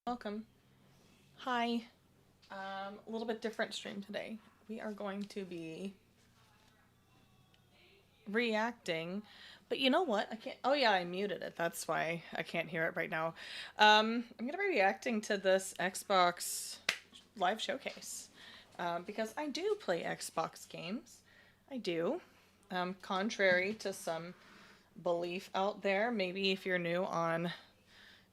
Welcome. Hi. A little bit different stream today. We are going to be reacting, but you know what? I can't. Oh yeah, I muted it. That's why I can't hear it right now. I'm gonna be reacting to this Xbox live showcase because I do play Xbox games. I do. Contrary to some belief out there, maybe if you're new on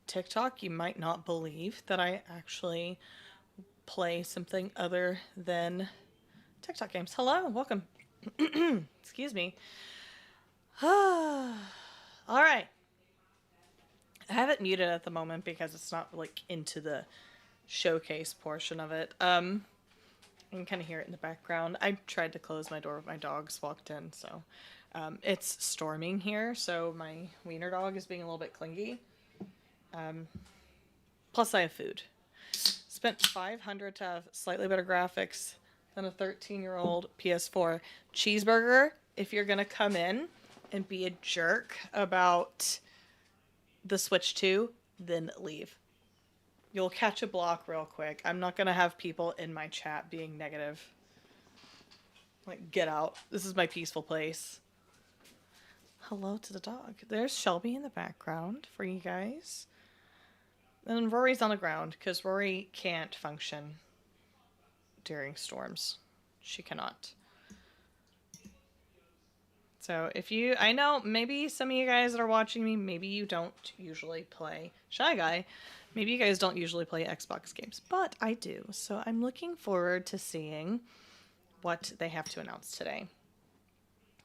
TikTok, you might not believe that I actually play something other than TikTok games. Hello, welcome. Excuse me. All right. I have it muted at the moment because it's not like into the showcase portion of it. You can kind of hear it in the background. I tried to close my door, but my dogs walked in, so it's storming here, so my wiener dog is being a little bit clingy. Plus, I have food. Spent $500 to have slightly better graphics than a 13-year-old PS4 cheeseburger. If you're gonna come in and be a jerk about the Switch 2, then leave. You'll catch a block real quick. I'm not gonna have people in my chat being negative. Like, get out. This is my peaceful place. Hello to the dog. There's Shelby in the background for you guys. And Rory's on the ground because Rory can't function during storms. She cannot. So if you, I know maybe some of you guys that are watching me, maybe you don't usually play Shy Guy. Maybe you guys don't usually play Xbox games, but I do. So I'm looking forward to seeing what they have to announce today.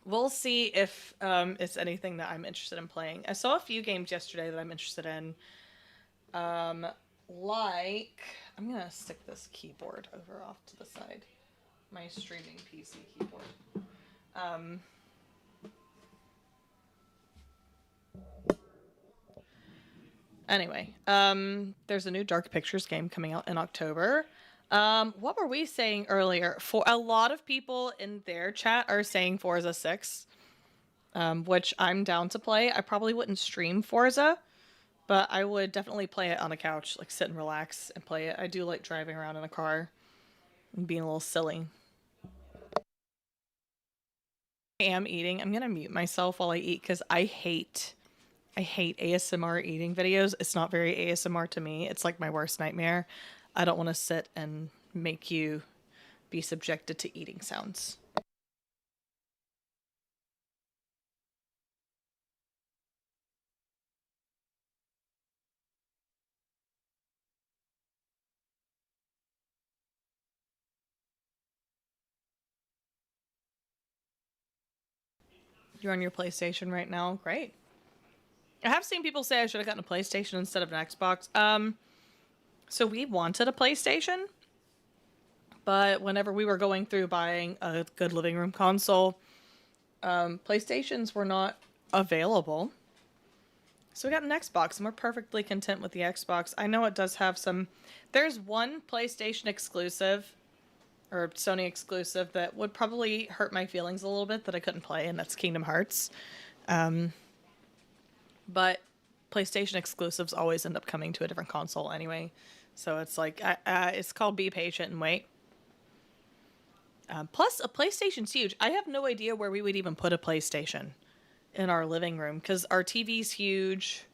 We'll see if it's anything that I'm interested in playing. I saw a few games yesterday that I'm interested in. Like, I'm gonna stick this keyboard over off to the side. My streaming PC keyboard. Anyway, there's a new Dark Pictures game coming out in October. What were we saying earlier? For a lot of people in their chat are saying Forza 6, which I'm down to play. I probably wouldn't stream Forza, but I would definitely play it on a couch, like sit and relax and play it. I do like driving around in a car and being a little silly. I am eating. I'm gonna mute myself while I eat because I hate ASMR eating videos. It's not very ASMR to me. It's like my worst nightmare. I don't want to sit and make you be subjected to eating sounds. You're on your PlayStation right now? Great. I have seen people say I should have gotten a PlayStation instead of an Xbox. So we wanted a PlayStation, but whenever we were going through buying a good living room console, PlayStations were not available. So we got an Xbox, and we're perfectly content with the Xbox. I know it does have some... There's one PlayStation exclusive, or Sony exclusive, that would probably hurt my feelings a little bit that I couldn't play, and that's Kingdom Hearts. But PlayStation exclusives always end up coming to a different console anyway. So it's like, it's called be patient and wait. Plus, a PlayStation's huge. I have no idea where we would even put a PlayStation in our living room because our TV's huge.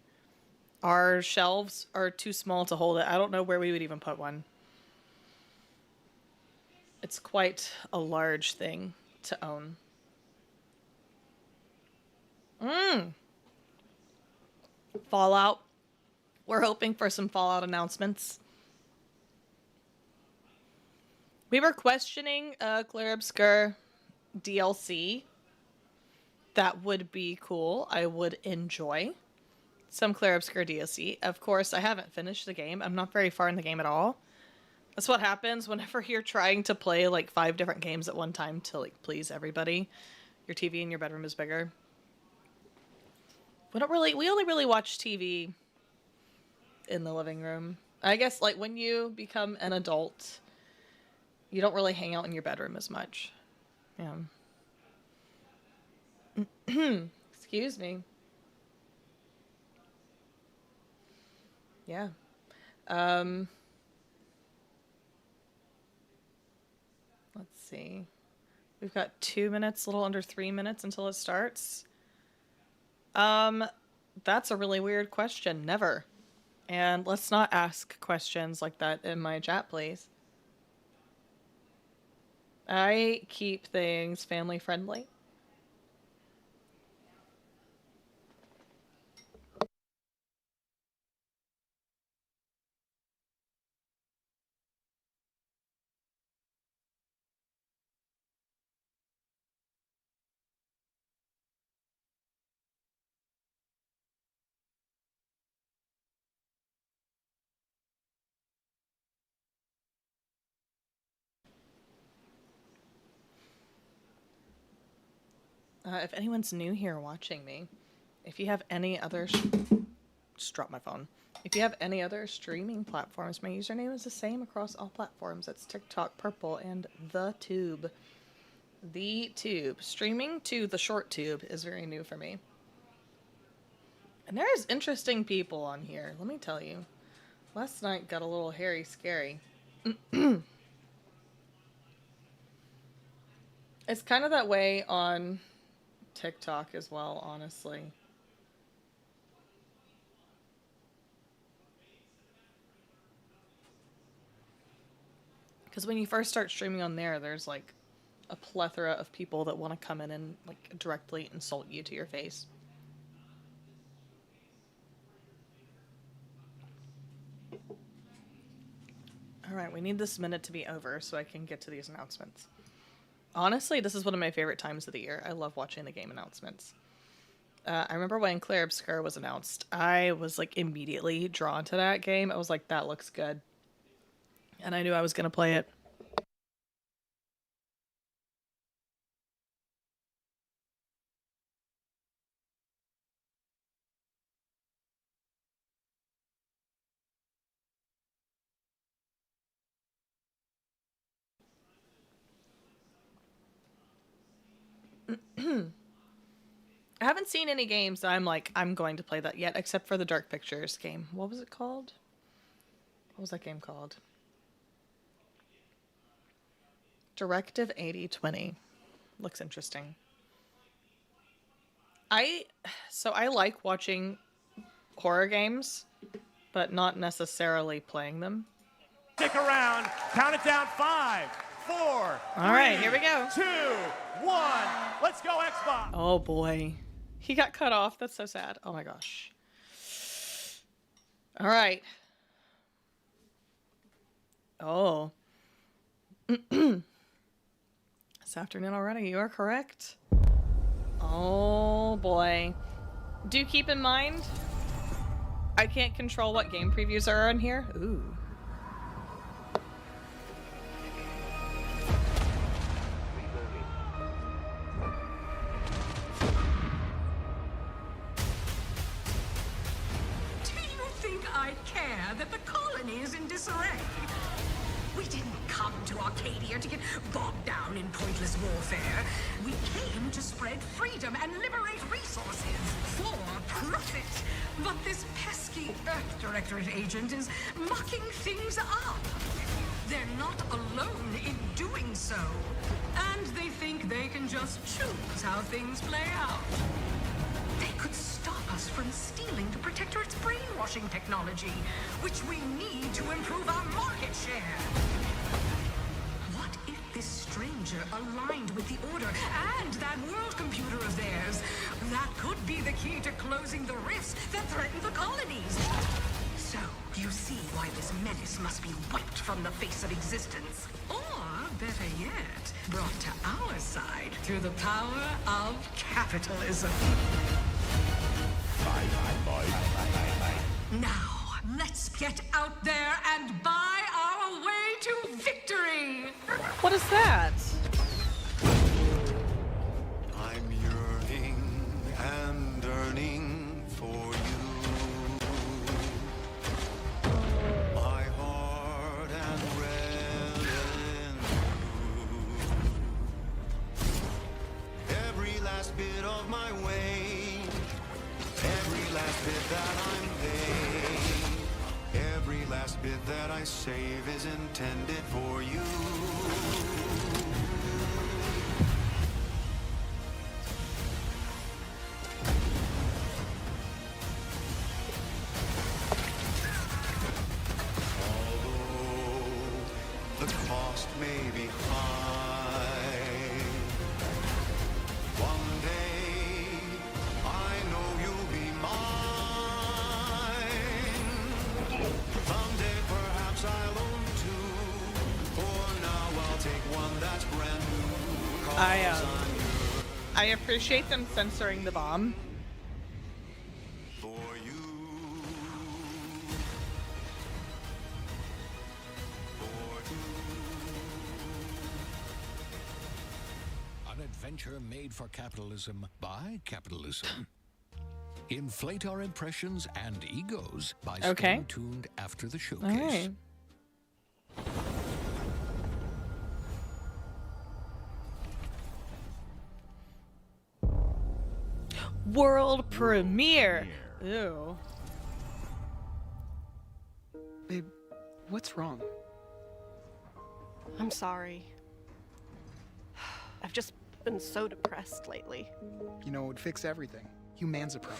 Our shelves are too small to hold it. I don't know where we would even put one. It's quite a large thing to own. Fallout. We're hoping for some Fallout announcements. We were questioning Clair Obscur DLC. That would be cool. I would enjoy some Clair Obscur DLC. Of course, I haven't finished the game. I'm not very far in the game at all. That's what happens whenever you're trying to play like 5 different games at one time to like please everybody. Your TV in your bedroom is bigger. We only really watch TV in the living room. I guess like when you become an adult, you don't really hang out in your bedroom as much. Yeah. Excuse me. Yeah. Um, let's see. We've got 2 minutes, a little under 3 minutes until it starts. That's a really weird question. Never. And let's not ask questions like that in my chat, please. I keep things family friendly. If anyone's new here watching me, if you have any other... Just drop my phone. If you have any other streaming platforms, my username is the same across all platforms. It's TikTok, Purple, and The Tube. The Tube. Streaming to the short tube is very new for me. And there's interesting people on here, let me tell you. Last night got a little hairy scary. It's kind of that way on TikTok as well, honestly. Because when you first start streaming on there, there's like a plethora of people that want to come in and like directly insult you to your face. Alright, we need this minute to be over so I can get to these announcements. Honestly, this is one of my favorite times of the year. I love watching the game announcements. I remember when Clair Obscur was announced, I was like immediately drawn to that game. I was like, that looks good. And I knew I was going to play it. I haven't seen any games that I'm like, I'm going to play that yet, except for the Dark Pictures game. What was it called? What was that game called? Directive 8020. Looks interesting. I like watching horror games, but not necessarily playing them. Stick around. Count it down. 5, 4. All right, here we go. 2, 1. Let's go, Xbox. Oh boy. He got cut off. That's so sad. Oh my gosh. All right. Oh. This afternoon already. You are correct. Oh boy. Do keep in mind, I can't control what game previews are on here. Ooh. That the colony is in disarray. We didn't come to Arcadia to get bogged down in pointless warfare. We came to spread freedom and liberate resources for profit. But this pesky Earth Directorate agent is mucking things up. They're not alone in doing so. And they think they can just choose how things play out. They could stop us from stealing the Protectorate's brainwashing technology, which we need to improve our market share. What if this stranger aligned with the Order and that world computer of theirs? That could be the key to closing the rifts that threaten the colonies. So, you see why this menace must be wiped from the face of existence. Or, better yet, brought to our side through the power of capitalism. Now, let's get out there and buy our way to victory! What is that? I'm yearning and yearning for you. My heart and red and blue. Every last bit of my way, every last bit that I'm laid, every every last bit that I save is intended for you. Although the cost may be high, one day I know you'll be mine. Someday perhaps I'll own two. For now I'll take one that's brand new. 'Cause I'm yours. I appreciate them censoring the bomb. For you. For you. An adventure made for capitalism by capitalism. Inflate our impressions and egos by Okay. staying tuned after the showcase. All right. World premiere. Ew. Babe, what's wrong? I'm sorry. I've just been so depressed lately. You know, it would fix everything. Humanzaprom.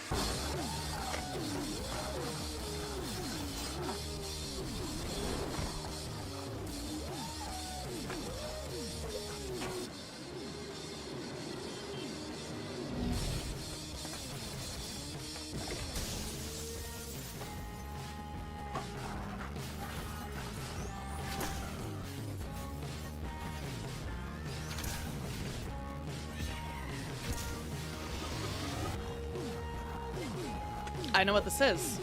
I know what this is.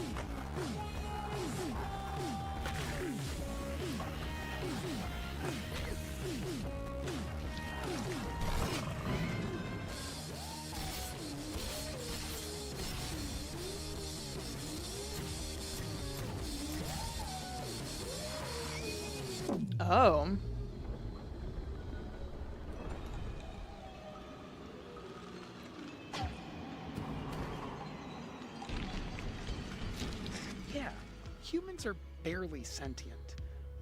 Oh. Yeah, humans are barely sentient.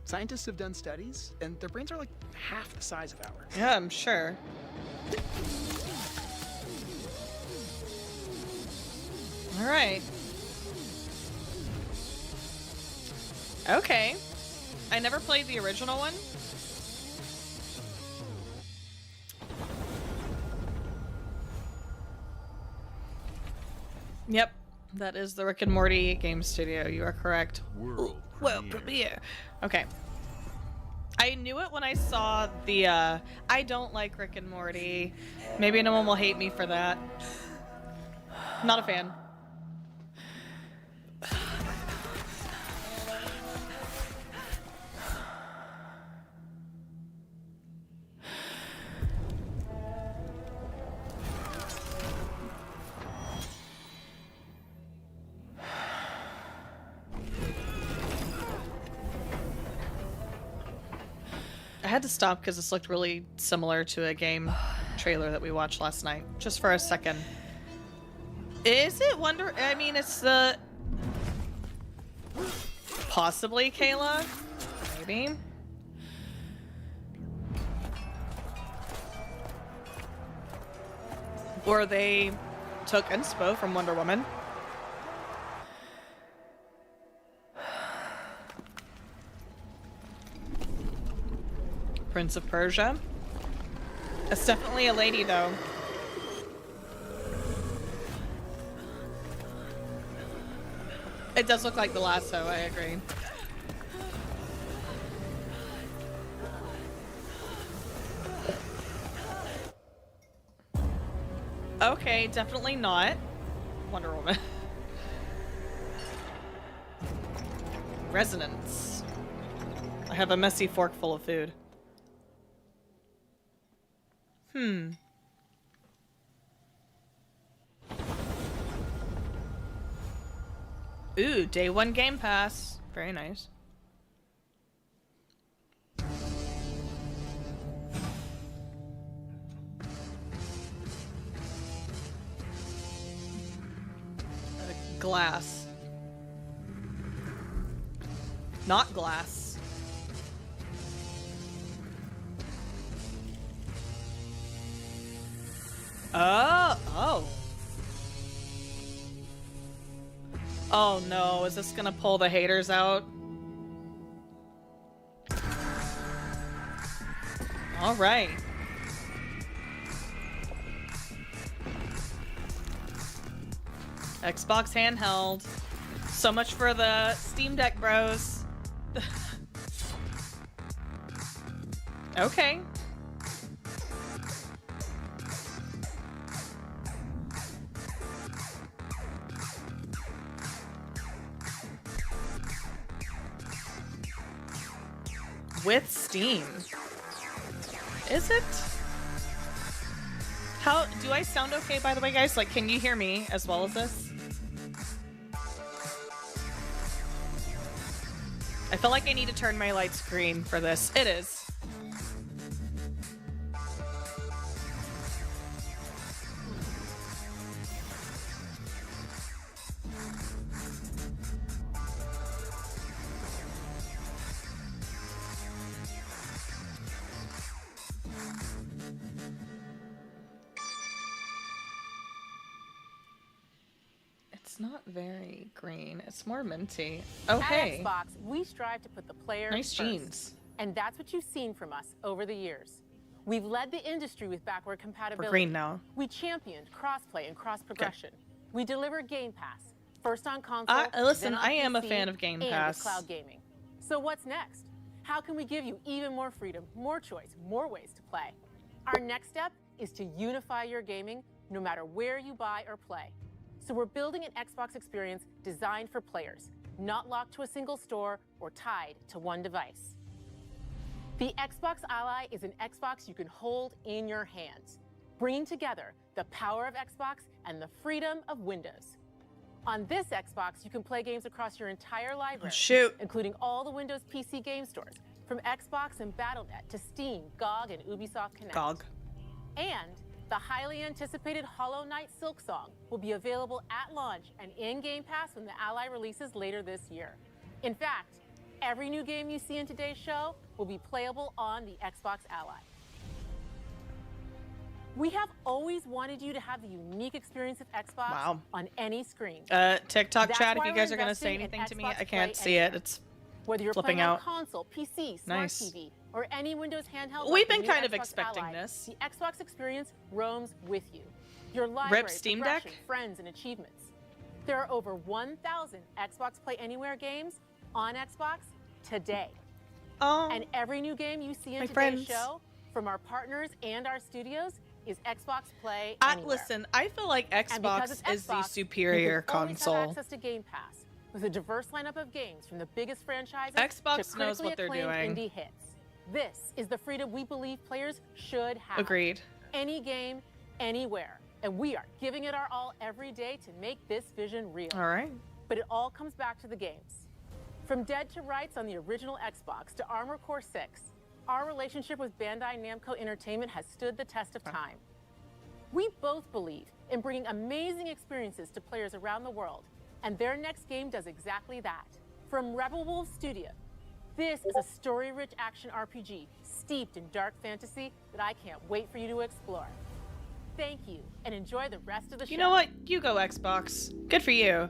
Scientists have done studies, and their brains are like half the size of ours. Yeah, I'm sure. All right. Okay. I never played the original one. Yep, that is the Rick and Morty game studio. You are correct. World premiere. Okay. I knew it when I saw the, I don't like Rick and Morty. Maybe no one will hate me for that. Not a fan. I had to stop because this looked really similar to a game trailer that we watched last night. Just for a second. Is it Wonder? I mean, it's the... Possibly Kayla? Maybe? Or they took inspo from Wonder Woman. Prince of Persia. It's definitely a lady, though. It does look like The Lasso, I agree. Okay, definitely not Wonder Woman. Resonance. I have a messy fork full of food. Ooh, day one Game Pass. Very nice. Glass. Not glass. Oh. Oh no, is this gonna pull the haters out? All right. Xbox handheld. So much for the Steam Deck bros. Okay. With Steam. Is it? How do I sound okay, by the way, guys? Like, can you hear me as well as this? I feel like I need to turn my lights green for this. It is. It's not very green. It's more minty. Oh, hey. At Xbox, we strive to put the player Nice first. jeans. And that's what you've seen from us over the years. We've led the industry with backward compatibility. We're green now. We championed crossplay and cross progression. We deliver Game Pass, first on console. Listen, then on I am a PC, fan of Game and Pass. with cloud gaming. So what's next? How can we give you even more freedom, more choice, more ways to play? Our next step is to unify your gaming no matter where you buy or play. So we're building an Xbox experience designed for players, not locked to a single store or tied to one device. The Xbox Ally is an Xbox you can hold in your hands, bringing together the power of Xbox and the freedom of Windows. On this Xbox, you can play games across your entire library, shoot. including all the Windows PC game stores, from Xbox and Battle.net to Steam, GOG, and Ubisoft Connect. GOG. And the highly anticipated Hollow Knight Silksong will be available at launch and in Game Pass when the Ally releases later this year. In fact, every new game you see in today's show will be playable on the Xbox Ally. We have always wanted you to have the unique experience of Xbox Wow. on any screen. TikTok That's chat, if why you we're guys are gonna say investing in anything to me, Xbox I can't Play see it. Anywhere. It's Whether you're flipping playing on out. console, PC, Smart Nice. TV, or any Windows handheld, We've like the been new kind of Xbox expecting Ally, this. The Xbox experience roams with you. Your library, Steam Deck? progression, friends, and achievements. There are over 1,000 Xbox Play Anywhere games on Xbox today. Oh, And every new game you see in My today's friends. show, from our partners and our studios, is Xbox Play Anywhere. listen, I feel like And because Xbox it's is the Xbox, superior you can always console. have access to Game Pass with a diverse lineup of games from the biggest franchises Xbox to knows what they're critically acclaimed doing. indie hits. This is the freedom we believe players should have. Agreed. Any game, anywhere. And we are giving it our all every day to make this vision real. All right. But it all comes back to the games. From Dead to Rights on the original Xbox to Armored Core 6, our relationship with Bandai Namco Entertainment has stood the test of time. We both believe in bringing amazing experiences to players around the world, and their next game does exactly that. From Rebel Wolf Studio, this is a story-rich action RPG steeped in dark fantasy that I can't wait for you to explore. Thank you, and enjoy the rest of the show. You know what? You go Xbox. Good for you.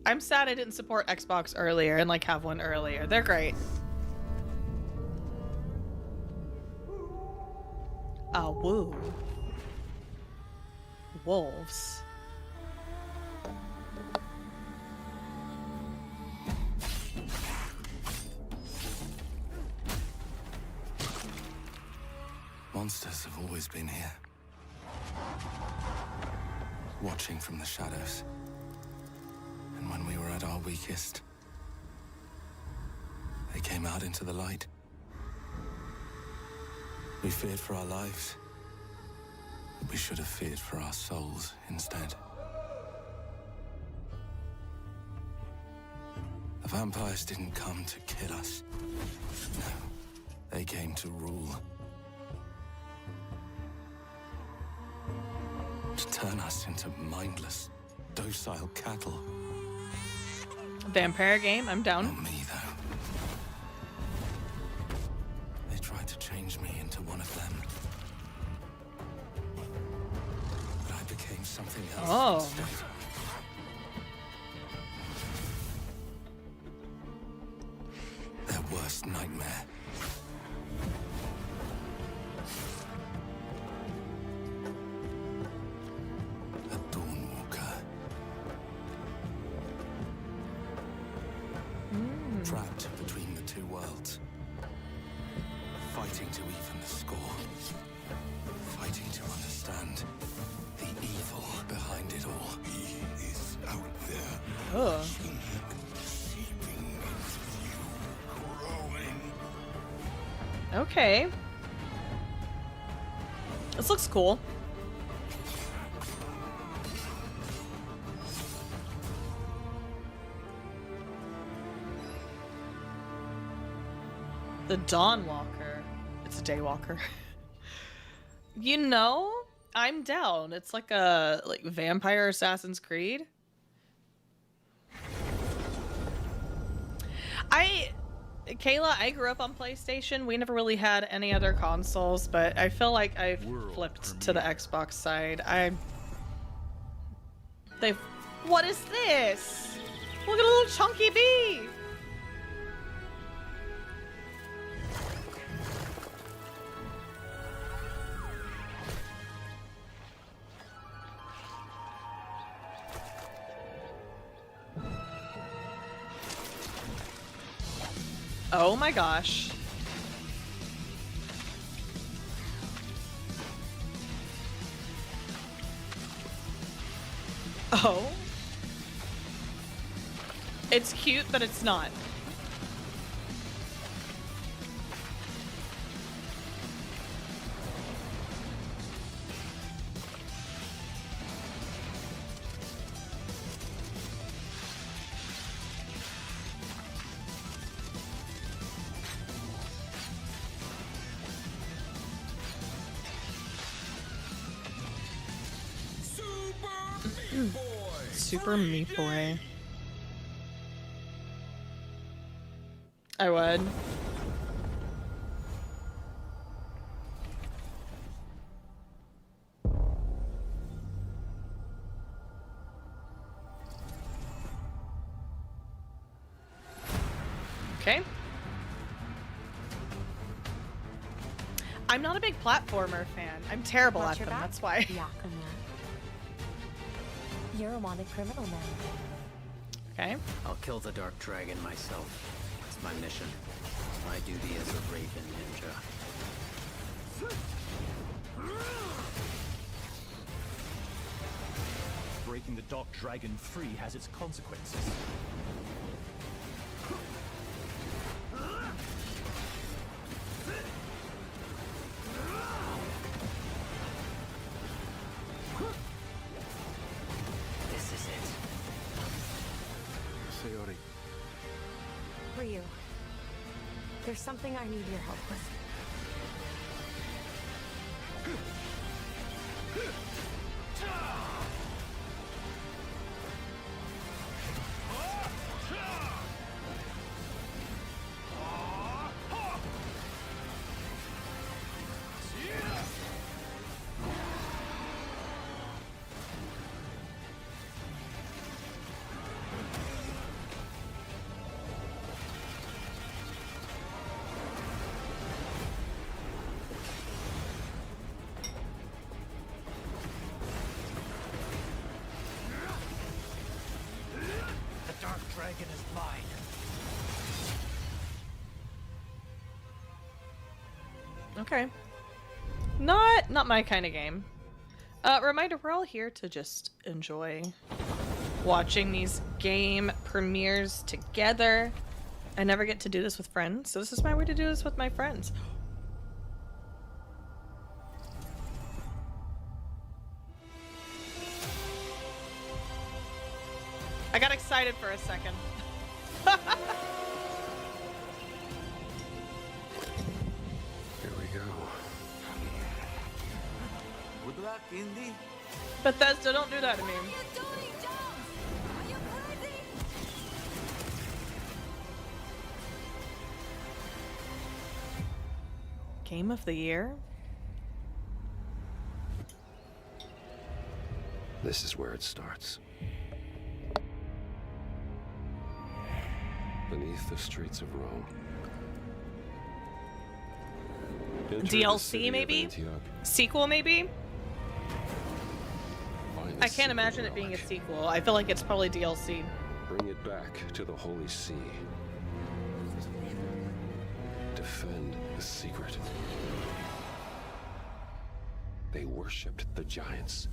I'm sad I didn't support Xbox earlier and like have one earlier. They're great. Woo. Wolves. Monsters have always been here, watching from the shadows. And when we were at our weakest, they came out into the light. We feared for our lives, but we should have feared for our souls instead. The vampires didn't come to kill us. No, they came to rule. To turn us into mindless, docile cattle. Vampire game, I'm down. Not me, though. They tried to change me into one of them. But I became something else Oh. instead. Their worst nightmare. A Dawnwalker. Trapped between the two worlds. Fighting to even the score. Fighting to understand the evil behind it all. He is out there. Ugh. Seeping into you. Growing. Okay. This looks cool. The Dawnwalker. It's a Daywalker. You know, I'm down. It's like a vampire Assassin's Creed. Kayla, I grew up on PlayStation. We never really had any other consoles, but I feel like I've flipped to the Xbox side. What is this? Look at a little chunky bee. Oh my gosh. Oh. It's cute, but it's not. Super Meat Boy. I would. Okay. I'm not a big platformer fan. I'm terrible at them, that's why. You're a wanted criminal now. Okay. I'll kill the Dark Dragon myself. It's my mission. My duty as a Raven Ninja. Breaking the Dark Dragon free has its consequences. This is it. Sayori. Ryu, there's something I need your help with. The Dark Dragon is mine. Okay. Not my kind of game. Reminder, we're all here to just enjoy watching these game premieres together. I never get to do this with friends, so this is my way to do this with my friends. I got excited for a second. Here we go. Good luck, Indy. Bethesda, don't do that to me. Game of the year? This is where it starts. Beneath the streets of Rome. Enter the DLC city of maybe? Antioch. Sequel maybe? Find the I can't secret imagine it being a relic. sequel. I feel like it's probably DLC. Bring it back to the Holy See. Defend the secret. They worshipped the giants.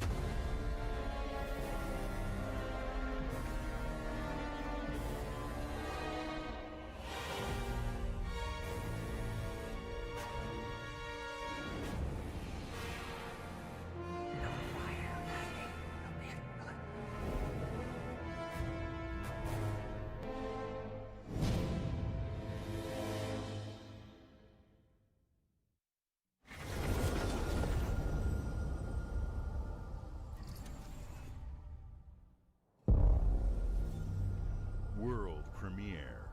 World premiere.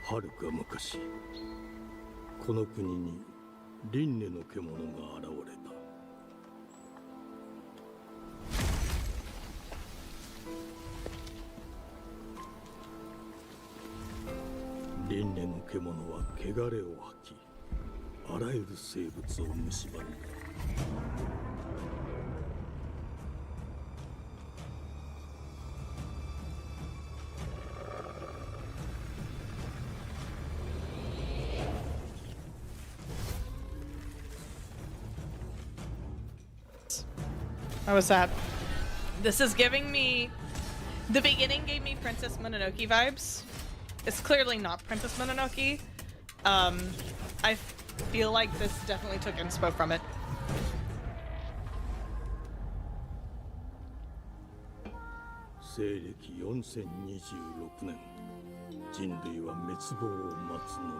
はるか昔この国に輪廻の獣が現れた。輪廻の獣は汚れを吐き、あらゆる生物を蝕んだ。How was that? This is giving me... The beginning gave me Princess Mononoke vibes. It's clearly not Princess Mononoke. I feel like this definitely took inspo from it. 西暦4026年、人類は滅亡を待つのみ。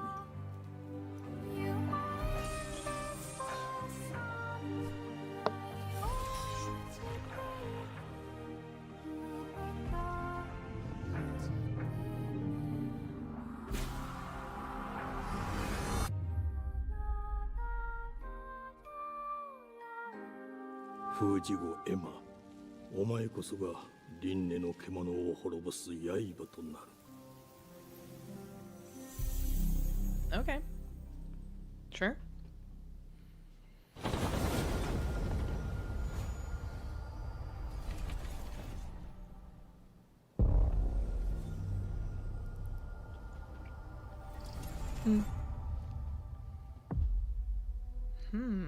封じ子エマ、お前こそが輪廻の獣を滅ぼす刃となる。Okay. Sure.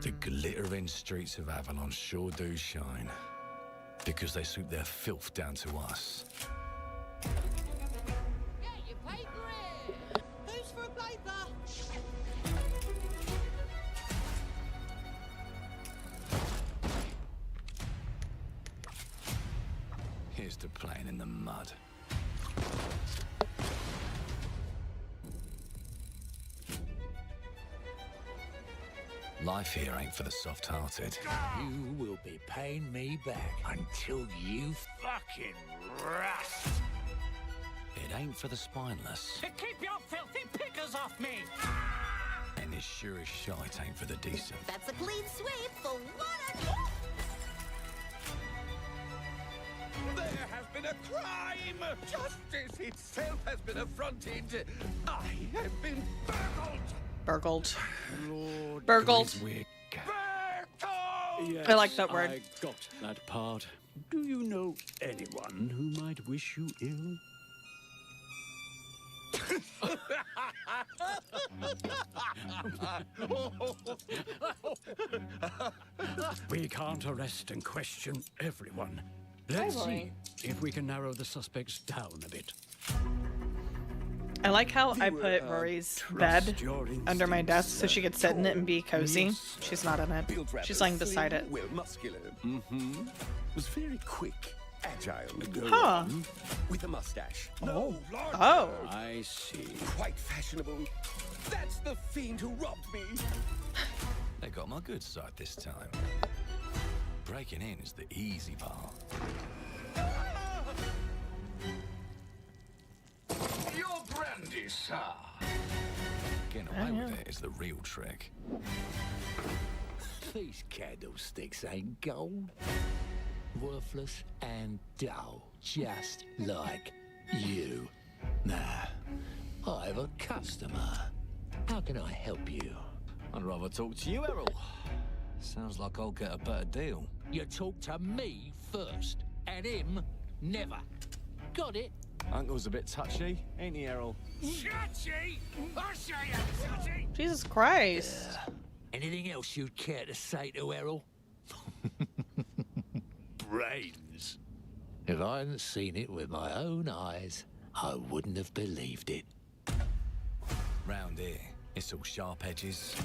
The glittering streets of Avalon sure do shine, because they suit their filth down to us. Get your paper in! Who's for a paper? Here's to playing in the mud. Life here ain't for the soft-hearted. You will be paying me back until you fucking rust. It ain't for the spineless. To keep your filthy pickers off me! And as sure as shite ain't for the decent. That's a clean sweep for one. There has been a crime! Justice itself has been affronted! I have been burgled! Burgled. Burgled. Yes, I like that word. I got that part. Do you know anyone who might wish you ill? We can't arrest and question everyone. Let's see if we can narrow the suspects down a bit. I like how I put Rory's bed under my desk so she could sit in it and be cozy. She's not in it. She's laying beside it. Well, muscular. Mm-hmm. Was very quick, agile. Huh. With a mustache. No, larger. Oh. I see. Quite fashionable. That's the fiend who robbed me. They got my good side this time. Breaking in is the easy part. Your sir. Getting away with it is the real trick. These candlesticks ain't gold. Worthless and dull, just like you. Nah, I have a customer. How can I help you? I'd rather talk to you, Errol. Sounds like I'll get a better deal. You talk to me first, and him never. Got it? Uncle's a bit touchy, ain't he, Errol? Touchy? I say I'm touchy. Jesus Christ. Anything else you'd care to say to Errol? Brains. If I hadn't seen it with my own eyes, I wouldn't have believed it. Round here, it's all sharp edges,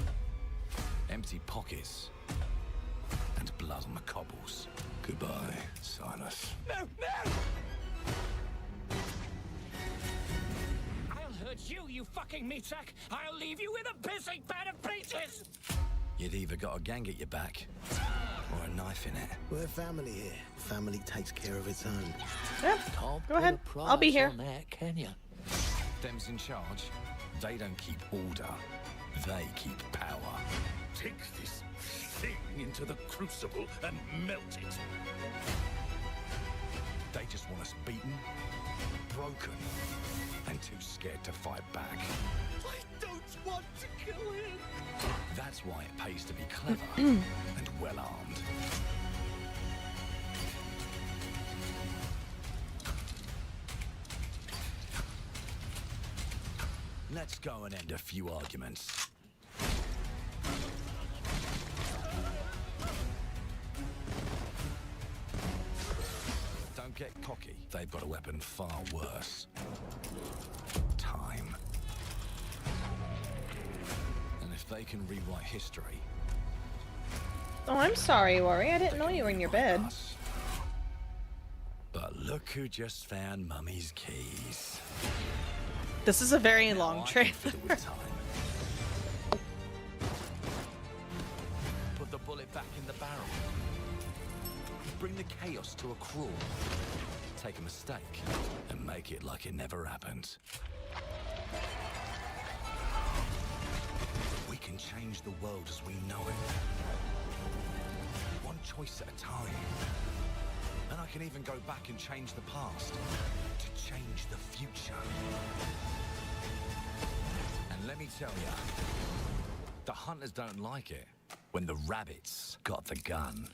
empty pockets, and blood on the cobbles. Goodbye, Silas. No, no! I'll hurt you, you fucking meatsack! I'll leave you with a pissing pan of peaches! You'd either got a gang at your back, or a knife in it. We're family here. Family takes care of its own. Yep. Can't Go ahead. I'll be here. on that, can you? Them's in charge. They don't keep order. They keep power. Take this thing into the crucible and melt it. They just want us beaten, broken, and too scared to fight back. I don't want to kill him. That's why it pays to be clever and well-armed. Let's go and end a few arguments. Don't get cocky. They've got a weapon far worse. Time. And if they can rewrite history... Oh, I'm sorry, Worry. I didn't know you were in your bed. But look who just found Mummy's keys. This is a very long trailer. Put the bullet back in the barrel. Bring the chaos to a crawl. Take a mistake and make it like it never happened. We can change the world as we know it. One choice at a time. And I can even go back and change the past to change the future. And let me tell you, the hunters don't like it when the rabbits got the gun.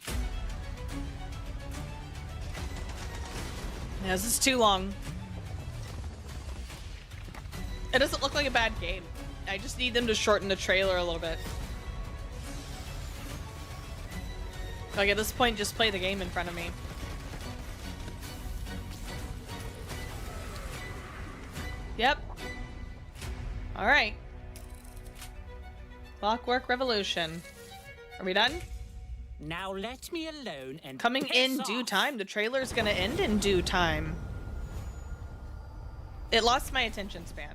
Yeah, this is too long. It doesn't look like a bad game. I just need them to shorten the trailer a little bit. Like at this point, just play the game in front of me. Yep. Alright. Clockwork Revolution. Are we done? Now let me alone and Coming in due time. The trailer's gonna end in due time. It lost my attention span.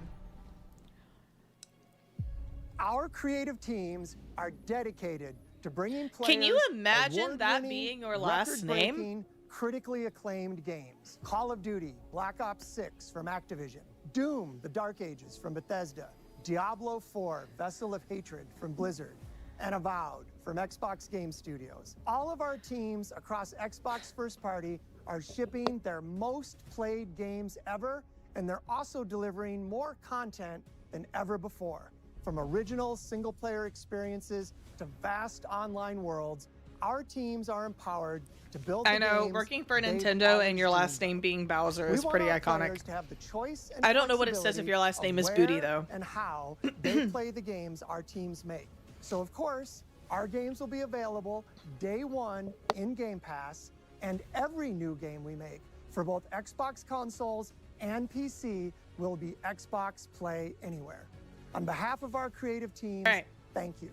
Our creative teams are dedicated to bringing players Can you imagine that award-winning, being your last name? record-breaking, critically acclaimed games. Call of Duty, Black Ops 6 from Activision, Doom, The Dark Ages from Bethesda, Diablo 4, Vessel of Hatred from Blizzard, and Avowed from Xbox Game Studios. All of our teams across Xbox First Party are shipping their most played games ever, and they're also delivering more content than ever before. From original single-player experiences to vast online worlds, our teams are empowered to build the I know, games working for they've Nintendo always and your last dreamed name being Bowser of. is We want pretty our iconic. players to have the choice and I don't know what it says if your last flexibility name is of Booty, where though. and how they play the games our teams make. So of course, our games will be available day one in Game Pass, and every new game we make for both Xbox consoles and PC will be Xbox Play Anywhere. On behalf of our creative teams, thank you.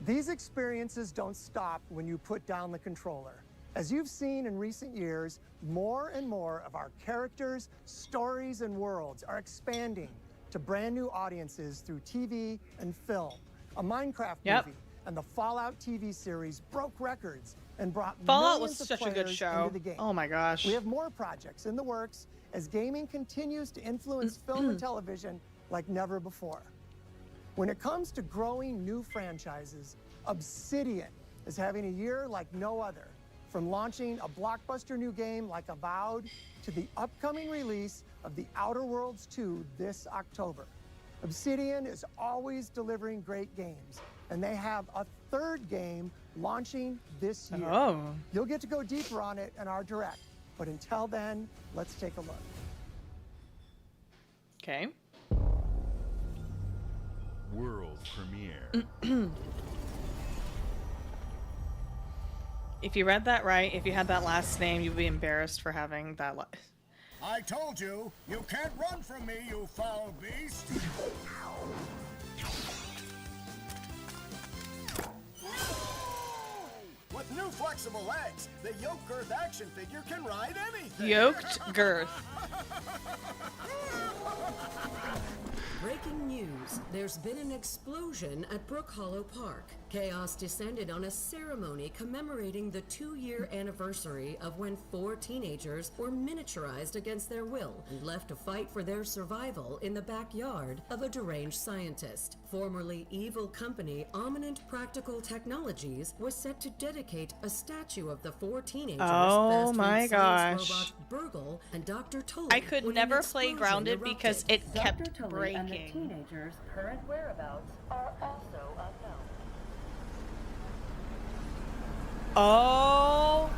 These experiences don't stop when you put down the controller. As you've seen in recent years, more and more of our characters, stories, and worlds are expanding to brand new audiences through TV and film. A Minecraft movie and the Fallout TV series broke records and brought Fallout was millions of such a good players show. into the game. Oh my gosh. We have more projects in the works as gaming continues to influence film and television like never before. When it comes to growing new franchises, Obsidian is having a year like no other. From launching a blockbuster new game like Avowed to the upcoming release of The Outer Worlds 2 this October. Obsidian is always delivering great games, and they have a third game launching this year. Oh. You'll get to go deeper on it in our Direct, but until then, let's take a look. Okay. World premiere. If you read that right, if you had that last name, you'd be embarrassed for having that. I told you, you can't run from me, you foul beast! With new flexible legs, the Yoked Girth action figure can ride anything! Yoked Girth. Breaking news. There's been an explosion at Brook Hollow Park. Chaos descended on a ceremony commemorating the 2-year anniversary of when 4 teenagers were miniaturized against their will and left to fight for their survival in the backyard of a deranged scientist. Formerly evil company Ominent Practical Technologies was set to dedicate a statue of the 4 teenagers. Oh my science gosh. Robot Burgle and Dr. Tully. I could when an never play explosion Grounded erupted. because it Dr. kept Tully breaking. and the teenagers' current whereabouts are also unknown. Oh.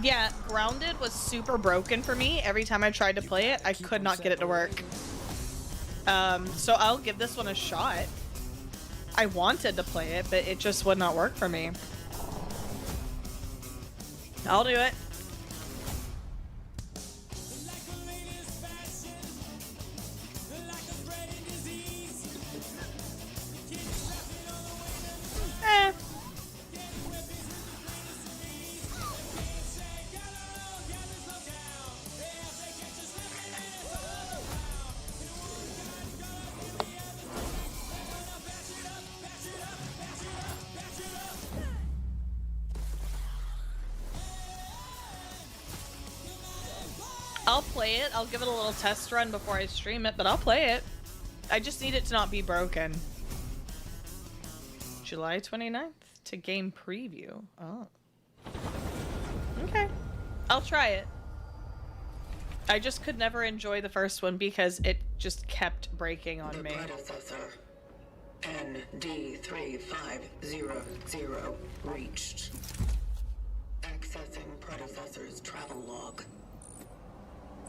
Yeah, Grounded was super broken for me. Every time I tried to play it, I could not get it to work. So I'll give this one a shot. I wanted to play it, but it just would not work for me. I'll do it. I'll play it. I'll give it a little test run before I stream it, but I'll play it. I just need it to not be broken. July 29th to game preview. Oh. Okay. I'll try it. I just could never enjoy the first one because it just kept breaking on me. Predecessor ND3500 reached. Accessing predecessor's travel log.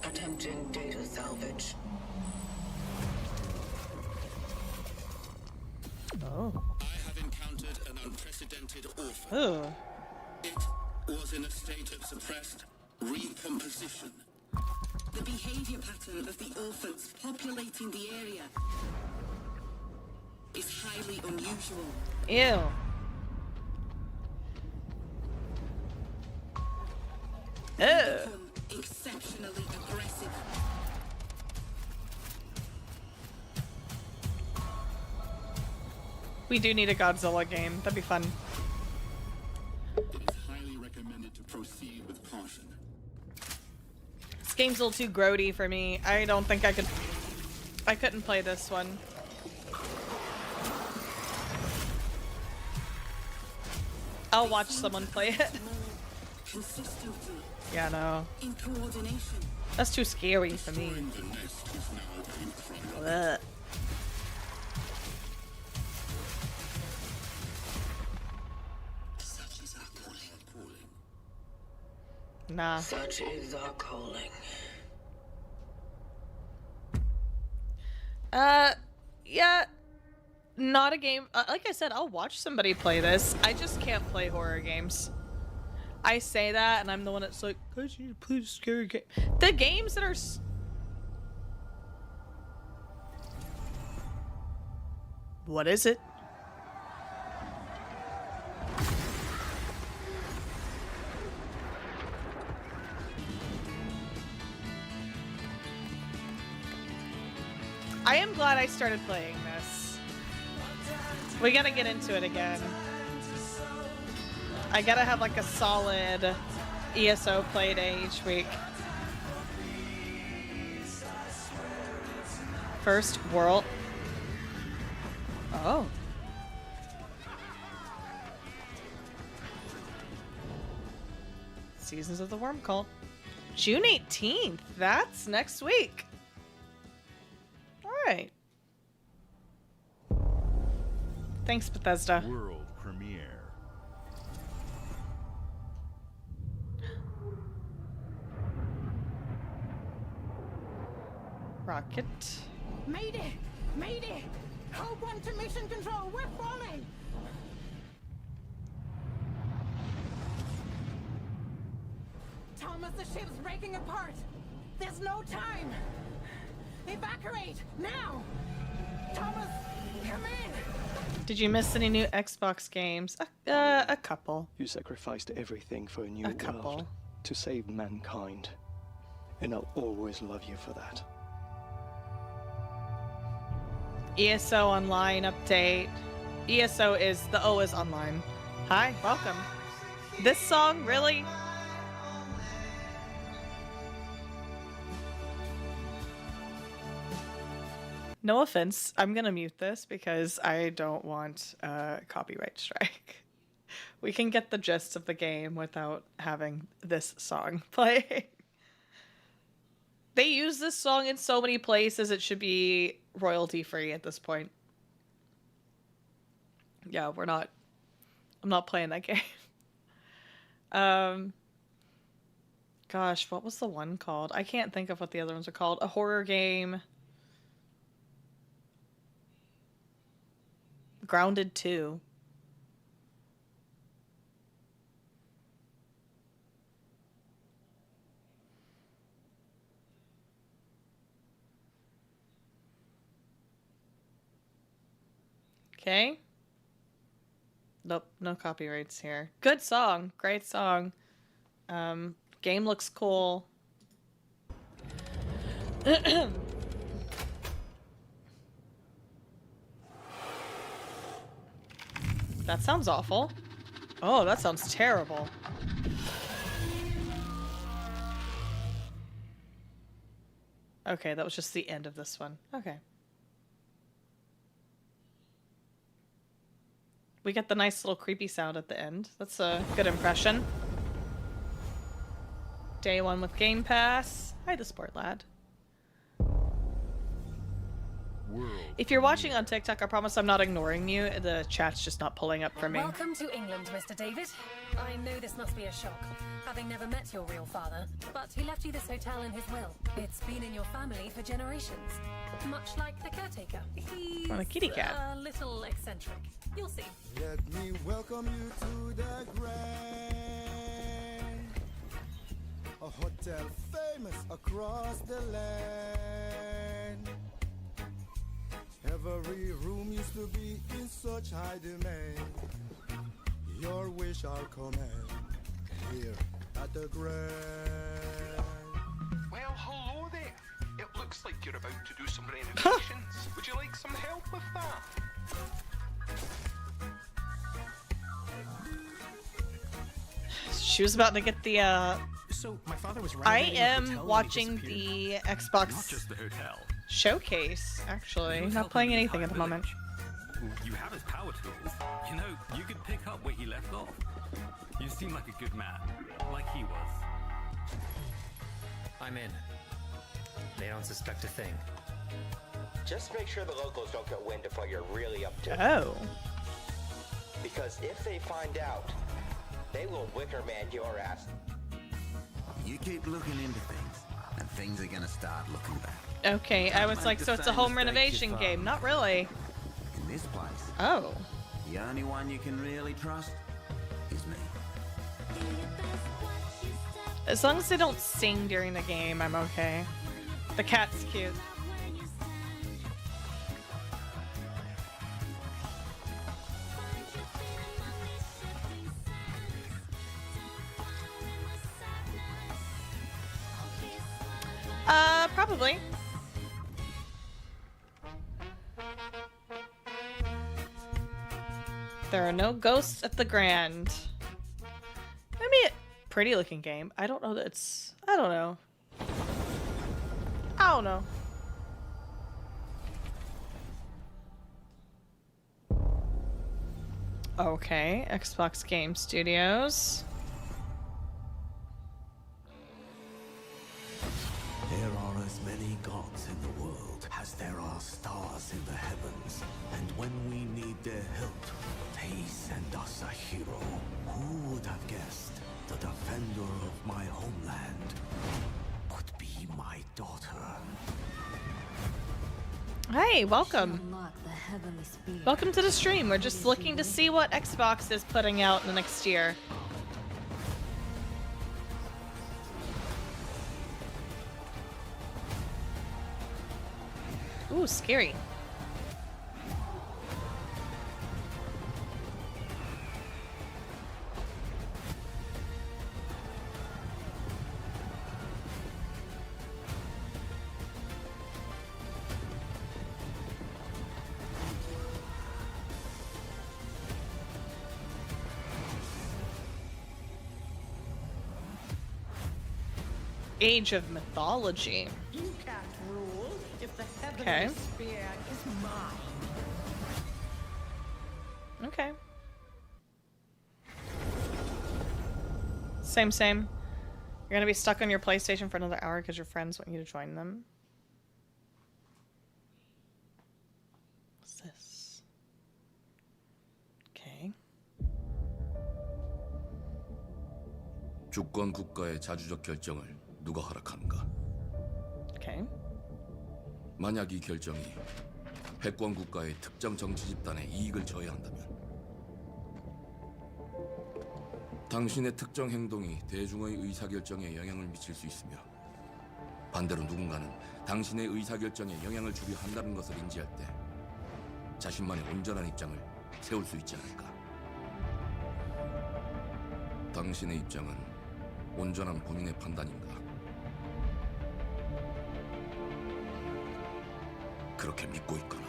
Attempting data salvage. Oh. I have encountered an unprecedented orphan. Oh. It was in a state of suppressed recomposition. The behavior pattern of the orphans populating the area is highly unusual. Ew. Become exceptionally aggressive. We do need a Godzilla game. That'd be fun. It is highly recommended to proceed with caution. This game's a little too grody for me. I don't think I could... I couldn't play this one. I'll watch someone play it. Consistency. Yeah, no. In coordination. That's too scary for me. Ugh. Such is our calling. Nah. Such is our calling. Yeah. Not a game. Like I said, I'll watch somebody play this. I just can't play horror games. I say that, and I'm the one that's like, guys, you need to play a scary game. The games that are... What is it? I am glad I started playing this. We gotta get into it again. I gotta have like a solid ESO play day each week. first world. Oh. Seasons of the Worm Cult. June 18th. That's next week. All right. Thanks, Bethesda. World premiere. Rocket. Mayday! Mayday! Hold one to mission control. We're falling. Thomas, the ship's breaking apart. There's no time. Evacuate now. Thomas, come in. Did you miss any new Xbox games? A couple. You sacrificed everything for a new A couple. world to save mankind. And I'll always love you for that. ESO Online update. ESO is the O is online. Hi, welcome. This song, really? No offense, I'm gonna mute this because I don't want a copyright strike. We can get the gist of the game without having this song playing. They use this song in so many places, it should be royalty free at this point. Yeah, I'm not playing that game. Gosh, what was the one called? I can't think of what the other ones are called. A horror game. Grounded 2. Okay. Nope, no copyrights here. Good song. Great song. Game looks cool. That sounds awful. Oh, that sounds terrible. Okay, that was just the end of this one. Okay. We get the nice little creepy sound at the end. That's a good impression. Day 1 with Game Pass. Hi, the Sport Lad. If you're watching on TikTok, I promise I'm not ignoring you. The chat's just not pulling up for me. Welcome to England, Mr. David. I know this must be a shock, having never met your real father, but he left you this hotel in his will. It's been in your family for generations, much like the caretaker. He's On a kitty cat. a little eccentric. You'll see. Let me welcome you to the Grand, a hotel famous across the land. Every room used to be in such high demand. Your wish our command here at the Grand. Well, hello there. It looks like you're about to do some renovations. Would you like some help with that? She was about to get the So my father was I renovating the am hotel when he watching disappeared? the Xbox Not just the hotel. showcase, actually. Not playing anything at the moment. You have his power tools. You know, you could pick up where he left off. You seem like a good man, like he was. I'm in. They don't suspect a thing. Just make sure the locals don't get wind of what you're really up to. Oh. Because if they find out, they will wicker man your ass. You keep looking into things, and things are gonna start looking back. Okay, I was like, so it's a home renovation game. Not really. In this place, Oh. the only one you can really trust is me. As long as they don't sing during the game, I'm okay. The cat's cute. Probably. There are no ghosts at the Grand. Maybe a pretty looking game. I don't know that it's... I don't know. Okay, Xbox Game Studios. There are as many gods in the world as there are stars in the heavens. And when we need their help, they send us a hero. Who would have guessed the defender of my homeland would be my daughter? Hey, welcome. Welcome to the stream. We're just looking to see what Xbox is putting out in the next year. Ooh, scary. Age of Mythology. You can't rule if the heavenly Okay. spear is mine. Okay. Same. You're gonna be stuck on your PlayStation for another hour because your friends want you to join them. What's this? Okay. 주권 국가의 자주적 결정을 누가 허락하는가? Okay. 만약 이 결정이 패권 국가의 특정 정치 집단의 이익을 저해한다면 당신의 특정 행동이 대중의 의사결정에 영향을 미칠 수 있으며 반대로 누군가는 당신의 의사결정에 영향을 주려 한다는 것을 인지할 때 자신만의 온전한 입장을 세울 수 있지 않을까? 당신의 입장은 온전한 본인의 판단인가? 그렇게 믿고 있거나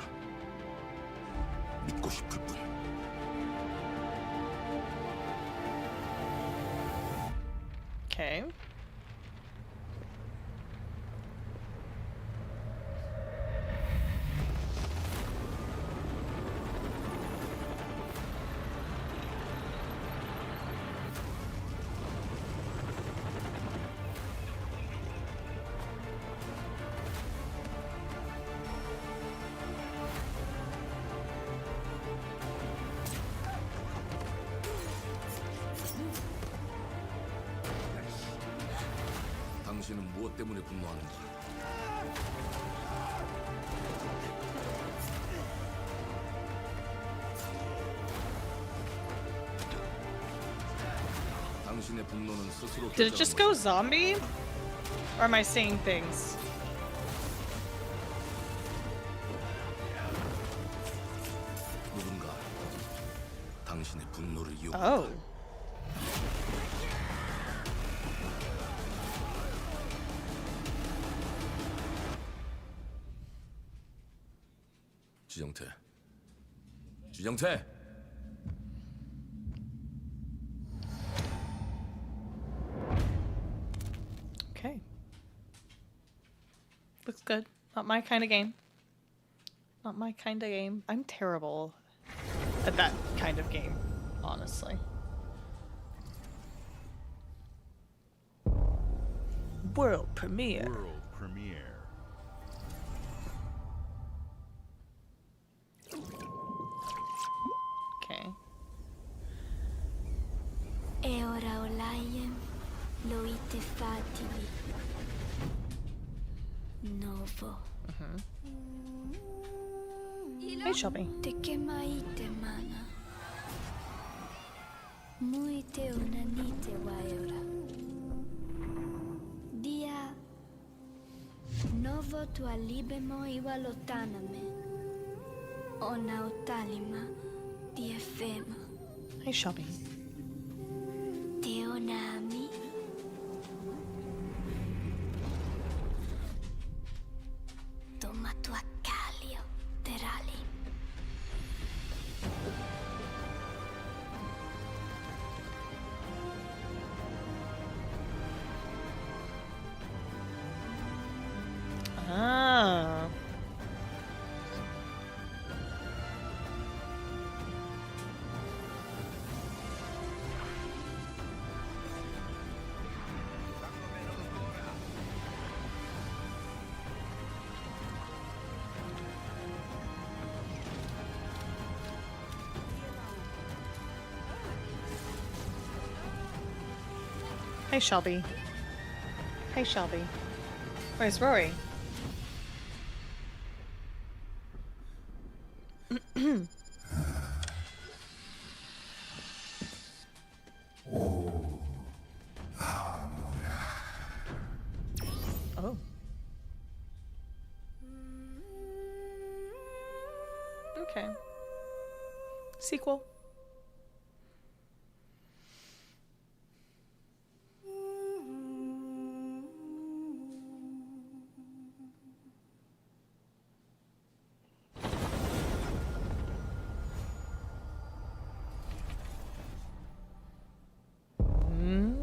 믿고 싶을 뿐. Okay. 당신은 무엇 때문에 분노하는가? 당신의 분노는 스스로 Did it just go zombie? Or am I seeing things? 누군가 당신의 분노를 이용. Oh. 지정태. Okay. Looks good. Not my kind of game. Not my kind of game. I'm terrible at that kind of game, honestly. World premiere. World premiere. Okay. E ora Olaiem loite fatili. Novo. Hey, Shelby. Te kemaite mana. Muite unanite waiora. Dia. Novo tu alibemo iwa lotaname. Ona otalima. Di efema. Hey, Shelby. Te onami. Toma tu accalio, terali. Ah. Hey, Shelby. Hey, Shelby. Where's Rory? Oh. Okay. Sequel.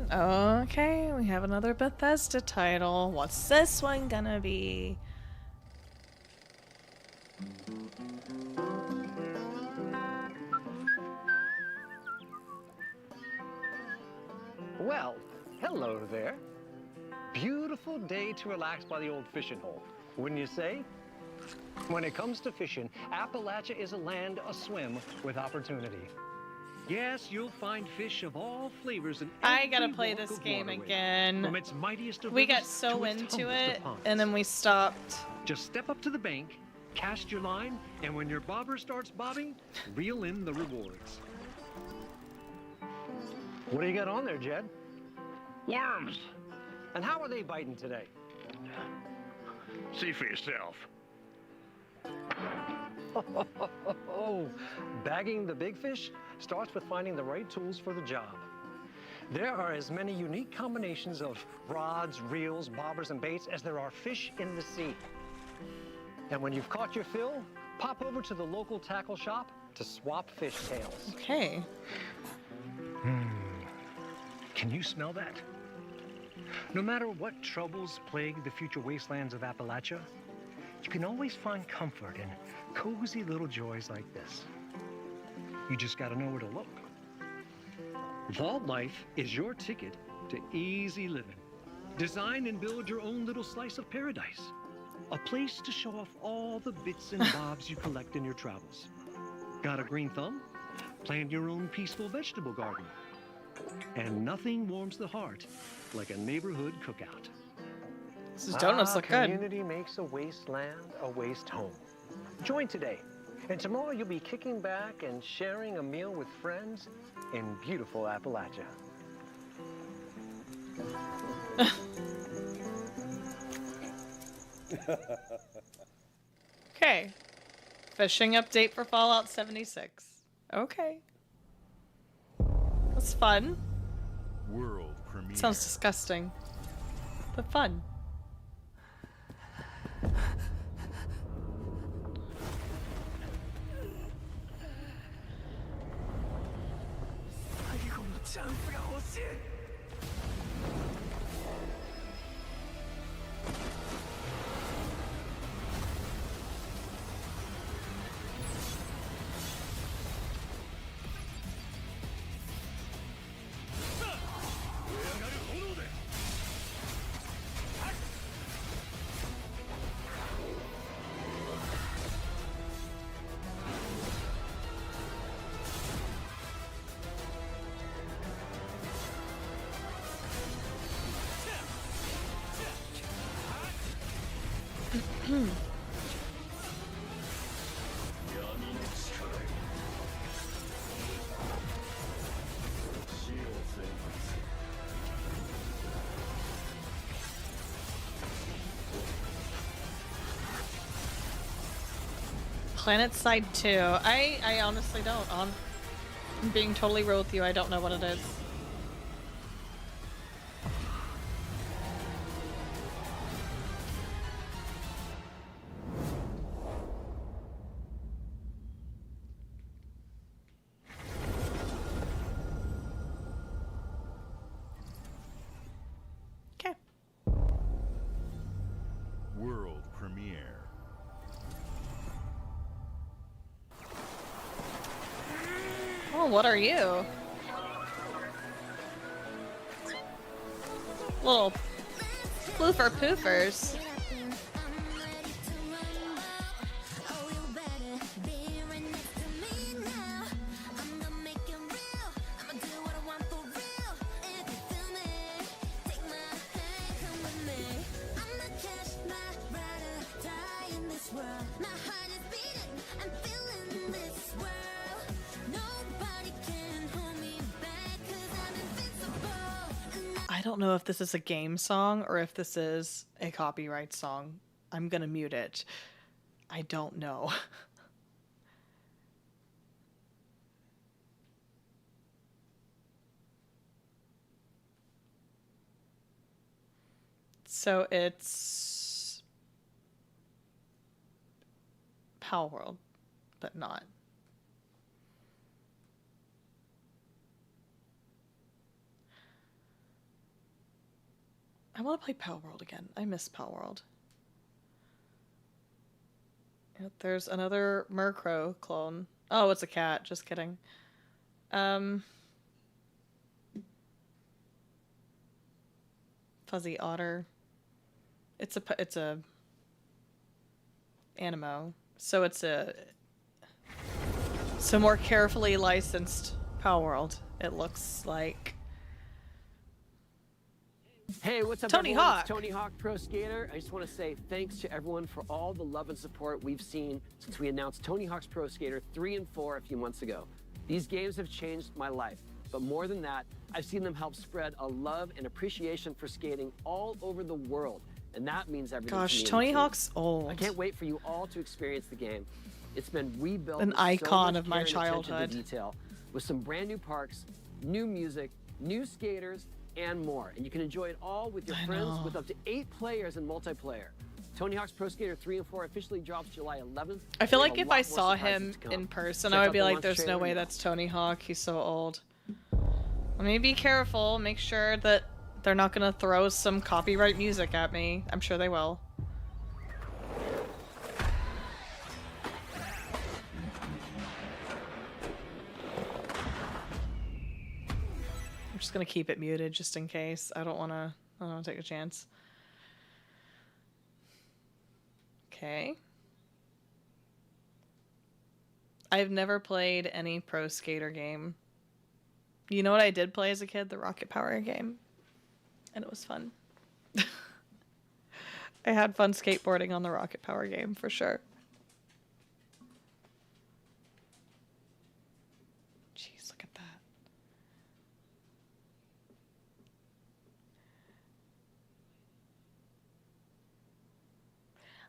Okay, we have another Bethesda title. What's this one gonna be? Well, hello there. Beautiful day to relax by the old fishing hole, wouldn't you say? When it comes to fishing, Appalachia is a land aswim with opportunity. Yes, you'll find fish of all flavors and I gotta play this game again. From its mightiest of We got rivers so to its into humblest it, of ponds. and then we stopped. Just step up to the bank, cast your line, and when your bobber starts bobbing, reel in the rewards. What do you got on there, Jed? Worms. And how are they biting today? See for yourself. Bagging the big fish starts with finding the right tools for the job. There are as many unique combinations of rods, reels, bobbers, and baits as there are fish in the sea. And when you've caught your fill, pop over to the local tackle shop to swap fish tails. Okay. Can you smell that? No matter what troubles plague the future wastelands of Appalachia, you can always find comfort in cozy little joys like this. You just gotta know where to look. Vault Life is your ticket to easy living. Design and build your own little slice of paradise. A place to show off all the bits and bobs you collect in your travels. Got a green thumb? Plant your own peaceful vegetable garden. And nothing warms the heart like a neighborhood cookout. These donuts look good. Community makes a wasteland a waste home. Join today, and tomorrow you'll be kicking back and sharing a meal with friends in beautiful Appalachia. Okay. Fishing update for Fallout 76. Okay. That's fun. World premiere. Sounds disgusting. But fun. Planet Side 2. I honestly don't. I'm being totally real with you. I don't know what it is. Okay. World premiere. Oh, what are you? Little floofer poofers. don't know if this is a game song or if this is a copyright song. I'm gonna mute it. I don't know. So it's Palworld, but not. I want to play Palworld again. I miss Palworld. Yep, there's another Murkrow clone. Oh, it's a cat. Just kidding. Fuzzy Otter. It's a Animo. So it's a more carefully licensed Palworld, it looks like. Hey, what's up, Tony everyone? Hawk. It's Tony Hawk Pro Skater. I just want to say thanks to everyone for all the love and support we've seen since we announced Tony Hawk's Pro Skater 3 and 4 a few months ago. These games have changed my life, but more than that, I've seen them help spread a love and appreciation for skating all over the world, and that means everything. Gosh, to me Tony and the team. Hawk's old. I can't wait for you all to experience the game. It's been rebuilt. An with so icon much of my care and attention to childhood. detail, with some brand new parks, new music, new skaters, and more. And you can enjoy it all with your friends with up to 8 players in multiplayer. Tony Hawk's Pro Skater 3 and 4 officially drops July 11th. I feel We have like a if lot I more saw surprises him to come. in person, Check I would out be the like, launch there's no trailer way now. that's Tony Hawk. He's so old. Let me be careful. Make sure that they're not going to throw some copyright music at me. I'm sure they will. I'm just going to keep it muted just in case. I don't want to take a chance. Okay. I've never played any Pro Skater game. You know what I did play as a kid? The Rocket Power game. And it was fun. I had fun skateboarding on the Rocket Power game, for sure. Jeez, look at that.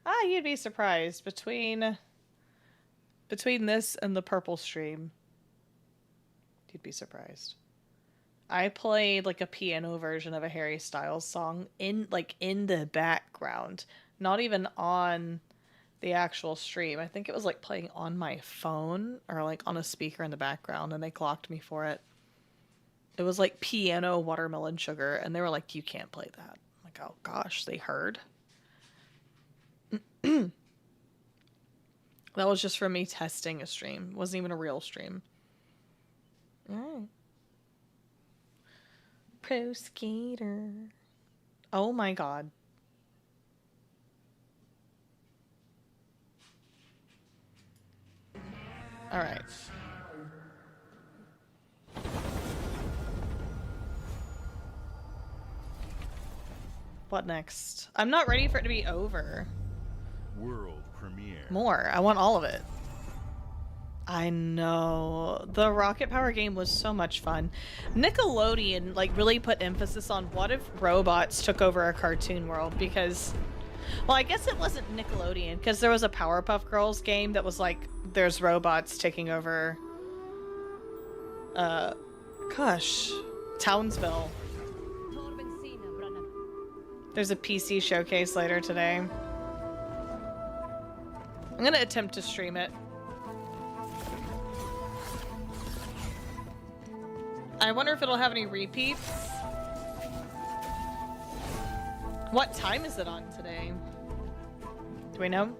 Ah, you'd be surprised. Between this and the purple stream, you'd be surprised. I played like a piano version of a Harry Styles song in the background, not even on the actual stream. I think it was like playing on my phone or like on a speaker in the background, and they clocked me for it. It was like Piano Watermelon Sugar, and they were like, "You can't play that." I'm like, oh gosh, they heard. That was just for me testing a stream. It wasn't even a real stream. Alright. Pro Skater. Oh my god. Alright. What next? I'm not ready for it to be over. World premiere. More. I want all of it. I know. The Rocket Power game was so much fun. Nickelodeon like really put emphasis on what if robots took over a cartoon world, because well, I guess it wasn't Nickelodeon because there was a Powerpuff Girls game that was like there's robots taking over Townsville. There's a PC showcase later today. I'm gonna attempt to stream it. I wonder if it'll have any repeats. What time is it on today? Do we know?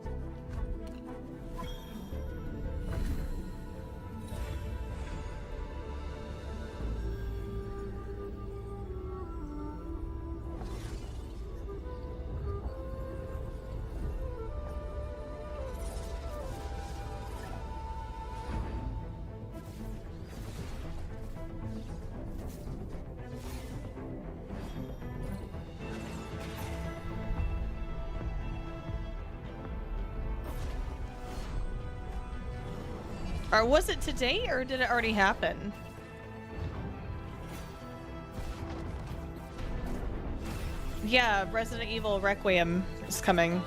Or was it today, or did it already happen? Yeah, Resident Evil Requiem is coming.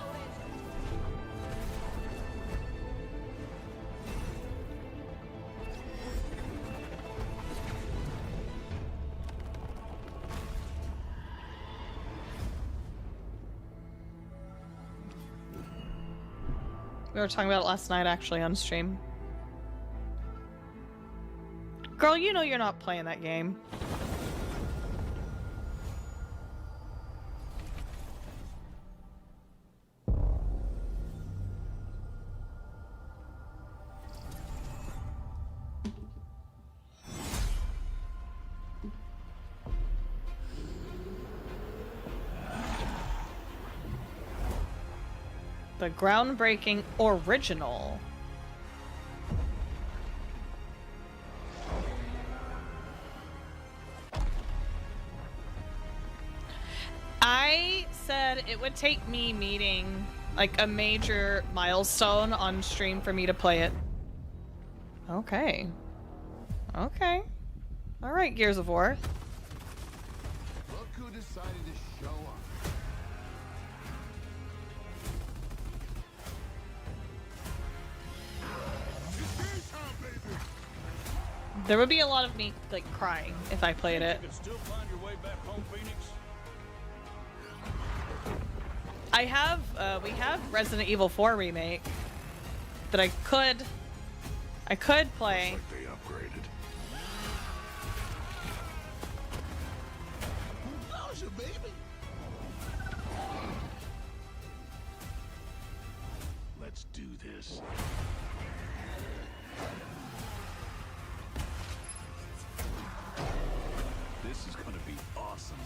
We were talking about it last night, actually, on stream. Girl, you know you're not playing that game. The groundbreaking original. I said it would take me meeting like a major milestone on stream for me to play it. Okay. Okay. All right, Gears of War. Look who decided to show up. There would be a lot of me like crying if I played it. You can still find your way back home, Phoenix. I have, we have Resident Evil 4 remake that I could play. Looks like they upgraded. How's your baby? Let's do this. This is gonna be awesome.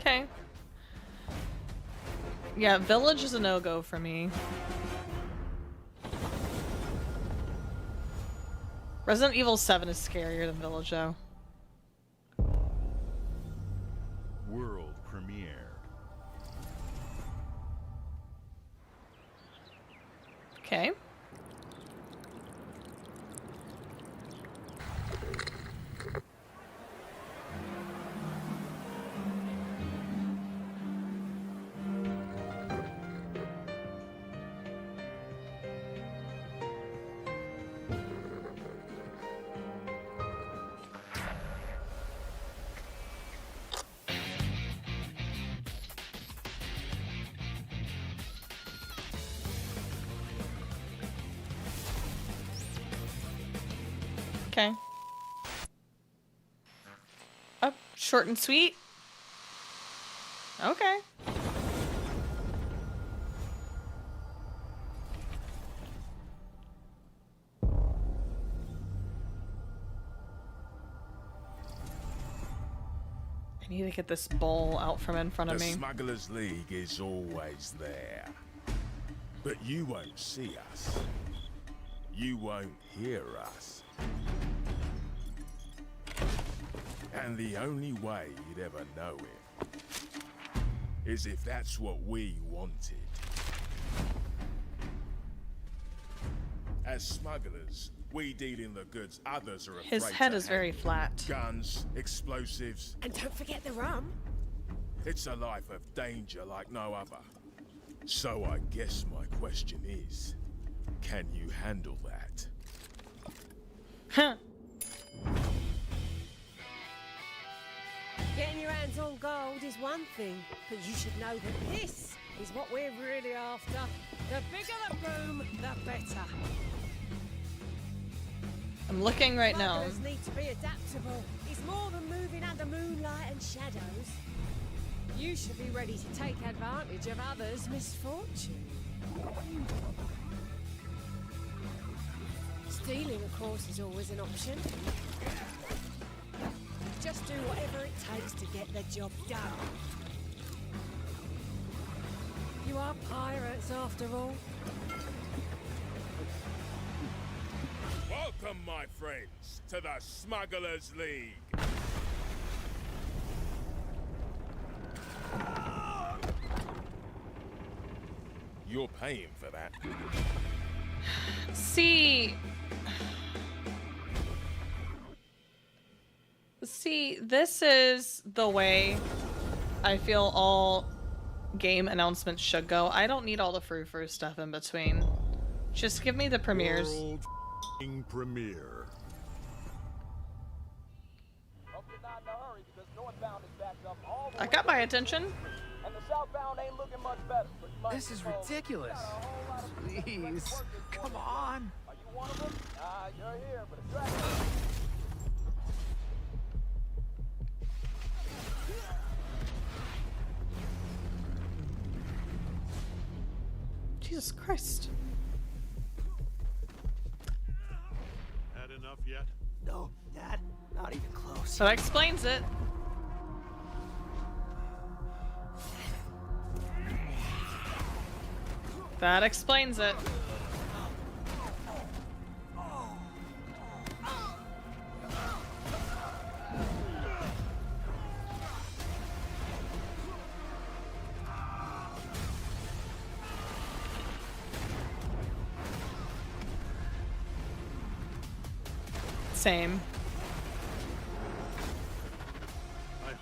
Okay. Yeah, Village is a no-go for me. Resident Evil 7 is scarier than Village, though. World premiere. Okay. Okay. Oh, short and sweet. Okay. I need to get this bowl out from in front of The me. Smugglers League is always there. But you won't see us. You won't hear us. And the only way you'd ever know it is if that's what we wanted. As smugglers, we deal in the goods others are afraid His head to is very handle. flat. Guns, explosives. And don't forget the rum. It's a life of danger like no other. So I guess my question is, can you handle that? Huh. Getting your hands on gold is one thing, but you should know that this is what we're really after. The bigger the room, the better. I'm looking right now. Smugglers need to be adaptable. It's more than moving under moonlight and shadows. You should be ready to take advantage of others' misfortune. Stealing, of course, is always an option. Just do whatever it takes to get the job done. You are pirates, after all. Welcome, my friends, to the Smugglers League. You're paying for that. See, this is the way I feel all game announcements should go. I don't need all the frou-frou stuff in between. Just give me the premieres. World f***ing premiere. That got my attention. And the southbound ain't looking much better. This is ridiculous. Please, come on. Are you one of them? You're here, but a dragon. Jesus Christ. Had enough yet? No, Dad, not even close. So that explains it. That explains it. Same.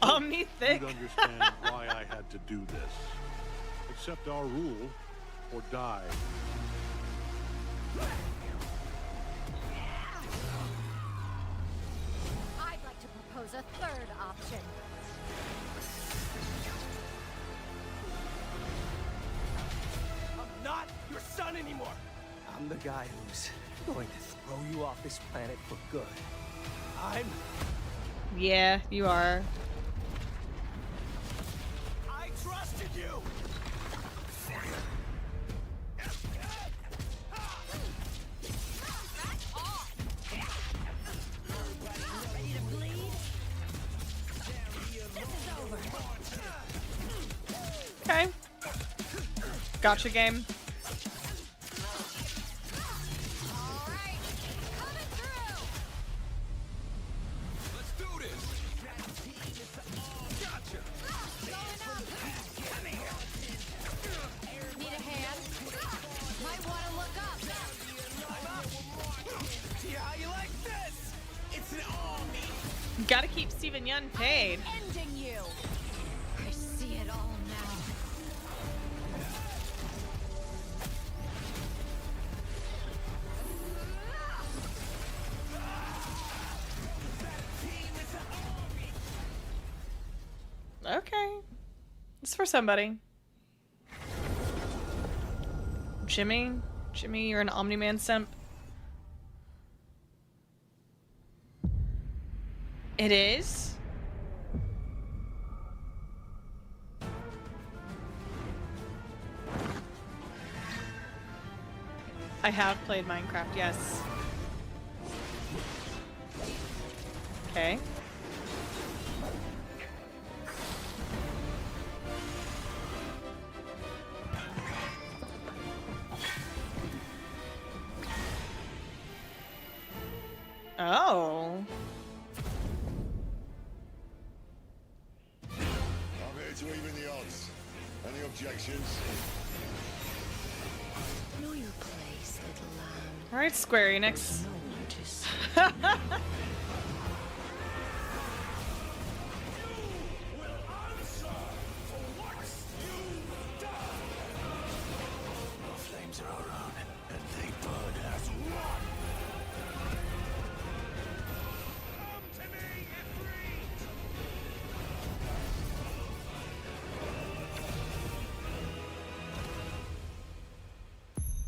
Omni thick. You'd understand why I had to do this. Accept our rule or die. I'd like to propose a third option. I'm not your son anymore. I'm the guy who's going to throw you off this planet for good. Yeah, you are. I trusted you. Okay. Gotcha game. Gotta keep Steven Yeun paid. Ending you. I see it all now. Okay. It's for somebody. Jimmy? Jimmy, you're an Omni-Man simp. It is? I have played Minecraft, yes. Okay. Oh. I'm here to even the odds. Any objections? Know your place, little lamb. All right, Square Enix. Flames are our own, and they burn as one.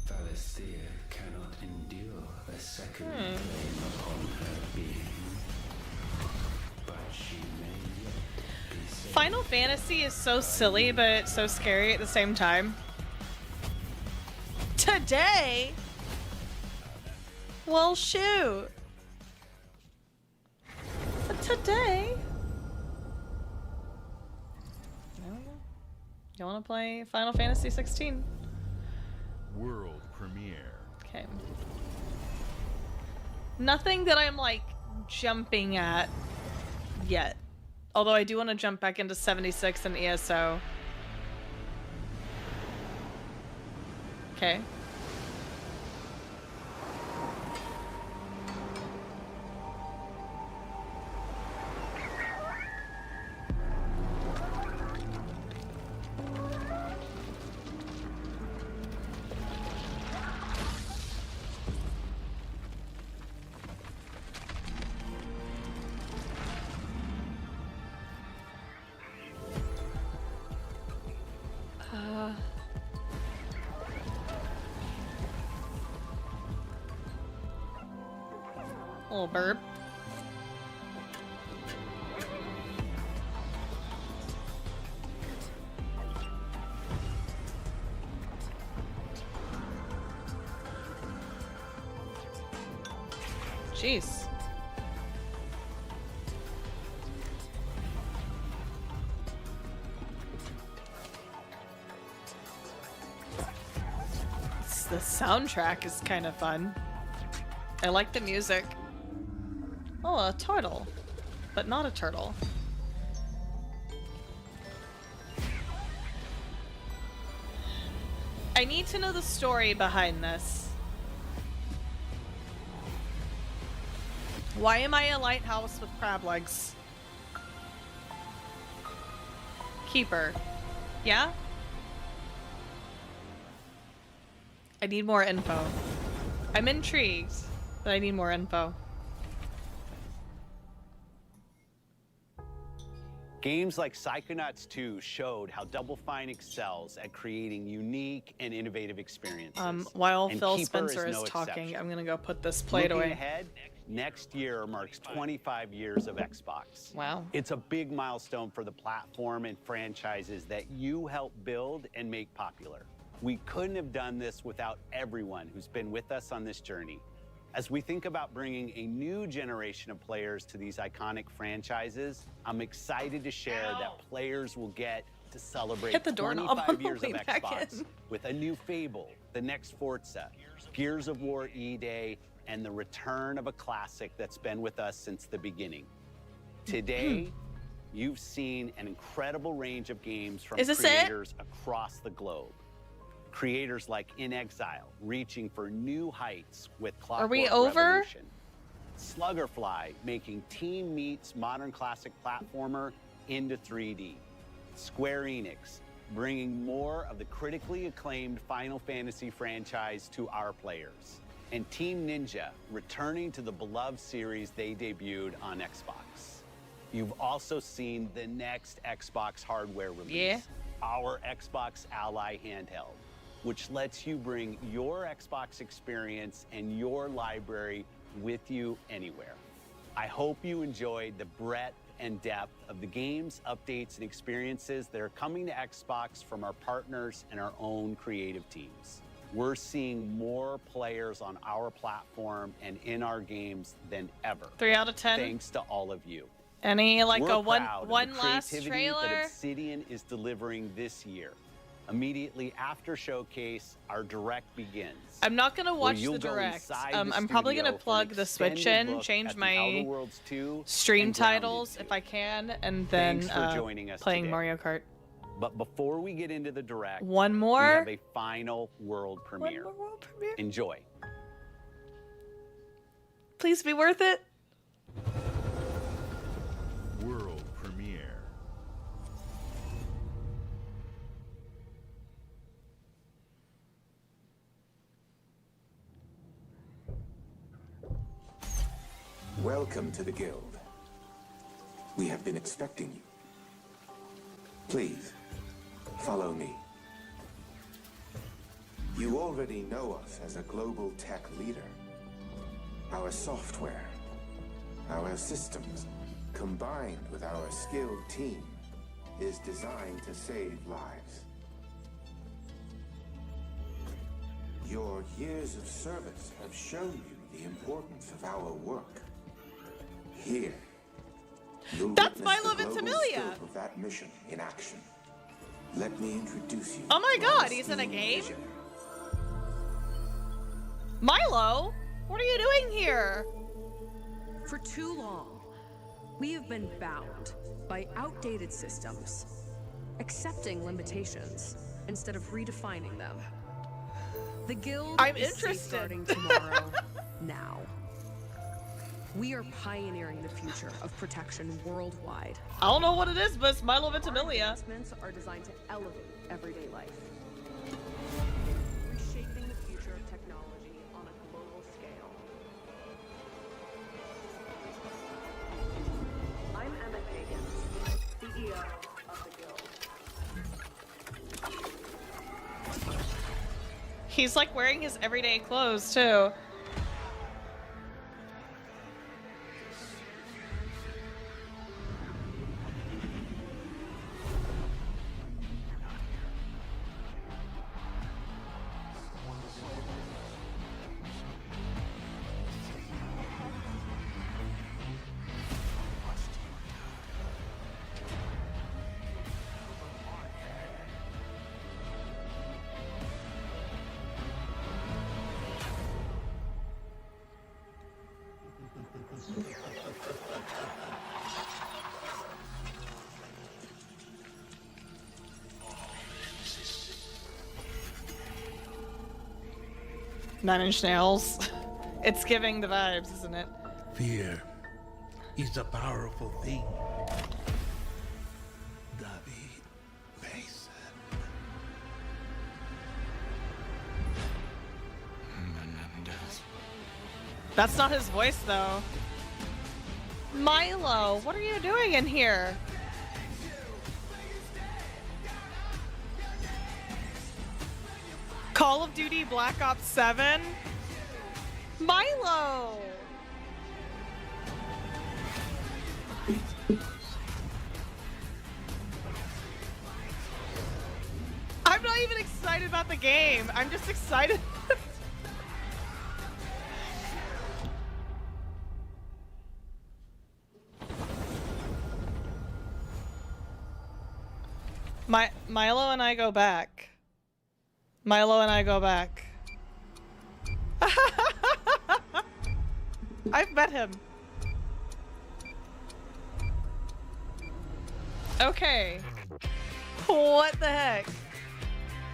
Valisthea cannot endure a second claim upon her being, but she may yet be saved. Final Fantasy is so silly, but so scary at the same time. Today? Well, shoot. But today? I don't know. You want to play Final Fantasy 16? World premiere. Okay. Nothing that I'm like jumping at yet. Although I do want to jump back into 76 and ESO. Okay. Little burp. Jeez. The soundtrack is kind of fun. I like the music. Oh, a turtle. But not a turtle. I need to know the story behind this. Why am I a lighthouse with crab legs? Keeper. Yeah? I need more info. I'm intrigued, but I need more info. Games like Psychonauts 2 showed how Double Fine excels at creating unique and innovative experiences. While And Phil Keeper Spencer is no talking, exception. I'm gonna go put this plate Looking away. ahead, next year marks 25 years of Xbox. Wow. It's a big milestone for the platform and franchises that you helped build and make popular. We couldn't have done this without everyone who's been with us on this journey. As we think about bringing a new generation of players to these iconic franchises, I'm excited to share that players will get to celebrate Hit the doorknob on 25 the years way of back Xbox in. with a new Fable, the next Forza, Gears of War E-Day, and the return of a classic that's been with us since the beginning. Today, you've seen an incredible range of games from Is this it? creators across the globe. Creators like In Exile, reaching for new heights with Clockwork Are we over? Revolution. Sluggerfly, making Team Meat's modern classic platformer into 3D. Square Enix, bringing more of the critically acclaimed Final Fantasy franchise to our players. And Team Ninja, returning to the beloved series they debuted on Xbox. You've also seen the next Xbox hardware release. Yeah. Our Xbox Ally handheld, which lets you bring your Xbox experience and your library with you anywhere. I hope you enjoyed the breadth and depth of the games, updates, and experiences that are coming to Xbox from our partners and our own creative teams. We're seeing more players on our platform and in our games than ever. 3 out of 10. Thanks to all of you. Any like We're a one proud of the last creativity trailer? that Obsidian is delivering this year. Immediately after Showcase, our direct begins. I'm not gonna where watch you'll the go direct. inside the I'm probably studio gonna for plug an the Switch extended in, look change at the my Outer Worlds 2 stream and Grounded titles 2. if I can, and then Thanks for joining us playing today. Mario Kart. But before we get into the direct, One more? we have a final world premiere. One more world premiere? Enjoy. Please be worth it. World premiere. Welcome to the Guild. We have been expecting you. Please, follow me. You already know us as a global tech leader. Our software, our systems, combined with our skilled team, is designed to save lives. Your years of service have shown you the importance of our work. Here, you'll That's witness Milo the global Ventimiglia. scope of that mission in action. Let me introduce you. Oh my to our god, he's in a esteemed game? visionary. Milo, what are you doing here? For too long, we have been bound by outdated systems, accepting limitations instead of redefining them. The Guild I'm is interested. safeguarding tomorrow now. We are pioneering the future of protection worldwide. I don't know what it is, but it's Milo Our Ventimiglia. advancements are designed to elevate everyday life, reshaping the future of technology on a global scale. I'm Emmett Hagen, CEO of the Guild. He's like wearing his everyday clothes too. Nine Inch Nails. It's giving the vibes, isn't it? Fear is a powerful thing. David Mason. That's not his voice, though. Milo, what are you doing in here? Call of Duty Black Ops 7? Milo! I'm not even excited about the game. I'm just excited. Milo and I go back. Milo and I go back. I've met him. Okay. What the heck?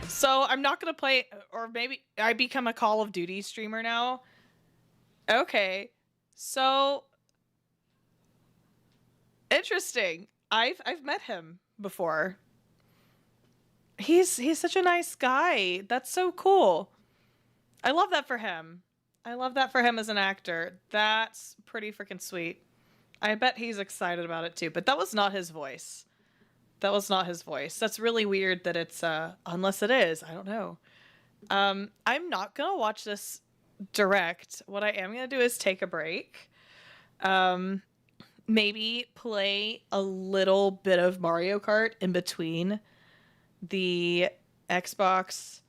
So I'm not gonna play, or maybe I become a Call of Duty streamer now. Okay. So interesting. I've met him before. He's such a nice guy. That's so cool. I love that for him. I love that for him as an actor. That's pretty freaking sweet. I bet he's excited about it too, but that was not his voice. That was not his voice. That's really weird that it's, unless it is, I don't know. I'm not gonna watch this direct. What I am gonna do is take a break. Maybe play a little bit of Mario Kart in between the Xbox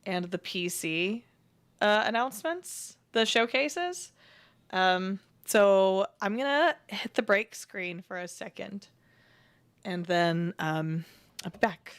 and the PC announcements, the showcases. So I'm gonna hit the break screen for a second, and then I'll be back.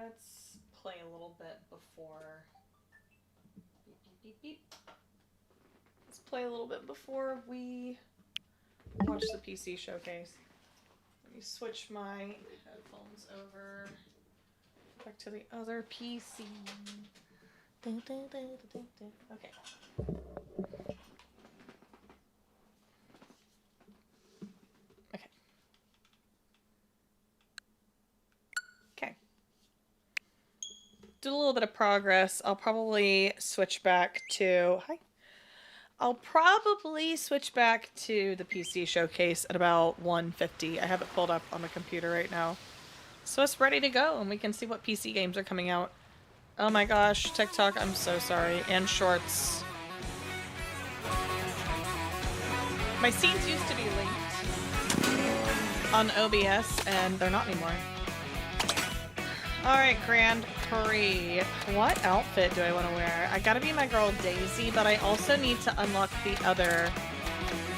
Let's play a little bit before. Beep, beep, beep, beep. Let's play a little bit before we watch the PC showcase. Let me switch my headphones over back to the other PC. Okay. Did a little bit of progress. I'll probably switch back to I'll probably switch back to the PC showcase at about 1:50. I have it pulled up on the computer right now. So it's ready to go and we can see what PC games are coming out. Oh my gosh, TikTok, I'm so sorry. And Shorts. My scenes used to be linked on OBS and they're not anymore. Alright, Grand Prix. What outfit do I want to wear? I gotta be my girl Daisy, but I also need to unlock the other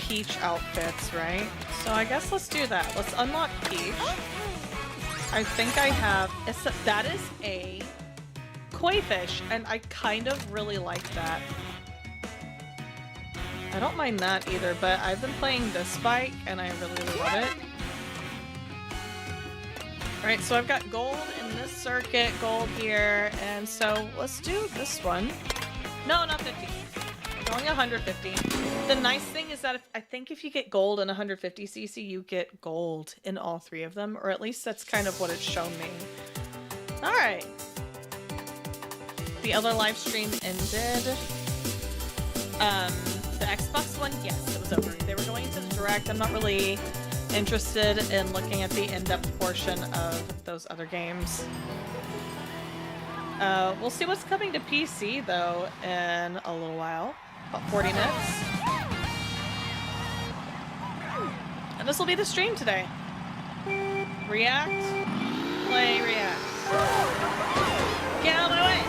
Peach outfits, right? So I guess let's do that. Let's unlock Peach. I think I have... that is a koi fish, and I kind of really like that. I don't mind that either, but I've been playing this bike, and I really, really love it. Alright, so I've got gold in this circuit, gold here, and so let's do this one. No, not 50. We're going 150. The nice thing is that I think if you get gold in 150cc, you get gold in all three of them, or at least that's kind of what it's shown me. Alright. The other live stream ended. The Xbox one, yes, it was over. They were going to the Direct. I'm not really interested in looking at the in-depth portion of those other games. We'll see what's coming to PC though in a little while, about 40 minutes. And this will be the stream today. React, play, react. Get out of my way!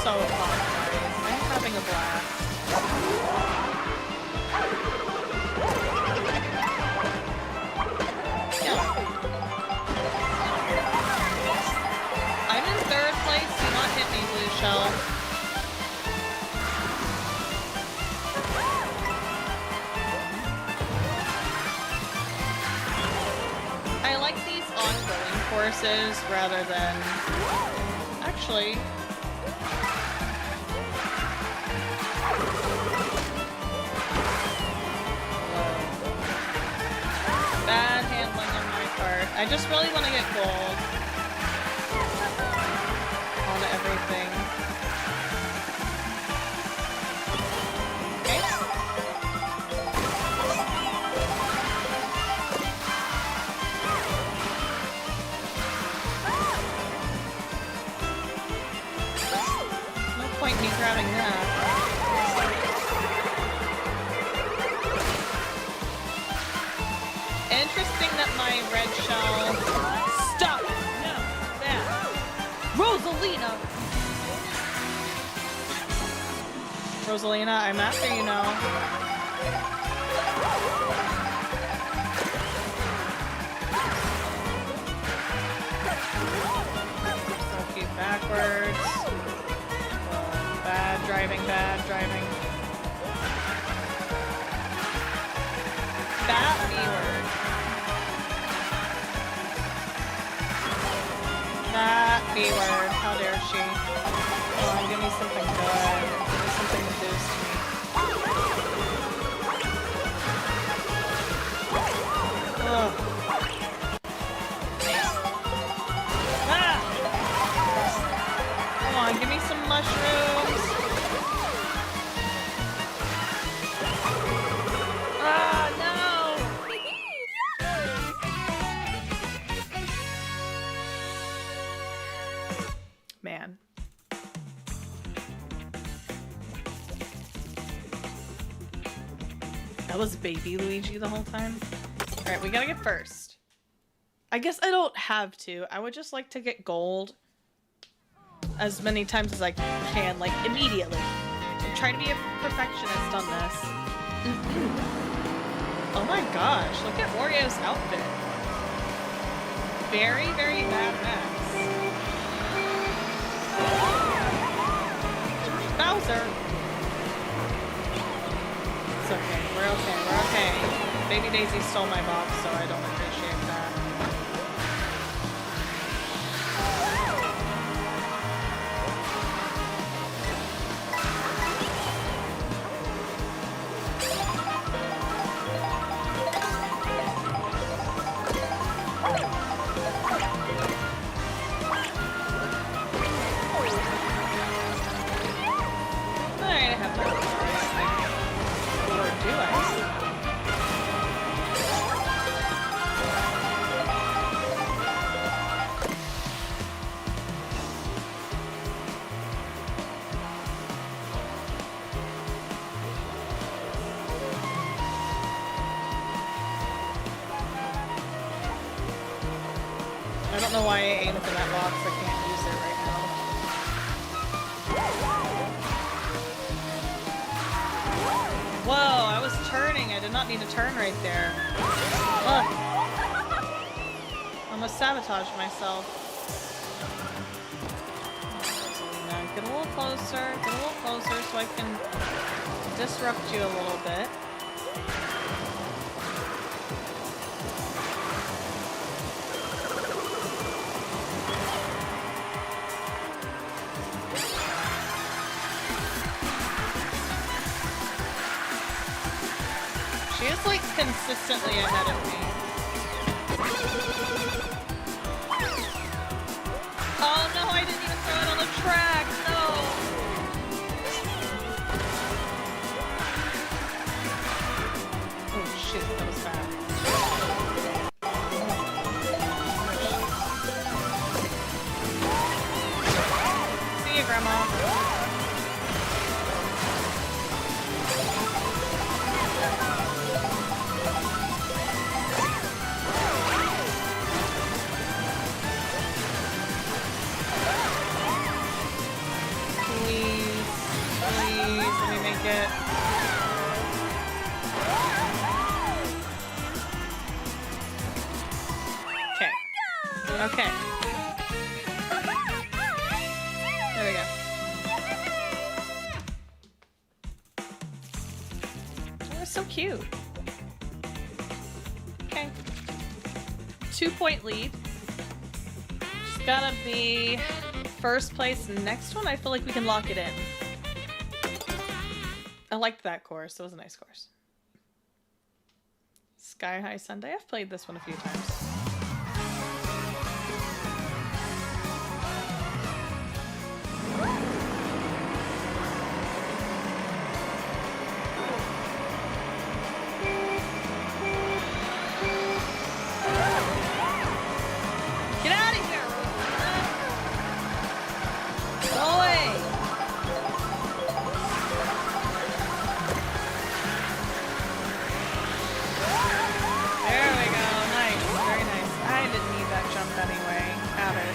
So fun, guys. I'm having a blast. Yeah. I'm in third place. Do not hit me, Blue Shell. I like these ongoing courses rather than... Actually... Bad handling on my part. I just really want to get gold on everything. Okay. No point in me grabbing that. Interesting that my red shell... Stop! No! That! Rosalina! Rosalina, I'm after you now. So keep backwards. Bad driving, bad driving. That B-word. That B-word. How dare she? Come on, give me something good. Give me something to boost me. Ugh. Ah! Come on, give me some mushrooms. Ah, no! That was baby Luigi the whole time. Alright, we gotta get first. I guess I don't have to. I would just like to get gold as many times as I can, like immediately. I'm trying to be a perfectionist on this. Oh my gosh, look at Wario's outfit. Very, very badass. Bowser! It's okay, we're okay, we're okay. Baby Daisy stole my box, so I don't appreciate that. Alright, I have my box. Or do I? I don't know why I aimed for that box. I can't use it right now. Whoa, I was turning. I did not need to turn right there. Ugh. Almost sabotaged myself. Get a little closer. Get a little closer so I can disrupt you a little bit. She is like consistently ahead of me. Oh no, I didn't even throw it on the track, no! Oh shit, that was bad. See ya, Grandma. Please, let me make it. Okay. Okay. There we go. Oh, it's so cute. Okay. 2-point lead. Just gotta be first place. Next one, I feel like we can lock it in. I liked that course. It was a nice course. Sky High Sunday. I've played this one a few times. Get out of here! Go away! There we go. Nice. Very nice. I didn't need that jump anyway. Have it.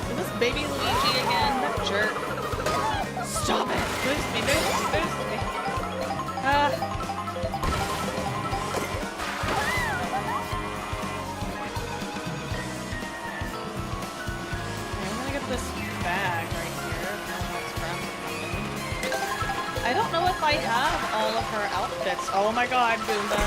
Is this baby Luigi again? That jerk. Stop it! Boost me, boost me, boost me. I'm gonna get this bag right here. I don't know if I have all of her outfits. Oh my god, Goomba.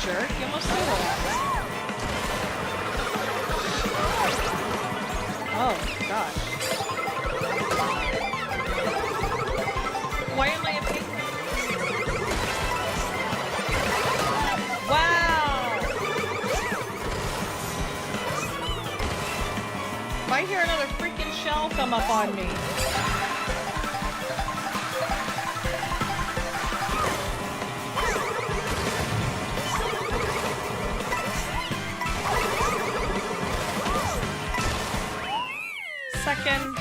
jerk. You almost threw that. Oh, gosh. Why am I a penguin? Wow! If I hear another freaking shell come up on me. Second.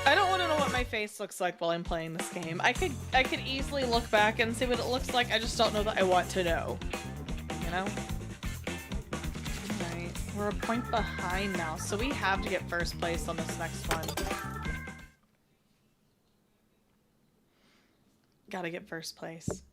I don't want to know what my face looks like while I'm playing this game. I could easily look back and see what it looks like. I just don't know that I want to know. You know? Alright. We're a point behind now, so we have to get first place on this next one. Gotta get first place.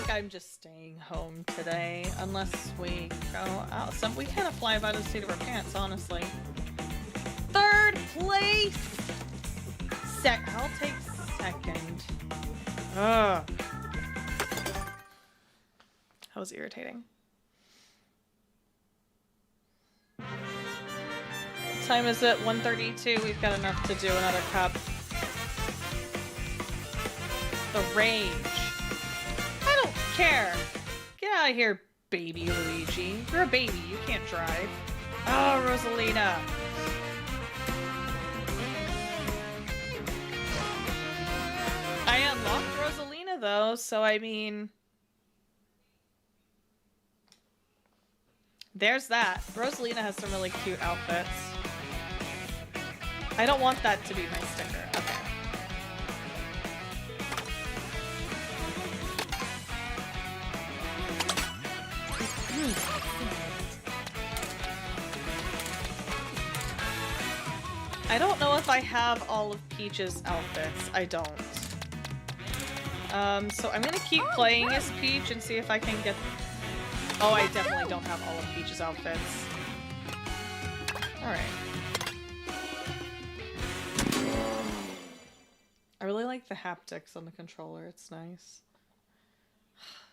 I'm just staying home today, unless we go out. We kind of fly by the seat of our pants, honestly. Third place! I'll take second. Ugh. That was irritating. What time is it? 1:32. We've got enough to do another cup. The rage. Care. Get out of here, baby Luigi. You're a baby. You can't drive. Oh, Rosalina. I unlocked Rosalina, though, so I mean... There's that. Rosalina has some really cute outfits. I don't want that to be my sticker. Okay. I have all of Peach's outfits. I don't. So I'm gonna keep playing as Peach and see if I can get... Oh, I definitely don't have all of Peach's outfits. Alright. I really like the haptics on the controller, it's nice.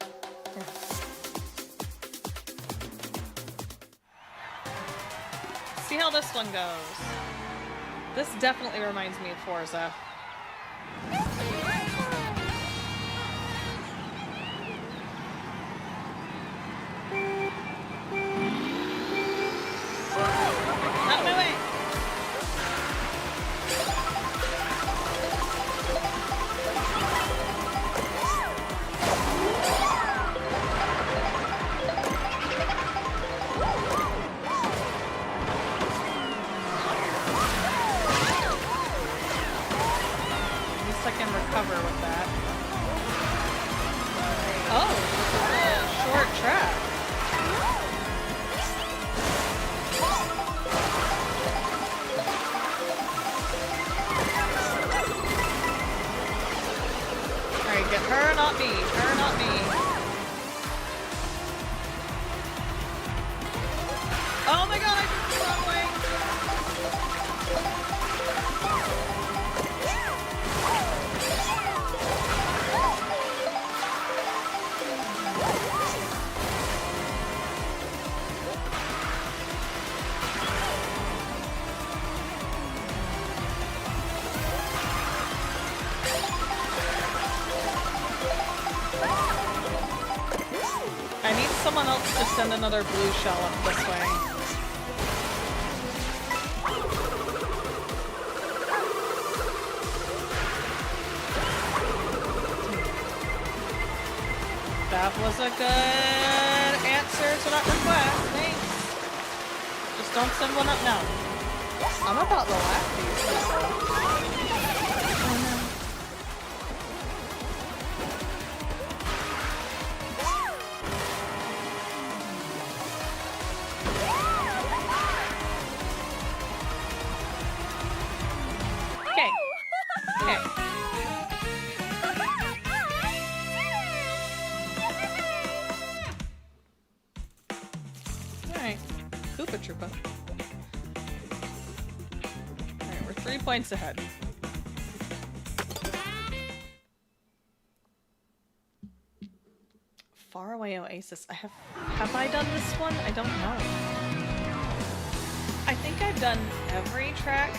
Yeah. See how this one goes. This definitely reminds me of Forza. Out of my way! I can recover with that. Oh, this is a short track. Alright, get her, not me. Her, not me. Oh my god, I took the wrong way. I need someone else to send another blue shell up this way. That was a good answer to that request. Thanks. Just don't send one up now. I'm about to laugh these people. Okay. Okay. Alright. Koopa Troopa. Alright, we're 3 points ahead. Faraway Oasis. Have I done this one? I don't know. I think I've done every track,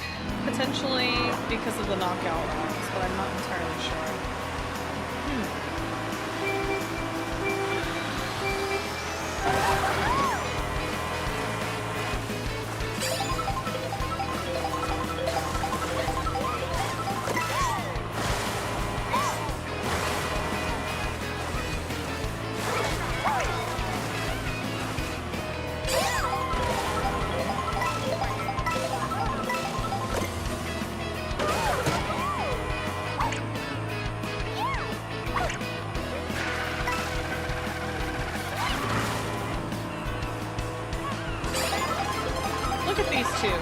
potentially because of the knockout rounds, but I'm not entirely sure. Look at these two.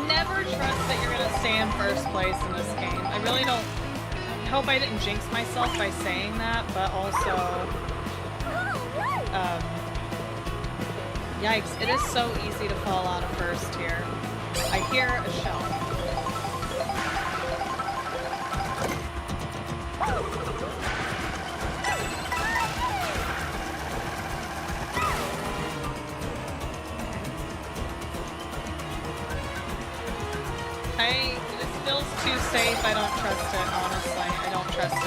Never trust that you're gonna stay in first place in this game. I really don't. I hope I didn't jinx myself by saying that, but also, yikes! It is so easy to fall out of first here. I hear a shell. This feels too safe. I don't trust it, honestly. I don't trust it.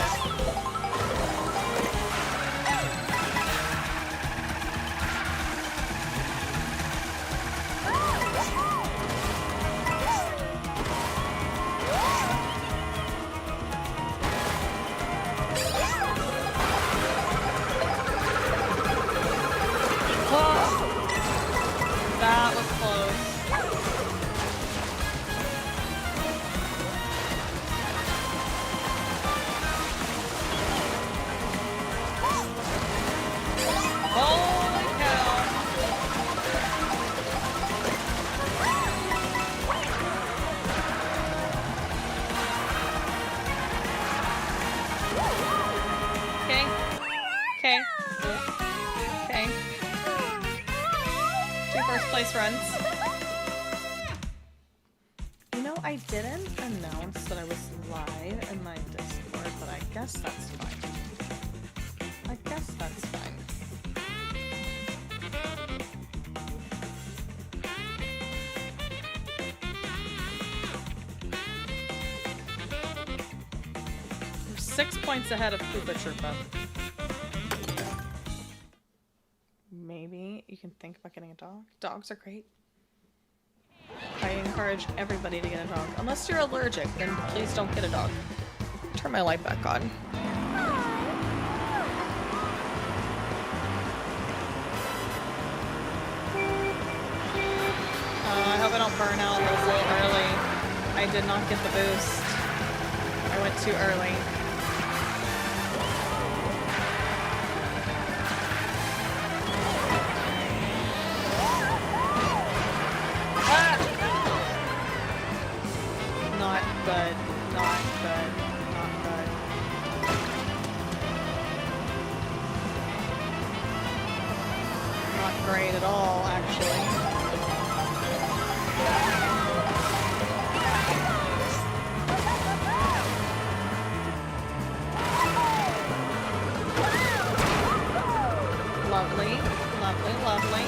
place, friends. You know, I didn't announce that I was live in my Discord, but I guess that's fine. I guess that's fine. We're 6 points ahead of Koopa Troopa. Maybe you can think about getting a dog. Dogs are great. I encourage everybody to get a dog. Unless you're allergic, then please don't get a dog. Turn my light back on. I hope I don't burn out. That was a little early. I did not get the boost. I went too early. Not good. Not good. Not good. Not great at all, actually. Lovely, lovely, lovely.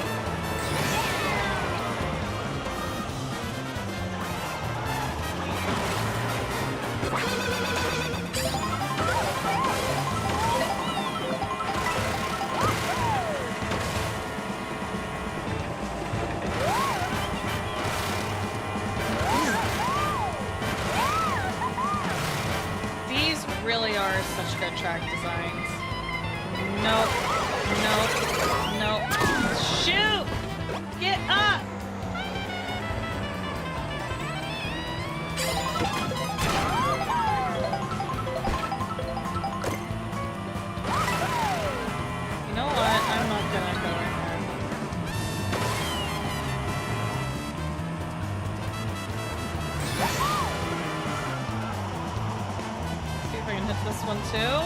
These really are such good track designs. Nope. Nope. Nope. Shoot! Get up! You know what? I'm not gonna go in there. See if I can hit this one too.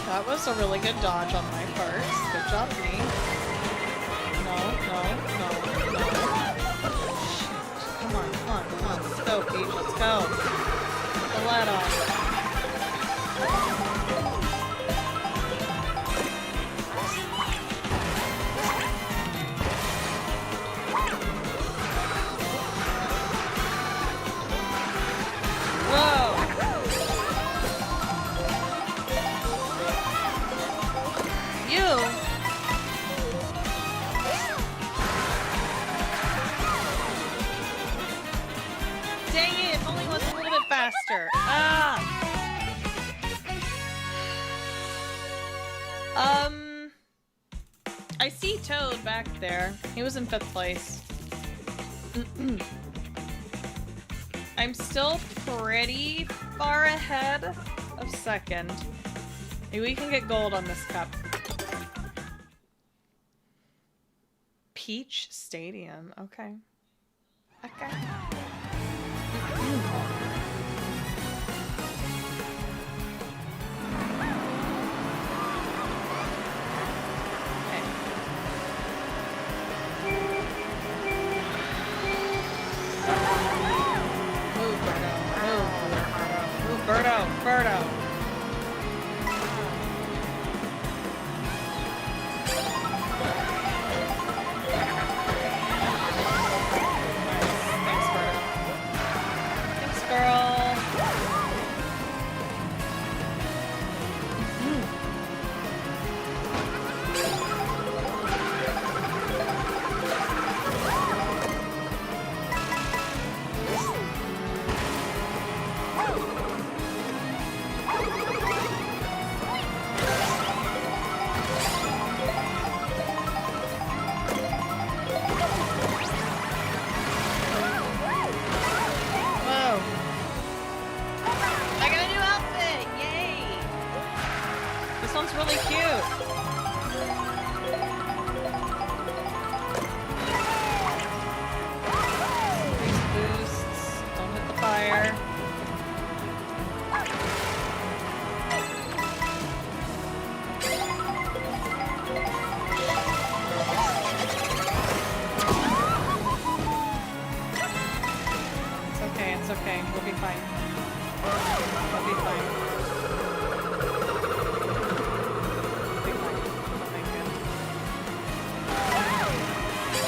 That was a really good dodge on my part. Good job, me. No, no, no, no. Shit. Come on, come on, come on. Let's go, Peach. Let's go. Put the lead on. Dang it, if only it was a little bit faster. I see Toad back there. He was in 5th place. I'm still pretty far ahead of 2nd. Maybe we can get gold on this cup. Peach Stadium. Okay. Okay. Birdo. Thanks, Birdo. one's really cute. These boosts. Don't hit the fire. It's okay. We'll be fine. We'll be fine. We'll be fine.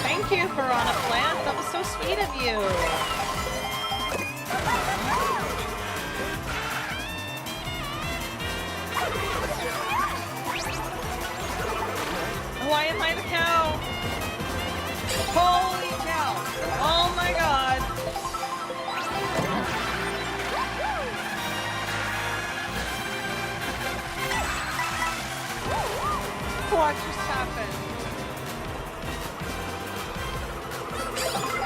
Thank you, Piranha Plant. That was so sweet of you. Why am I the cow? Holy cow. Oh my god. What just happened?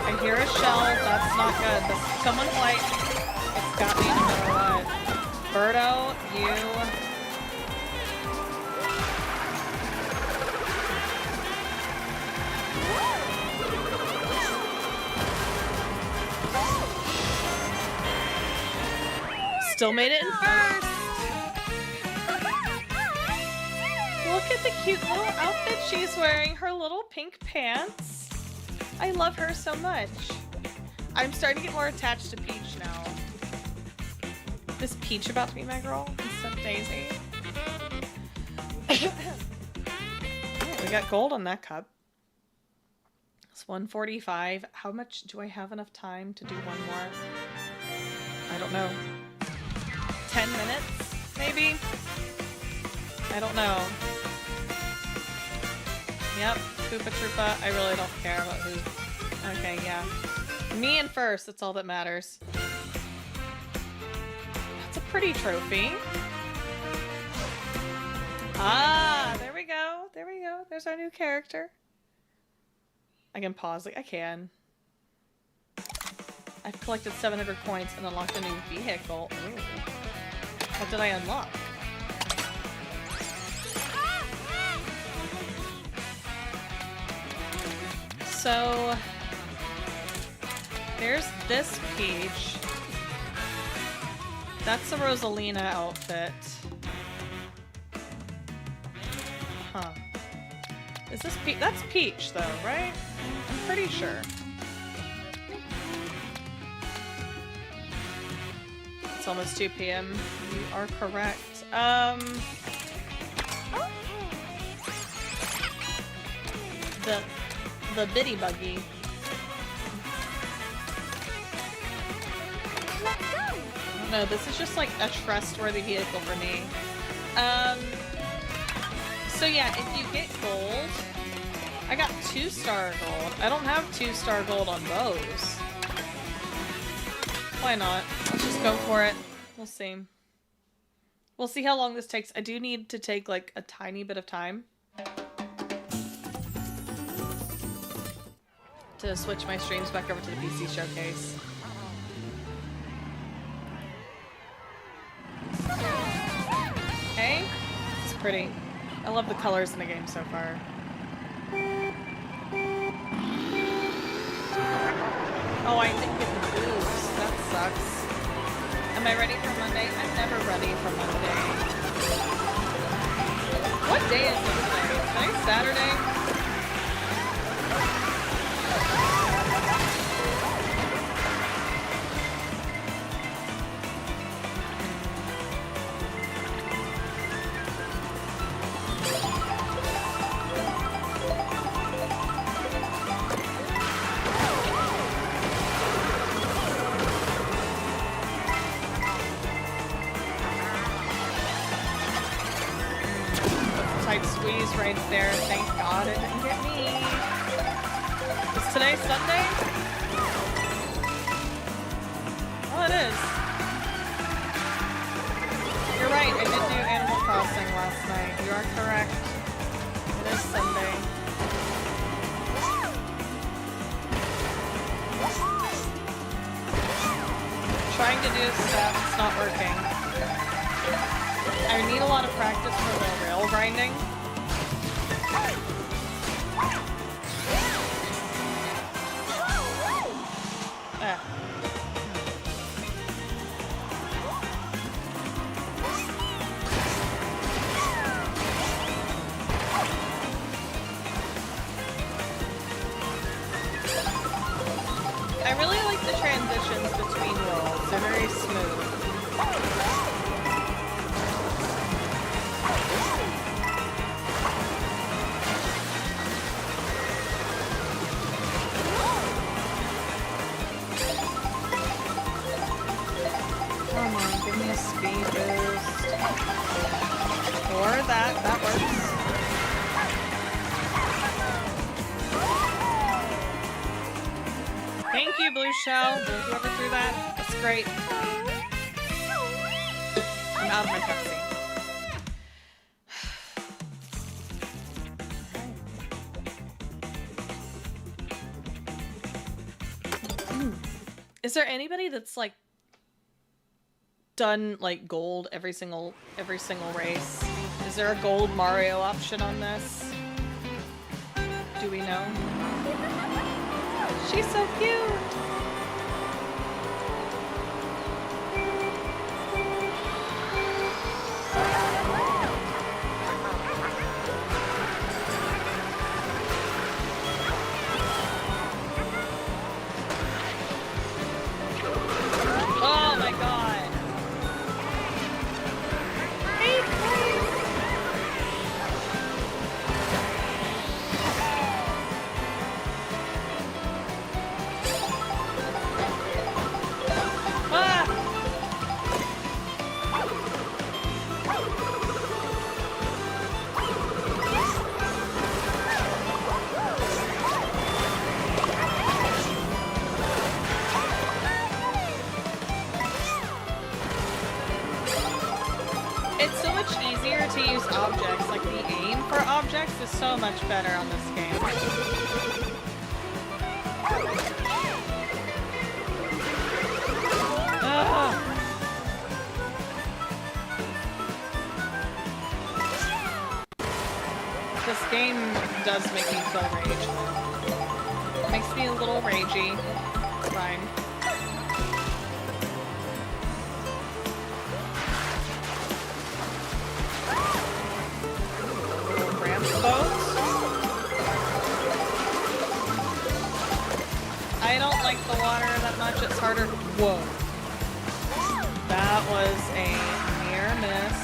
I hear a shell. That's not good. That's someone like it's got me no matter what. Birdo, you. Still made it in first. Look at the cute little outfit she's wearing. Her little pink pants. I love her so much. I'm starting to get more attached to Peach now. Is Peach about to be my girl instead of Daisy? Oh, we got gold on that cup. It's 145. How much do I have enough time to do one more? I don't know. 10 minutes, maybe? I don't know. Yep, Koopa Troopa. I really don't care about who. Okay, yeah. Me in first, that's all that matters. That's a pretty trophy. Ah, there we go. There we go. There's our new character. I can pause. Like, I can. I've collected 700 coins and unlocked a new vehicle. Ooh. What did I unlock? So, there's this Peach. That's the Rosalina outfit. Huh. Is this Peach? That's Peach, though, right? I'm pretty sure. It's almost 2 p.m. You are correct. The bitty buggy. No, this is just like a trustworthy vehicle for me. So yeah, if you get gold, I got 2-star gold. I don't have 2-star gold on bows. Why not? Let's just go for it. We'll see. We'll see how long this takes. I do need to take like a tiny bit of time to switch my streams back over to the PC showcase. Hey, it's pretty. I love the colors in the game so far. Oh, I didn't get the boost. That sucks. Am I ready for Monday? I'm never ready for Monday. What day is it today? Today's Saturday? Squeeze right there. Thank God it didn't get me. Is today Sunday? Oh, it is. You're right. I did do Animal Crossing last night. You are correct. It is Sunday. Trying to do stuff. It's not working. I need a lot of practice for the rail grinding. I really like the transitions between worlds. They're very smooth. Come on, give me a speed boost. Or that works. Thank you, Blue Shell. Whoever threw that. That's great. I'm out of my cutscene. Is there anybody that's like done like gold every single race? Is there a gold Mario option on this? Do we know? She's so cute! Oh my god! Hey, It's so much easier to use objects, like the aim for objects is so much better on this game. Ugh. This game does make me feel rage. Makes me a little ragey. It's fine. I don't like the water that much, it's harder. Whoa. That was a near miss.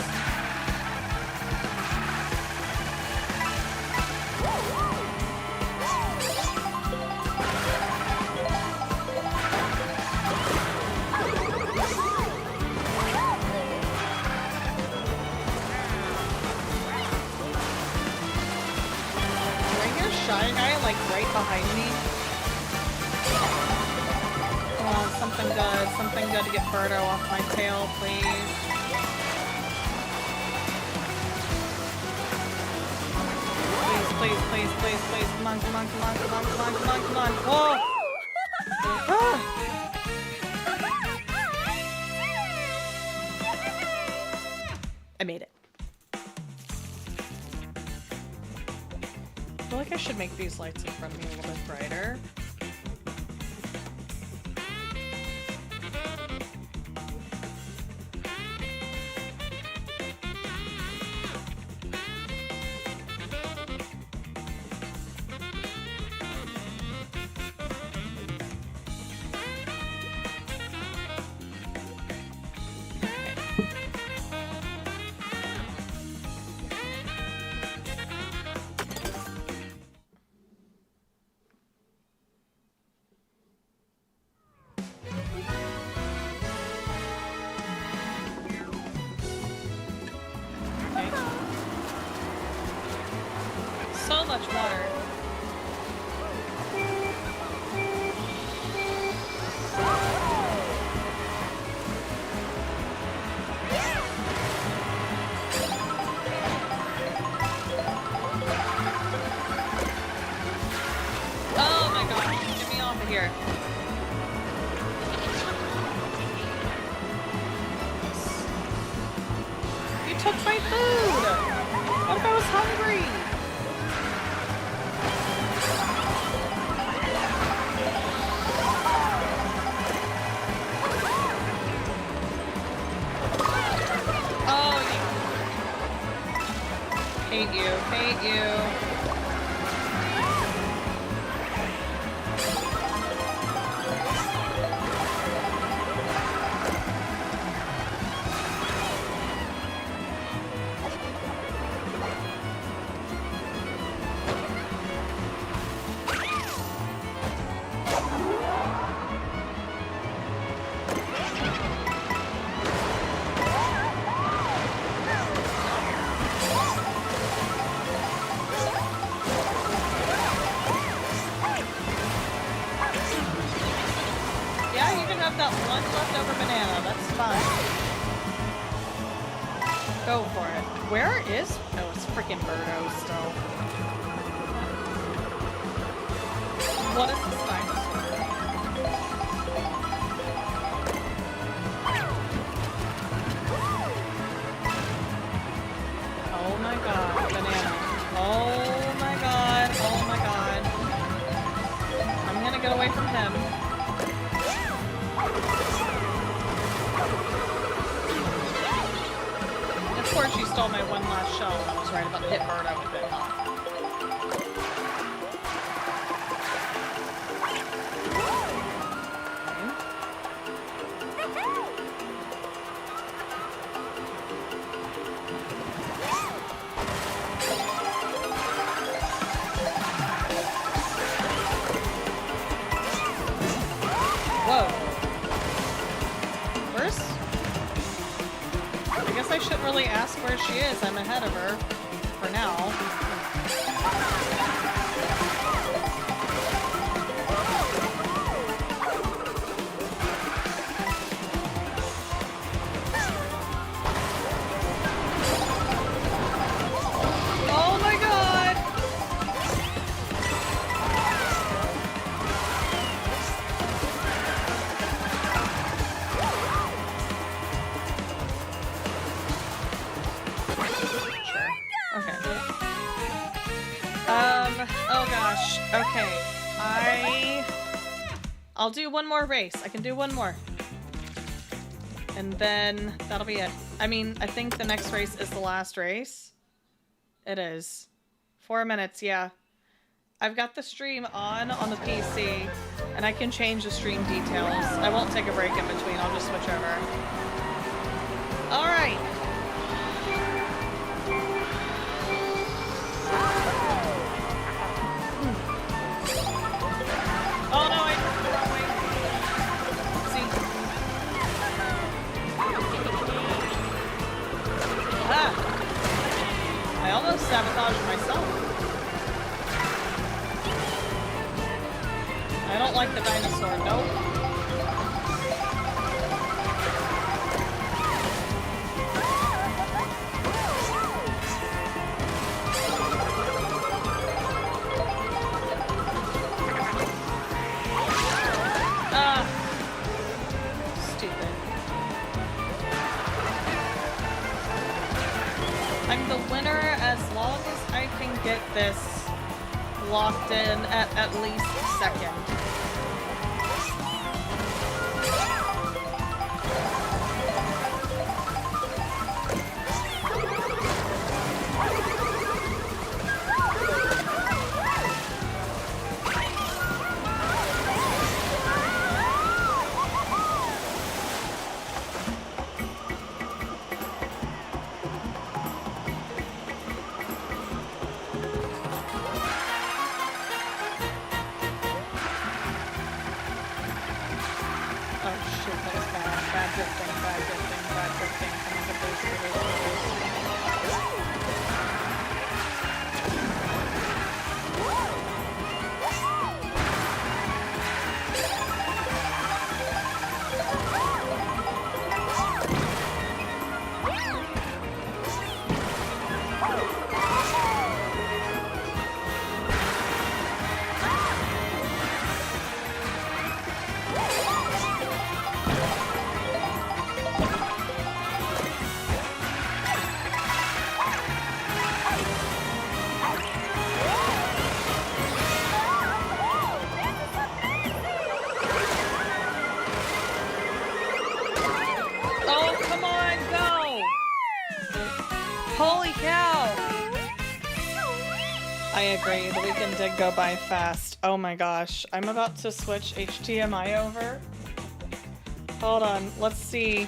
Right here, Shy Guy, like right behind me. Something good to get Birdo off my tail, please. Please. Come on. Whoa! I made it. I feel like I should make these lights in front of me a little bit brighter. So much water. Oh my god, get me off of here. You took my food? What if I was hungry? Oh, yeah. Hate you, hate you. Yeah, you can have that one leftover banana. That's fine. Go for it. Where is... Oh, it's freaking Birdo still. What is this dinosaur? Oh my god, banana. Oh my god, oh my god. I'm gonna get away from him. Of course you stole my one last shell and I was right about to hit Birdo with it, huh? Whoa. Where's... I guess I shouldn't really ask where she is. I'm ahead of her. For now. Oh my god! Okay. Oh gosh. Okay. I'll do one more race. I can do one more. And then that'll be it. I mean, I think the next race is the last race. It is. 4 minutes, yeah. I've got the stream on the PC, and I can change the stream details. I won't take a break in between. I'll just switch over. All right. Oh no, I took the wrong way. See. Ah! I almost sabotaged myself. I don't like the dinosaur, nope. I'm the winner as long as I can get this locked in at least second. Holy cow! I agree, the weekend did go by fast. Oh my gosh, I'm about to switch HDMI over. Hold on, let's see.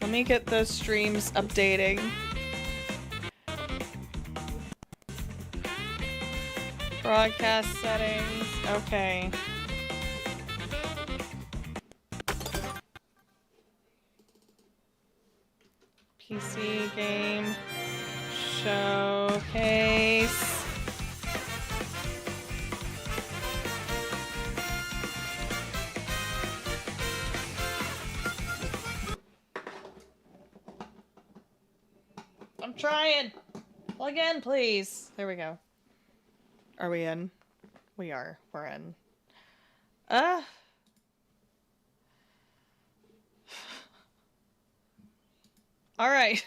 Let me get those streams updating. Broadcast settings, okay. PC game showcase. I'm trying. Plug in, please. There we go. Are we in? We are. We're in. All right.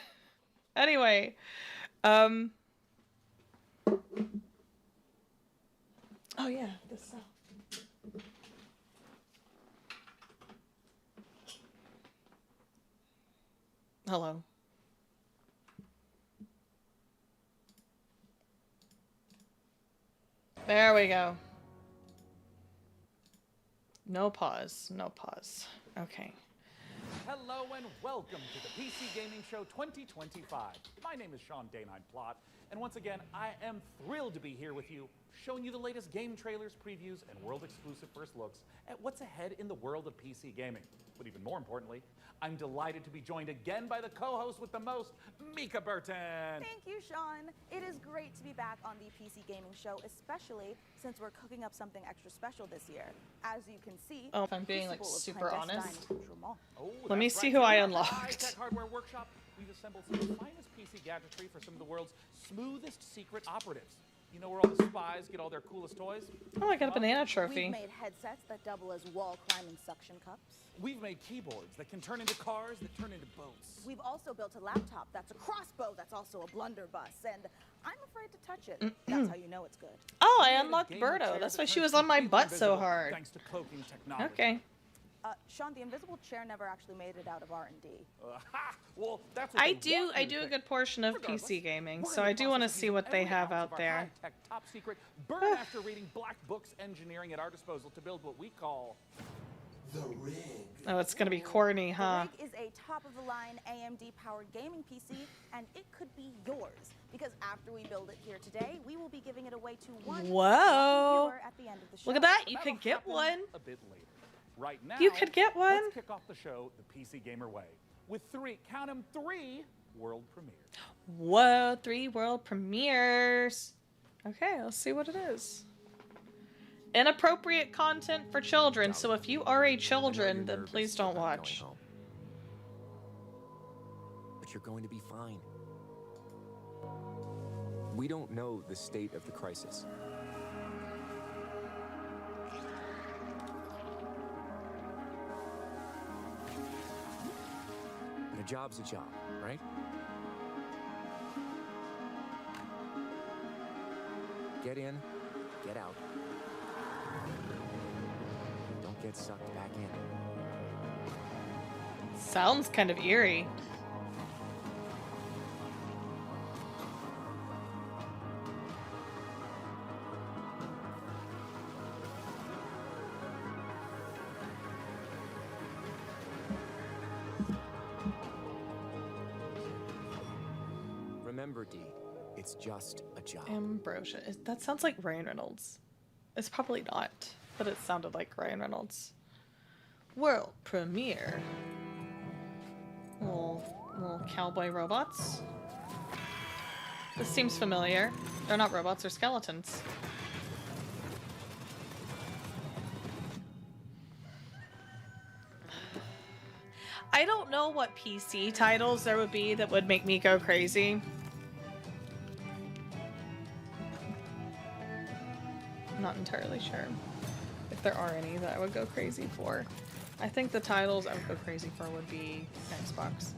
Anyway, oh yeah, this cell. Hello. There we go. No pause. No pause. Okay. Hello and welcome to the PC Gaming Show 2025. My name is Sean Danine Plott, and once again, I am thrilled to be here with you, showing you the latest game trailers, previews, and world-exclusive first looks at what's ahead in the world of PC gaming. But even more importantly, I'm delighted to be joined again by the co-host with the most, Mika Burton. Thank you, Sean. It is great to be back on the PC Gaming Show, especially since we're cooking up something extra special this year. As you can see, oh, if I'm being like super honest, Oh, let me see right. who I Here at unlocked. High-Tech Hardware Workshop, we've assembled some of the finest PC gadgetry for some of the world's smoothest secret operatives. You know where all the spies get all their coolest toys? Oh, I got a banana trophy. We've made headsets that double as wall climbing suction cups. We've made keyboards that can turn into cars that turn into boats. We've also built a laptop that's a crossbow that's also a blunderbuss, and I'm afraid to touch it. That's how you know it's good. Oh, I unlocked Birdo. That's why she was on my butt so hard. Thanks to cloaking technology. Okay. Sean, the invisible chair never actually made it out of R&D. Well, that's what I they do want you to a think. good portion of Regardless, PC gaming, we're so in the I do want to process of see using what they every have ounce out of our there. high-tech, top secret, burn after reading black books engineering at our disposal to build what we call The rig. Oh, it's gonna be corny, huh? The Rig is a top-of-the-line AMD-powered gaming PC, and it could be yours. Because after we build it here today, we will be giving it away to one Whoa! viewer at the end of the show. Look at that! You That'll could get happen one. a bit later. Right now, You could get one. Let's kick off the show the PC Gamer way with count 'em, three world premieres. Whoa! 3 world premieres. Okay, let's see what it is. Inappropriate content for children. So if you are a children, then please don't watch. But you're going to be fine. We don't know the state of the crisis. But a job's a job, right? Get in, get out. Don't get sucked back in. Sounds kind of eerie. Remember, Dee, it's just a job. Ambrosia. That sounds like Ryan Reynolds. It's probably not, but it sounded like Ryan Reynolds. World premiere. Little cowboy robots. This seems familiar. They're not robots, they're skeletons. I don't know what PC titles there would be that would make me go crazy. I'm not entirely sure if there are any that I would go crazy for. I think the titles I would go crazy for would be Xbox.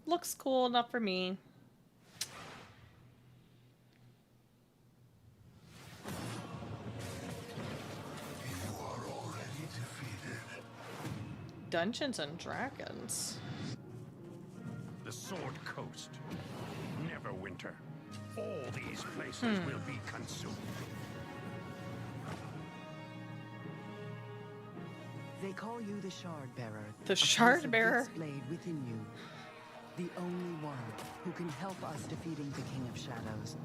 looks cool, not for me. Dungeons and Dragons. The Sword Coast. Neverwinter. All these places will be consumed. They call you the Shard Bearer. The a Shard piece of Bearer? this blade within you. The only one who can help us defeating the King of Shadows.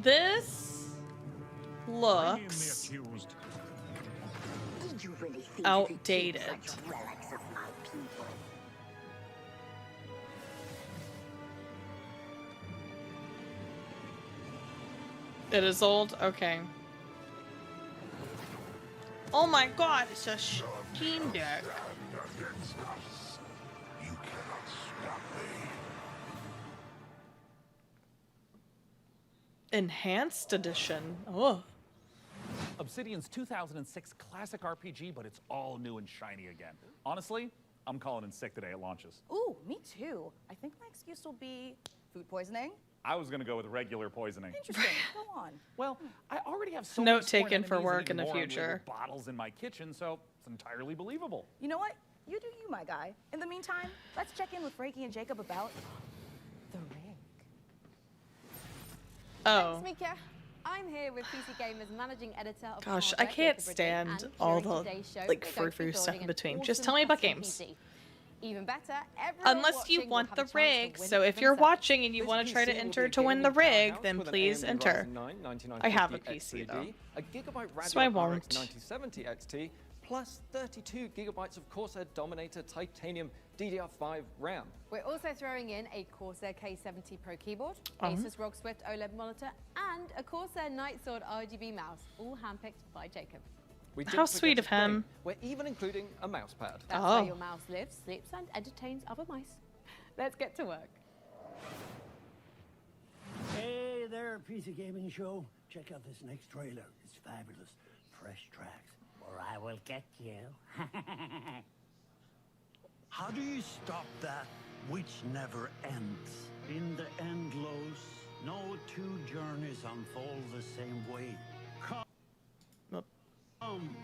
This looks Did you really think outdated. relics of my people? It is old? Okay. Oh my god, it's a Steam Deck. Enhanced edition. Oh. Obsidian's 2006 classic RPG, but it's all new and shiny again. Honestly, I'm calling in sick today at launches. Ooh, me too. I think my excuse will be food poisoning. I was gonna go with regular poisoning. Interesting. Go on. Well, I already have so Note many sworn taken for enemies and work in even the more future. unlabeled bottles in my kitchen, so it's entirely believable. You know what? You do you, my guy. In the meantime, let's check in with Frankie and Jacob about the rig. Oh. Thanks, Mika. I'm here with PC Gamer's managing editor of Gosh, I Hardware, can't Jacob Ridley, stand and all during the today's show, like we're going to be frou-frou stuff building in an between. Just awesome tell me about custom games. PC. Even better, everyone Unless you watching will want have the a chance to rig, win so it if you're themselves. watching and you want to try to enter to win the rig, then please enter. I have a PC though, a Gigabyte so I Radeon won't. RX 9070 XT, plus 32 gigabytes of Corsair Dominator Titanium DDR5 RAM. We're also throwing in a Corsair K70 Pro keyboard, Oh. Asus ROG Swift OLED monitor, and a Corsair Nightsword RGB mouse, all handpicked by Jacob. We How didn't sweet forget of a thing. him. We're even including a mouse pad. That's where your mouse lives, sleeps, and entertains other mice. Let's get to work. Hey there, PC Gaming Show. Check out this next trailer. It's fabulous. Fresh tracks, or I will get you. How do you stop that which never ends? In the endless, no two journeys unfold the same way. Come,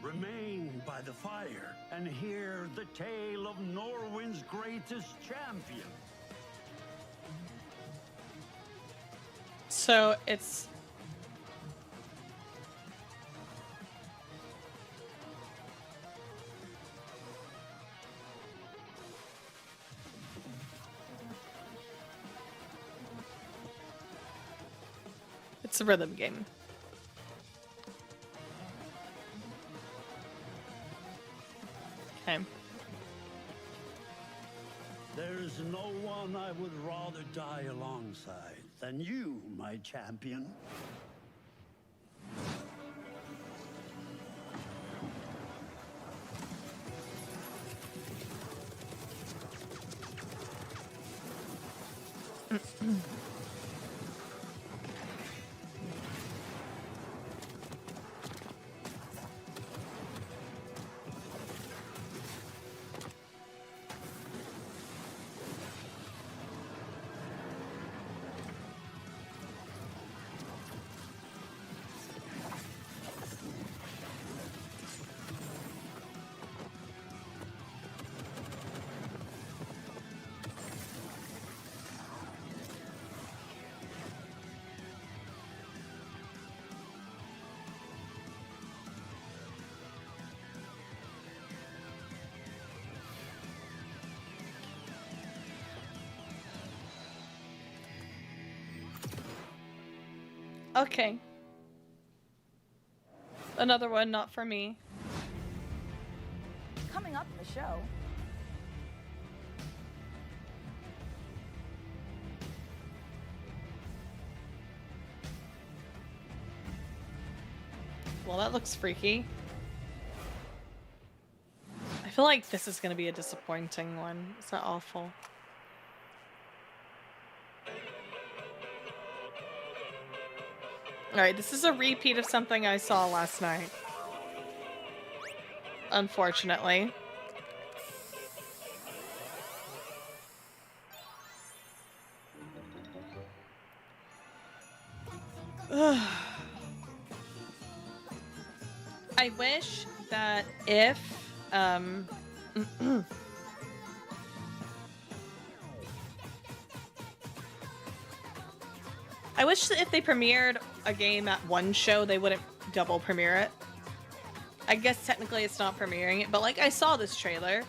remain by the fire, and hear the tale of Norwind's greatest champion. So it's a rhythm game. Okay. There's no one I would rather die alongside than you, my champion. Okay. Another one, not for me. Coming up in the show. Well, that looks freaky. I feel like this is going to be a disappointing one. Is that awful? Alright, this is a repeat of something I saw last night. Unfortunately. I wish that if I wish that if they premiered a game at one show, they wouldn't double premiere it. I guess technically it's not premiering it, but like I saw this trailer.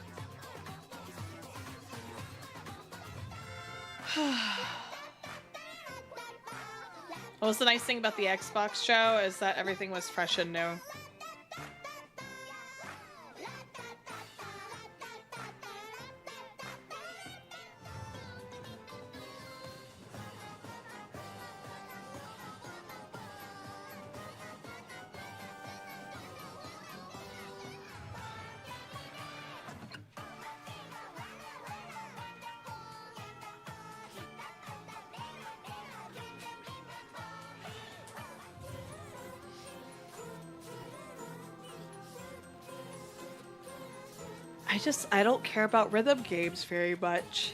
What was the nice thing about the Xbox show is that everything was fresh and new. I don't care about rhythm games very much.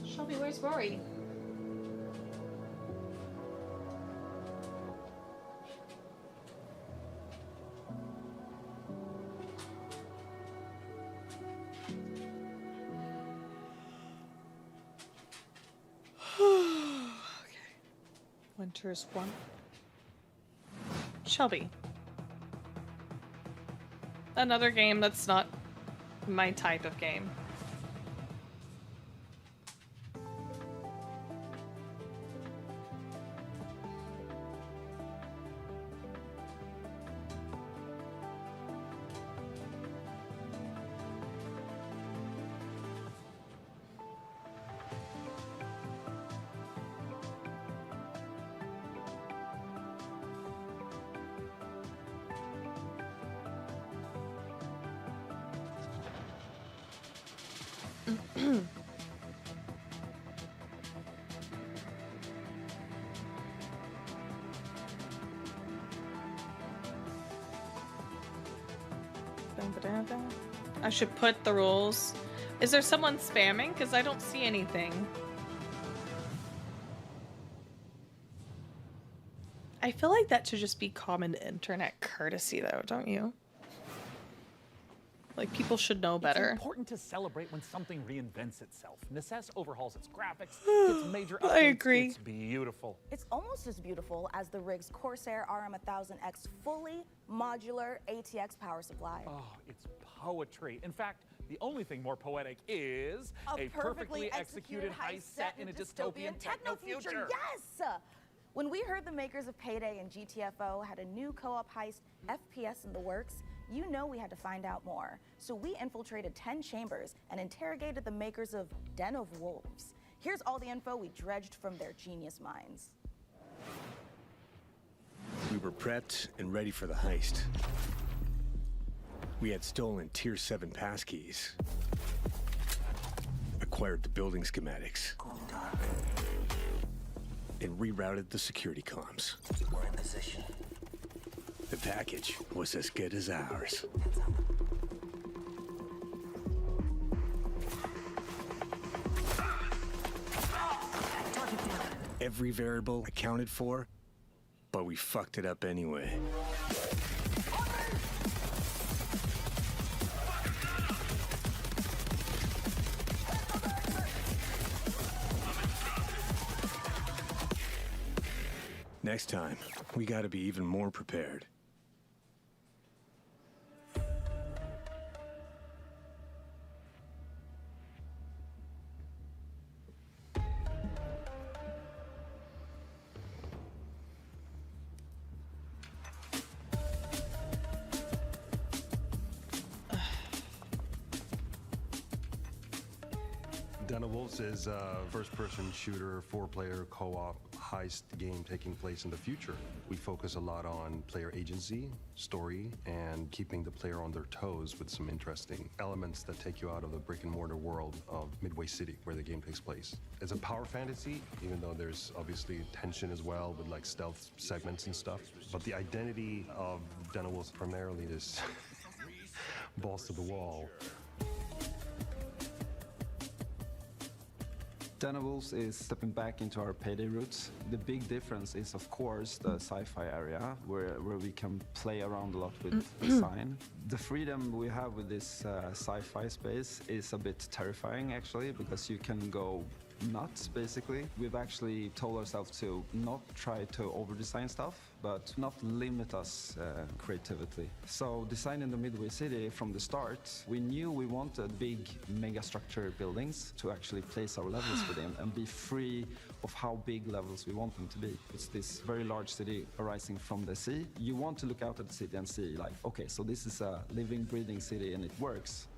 Shelby, where's Rory? Okay. Winter's one. Shelby. Another game that's not my type of game. I should put the rules. Is there someone spamming? Because I don't see anything. I feel like that should just be common internet courtesy though, don't you? Like, people should know better. It's important to celebrate when something reinvents itself. Necess overhauls its graphics, its major updates. I agree. It's beautiful. It's almost as beautiful as the rig's Corsair RM1000X fully modular ATX power supply. Oh, it's poetry. In fact, the only thing more poetic is a perfectly executed heist set in a dystopian techno future. Yes! When we heard the makers of Payday and GTFO had a new co-op heist FPS in the works, you know we had to find out more. So we infiltrated 10 chambers and interrogated the makers of Den of Wolves. Here's all the info we dredged from their genius minds. We were prepped and ready for the heist. We had stolen Tier 7 passkeys, acquired the building schematics, and rerouted the security comms. We're in position. The package was as good as ours. Every variable accounted for, but we fucked it up anyway. Next time, we gotta be even more prepared. Den of Wolves is a first-person shooter, 4-player co-op heist game taking place in the future. We focus a lot on player agency, story, and keeping the player on their toes with some interesting elements that take you out of the brick-and-mortar world of Midway City, where the game takes place. It's a power fantasy, even though there's obviously tension as well with like stealth segments and stuff. But the identity of Den of Wolves primarily is balls to the wall. Den of Wolves is stepping back into our Payday roots. The big difference is, of course, the sci-fi area, where we can play around a lot with design. The freedom we have with this sci-fi space is a bit terrifying, actually, because you can go nuts, basically. We've actually told ourselves to not try to over-design stuff, but not limit us creatively. So designing the Midway City from the start, we knew we wanted big mega-structure buildings to actually place our levels within and be free of how big levels we want them to be. It's this very large city arising from the sea. You want to look out at the city and see, like, okay, so this is a living, breathing city and it works.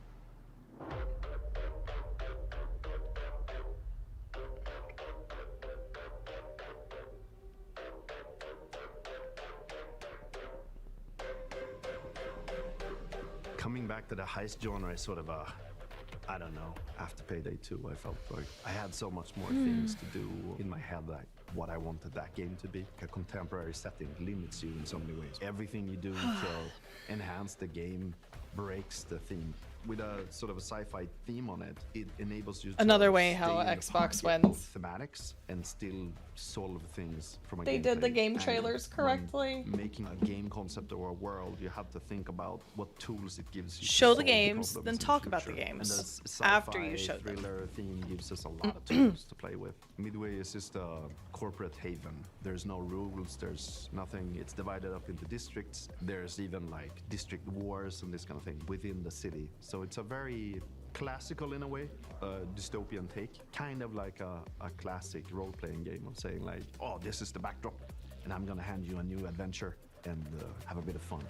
Coming back to the heist genre is sort of a, I don't know, after Payday 2 I felt like I had so much more things to do in my head, like what I wanted that game to be. A contemporary setting limits you in so many ways. Everything you do to enhance the game breaks the theme. With a sort of a sci-fi theme on it, it enables you to Another way stay how in the Xbox pocket wins. of thematics and still solve things from a They did the gameplay game angle. trailers correctly. When making a game concept or a world, you have to think about what tools it gives you. to Show the solve games, problems then in the talk about the future. games And the after you sci-fi showed them. thriller theme gives us a lot of tools to play with. Midway is just a corporate haven. There's no rules, there's nothing. It's divided up into districts. There's even like district wars and this kind of thing within the city. So it's a very classical in a way, dystopian take, kind of like a classic role-playing game of saying like, oh, this is the backdrop and I'm gonna hand you a new adventure and have a bit of fun.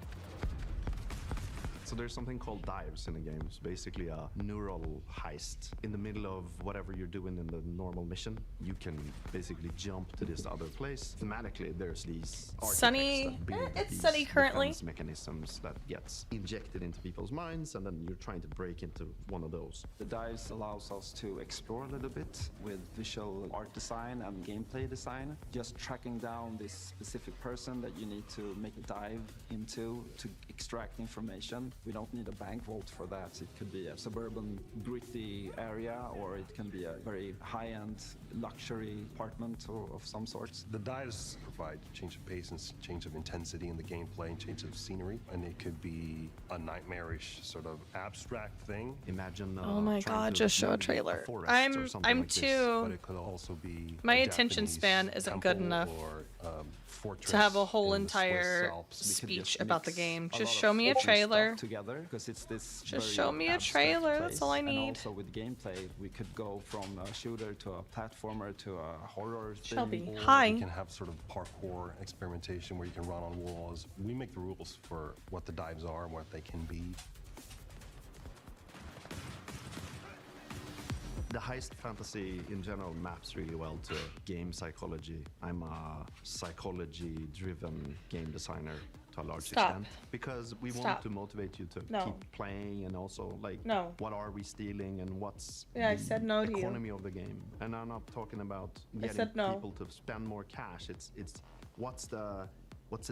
So there's something called dives in the game. It's basically a neural heist. In the middle of whatever you're doing in the normal mission, you can basically jump to this other place. Thematically, there's these Sunny. artifacts that build It's these sunny currently. defense mechanisms that gets injected into people's minds, and then you're trying to break into one of those. The dives allows us to explore a little bit with visual art design and gameplay design. Just tracking down this specific person that you need to make a dive into to extract information. We don't need a bank vault for that. It could be a suburban, gritty area, or it can be a very high-end luxury apartment or of some sort. The dives provide change of pace and change of intensity in the gameplay and change of scenery, and it could be a nightmarish sort of abstract thing. Imagine Oh my god, just show a trailer. forest I'm or something like this, too But it could also be my a attention Japanese span isn't good temple enough or, fortress to have a whole in the Swiss entire Alps. speech about the game. a Just lot show of me a different trailer. stuff together, because it's this Just very show me a abstract trailer, that's place. all I And need. also with gameplay, we could go from a shooter to a platformer to a horror Shelby, thing. hi. You can have sort of parkour experimentation where you can run on walls. We make the rules for what the dives are and what they can be. The heist fantasy in general maps really well to game psychology. I'm a psychology-driven game designer to a large Stop. extent because we want Stop. to motivate you to No. keep playing and also like No. what are we stealing and what's Yeah, I the said no to you. economy of the game. And I'm not talking about I getting said no. people to spend more cash. It's what's the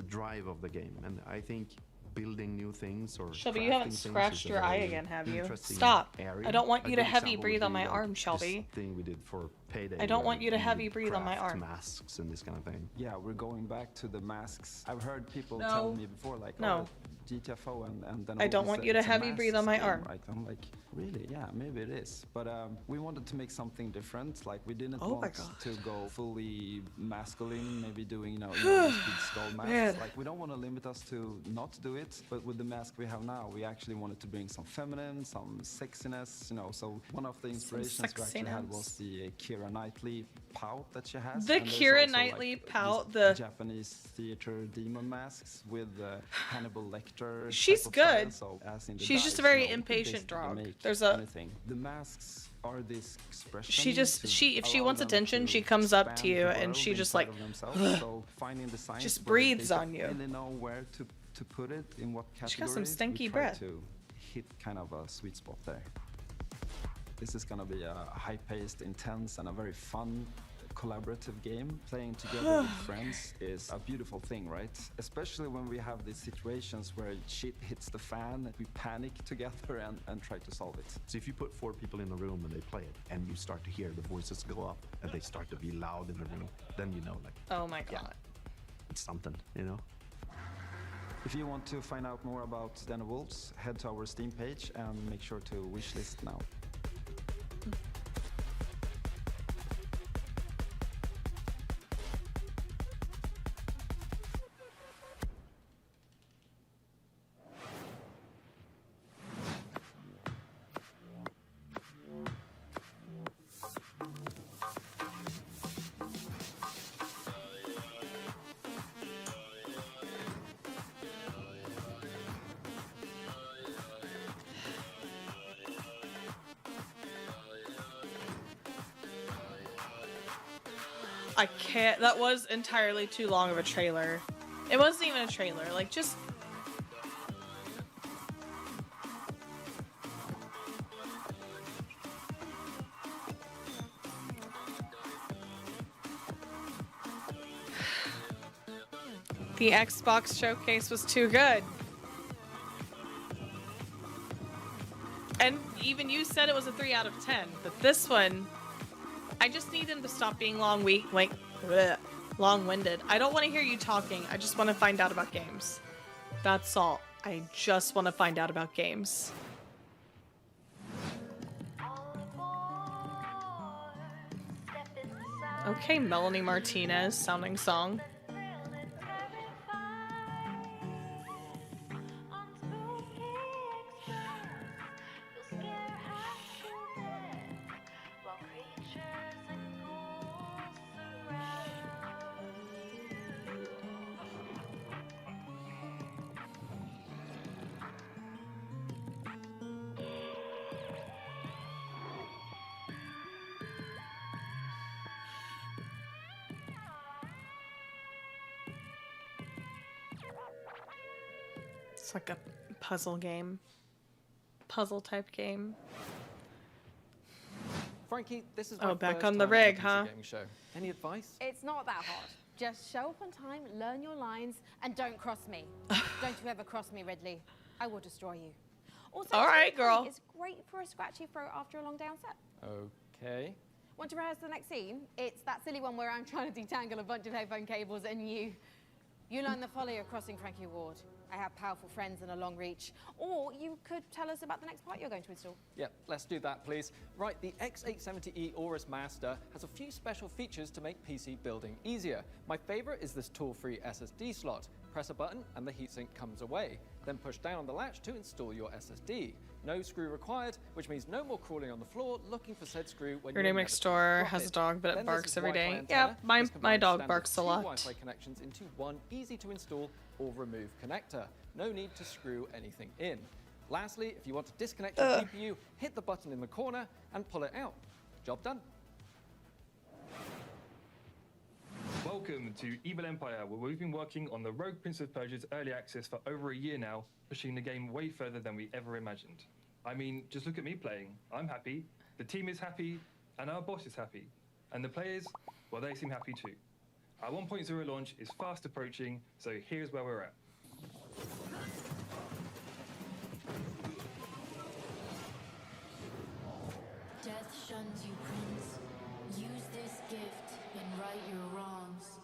drive of the game, and I think building new things or Shelby, you crafting haven't things is scratched a your eye very again, have you? interesting Stop. area. I don't want A you to good heavy example breathe would on be my like arm, this Shelby. thing we did for Payday. I don't where want you to we heavy breathe on my craft arm. masks and this kind of thing. Yeah, we're going back to the masks. I've heard people No. tell me before, like, No. oh, GTFO and then I don't want you to heavy breathe on my arm. Right? I'm like, really? Yeah, maybe it is. But we wanted to make something different. Like, we didn't Oh my want God. to go fully masculine, maybe doing, these big skull masks. Man. Like, we don't want to limit us to not do it. But with the mask we have now, we actually wanted to bring some feminine, some sexiness, So one of the inspirations we actually had was the Keira Knightley pout that she has. The And there's Keira also, Knightley these pout, the Japanese theater demon masks with Hannibal Lecter shifter. She's type of good. style, so as in the She's just a dice, very you can impatient basically dog. make There's a- anything. The masks are this expression. If she to wants allow them attention, to she comes up to expand you the and world she just inside like of themselves. So finding designs just where they breathes don't on you. really know where to put it in what category. She got some we stinky try breath. to hit kind of a sweet spot there. This is gonna be a high-paced, intense, and a very fun collaborative game. Playing together with friends is a beautiful thing, right? Especially when we have these situations where shit hits the fan, we panic together and try to solve it. So if you put 4 people in a room and they play it, and you start to hear the voices go up, and they start to be loud in the room, then you know, like, oh my god, it's something, you know? If you want to find out more about Den of Wolves, head to our Steam page and make sure to wishlist now. I can't. That was entirely too long of a trailer. It wasn't even a trailer. Like, just. The Xbox showcase was too good. And even you said it was a 3 out of 10, but this one, I just need them to stop being long-winded. I don't want to hear you talking. I just want to find out about games. That's all. I just want to find out about games. Okay, Melanie Martinez sounding song. It's like a puzzle game. Puzzle type game. Frankie, this is Oh, my back first on the time rig, at a PC huh? gaming show. Any advice? It's not that hard. Just show up on time, learn your lines, and don't cross me. Don't you ever cross me, Ridley. I will destroy you. Also, All right, Tony girl. It's great for a scratchy throat after a long day on set. Okay. Want to rehearse the next scene? It's that silly one where I'm trying to detangle a bunch of headphone cables and you learn the folly of crossing Frankie Ward. I have powerful friends and a long reach. Or you could tell us about the next part you're going to install. Yeah, let's do that, please. Right, the X870E Aorus Master has a few special features to make PC building easier. My favorite is this tool-free SSD slot. Press a button and the heatsink comes away. Then push down on the latch to install your SSD. No screw required, which means no more crawling on the floor looking for said screw when Your you're next door has a dog, but it Then barks there's every Wi-Fi day. antenna. Yeah, my This my combines dog standard barks a two lot. Wi-Fi connections into one easy to install or remove connector. No need to screw anything in. Lastly, if you want to disconnect your GPU, hit the button in the corner and pull it out. Job done. Welcome to Evil Empire, where we've been working on the Rogue Prince of Persia's early access for over a year now, pushing the game way further than we ever imagined. I mean, just look at me playing. I'm happy, the team is happy, and our boss is happy. And the players, well, they seem happy too. Our 1.0 launch is fast approaching, so here's where we're at. Death shuns you, Prince. Use this gift and right your wrongs.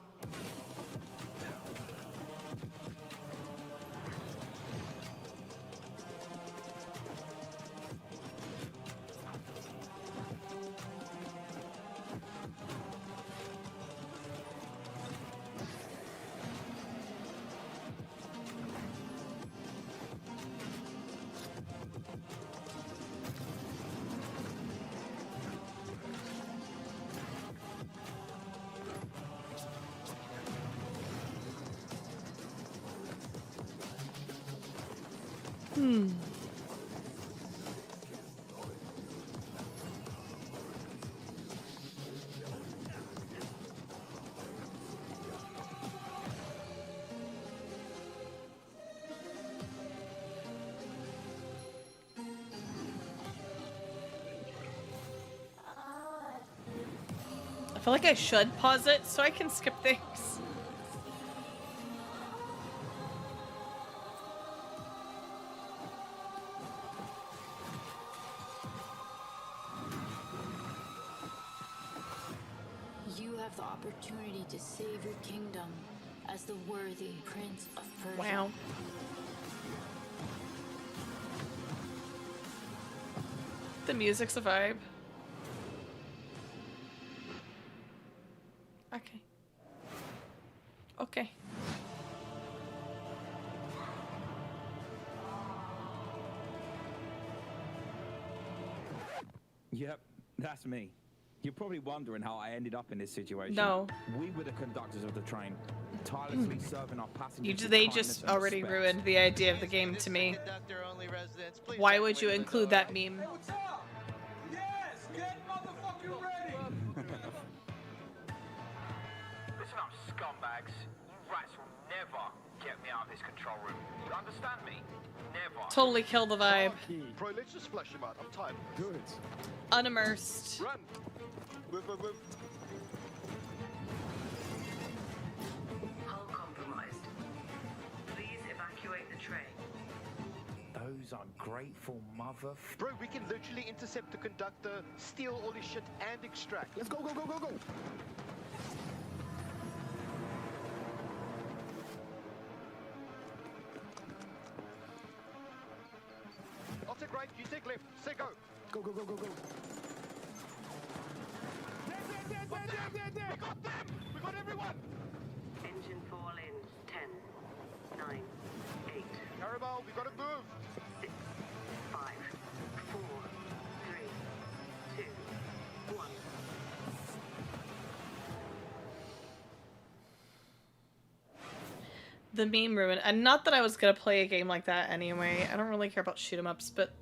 I feel like I should pause it so I can skip things. You have the opportunity to save your kingdom as the worthy Prince of Persia. Wow. The music's a vibe. Okay. Okay. Yep, that's me. You're probably wondering how I ended up in this situation. No. We were the conductors of the train, tirelessly serving our passengers. They just already ruined the idea of the game to me. Why would you include that meme? Listen up, scumbags. You rats will never get me out of this control room. You understand me? Never. Totally kill the vibe. Bro, let's just flush him out. I'm tired. Good. Unimmersed. Run. Move, move, move. Hull compromised. Please evacuate the train. Those ungrateful mother... Bro, we can literally intercept the conductor, steal all his shit, and extract. Let's go, go, go, go, go. I'll take right, you take left. Say go. Go, go, go, go, go. We got them! We got everyone! Engine fall in 10, 9, 8. Carabao, we gotta move! 6, 5, 4, 3, 2, 1. The meme ruined. And not that I was gonna play a game like that anyway. I don't really care about shoot 'em ups, but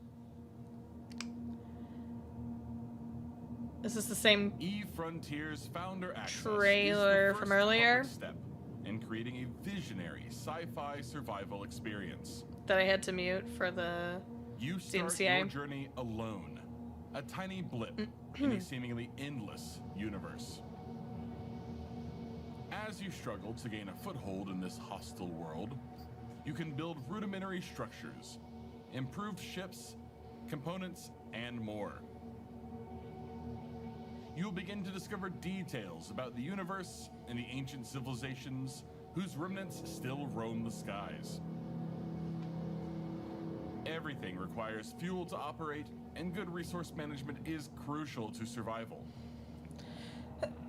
is this the same Eve Frontiers founder access trailer from earlier step in creating a visionary sci-fi survival experience. that I had to mute for the You start DMCA? your journey alone, a tiny blip in a seemingly endless universe. As you struggle to gain a foothold in this hostile world, you can build rudimentary structures, improved ships, components, and more. You'll begin to discover details about the universe and the ancient civilizations whose remnants still roam the skies. Everything requires fuel to operate, and good resource management is crucial to survival.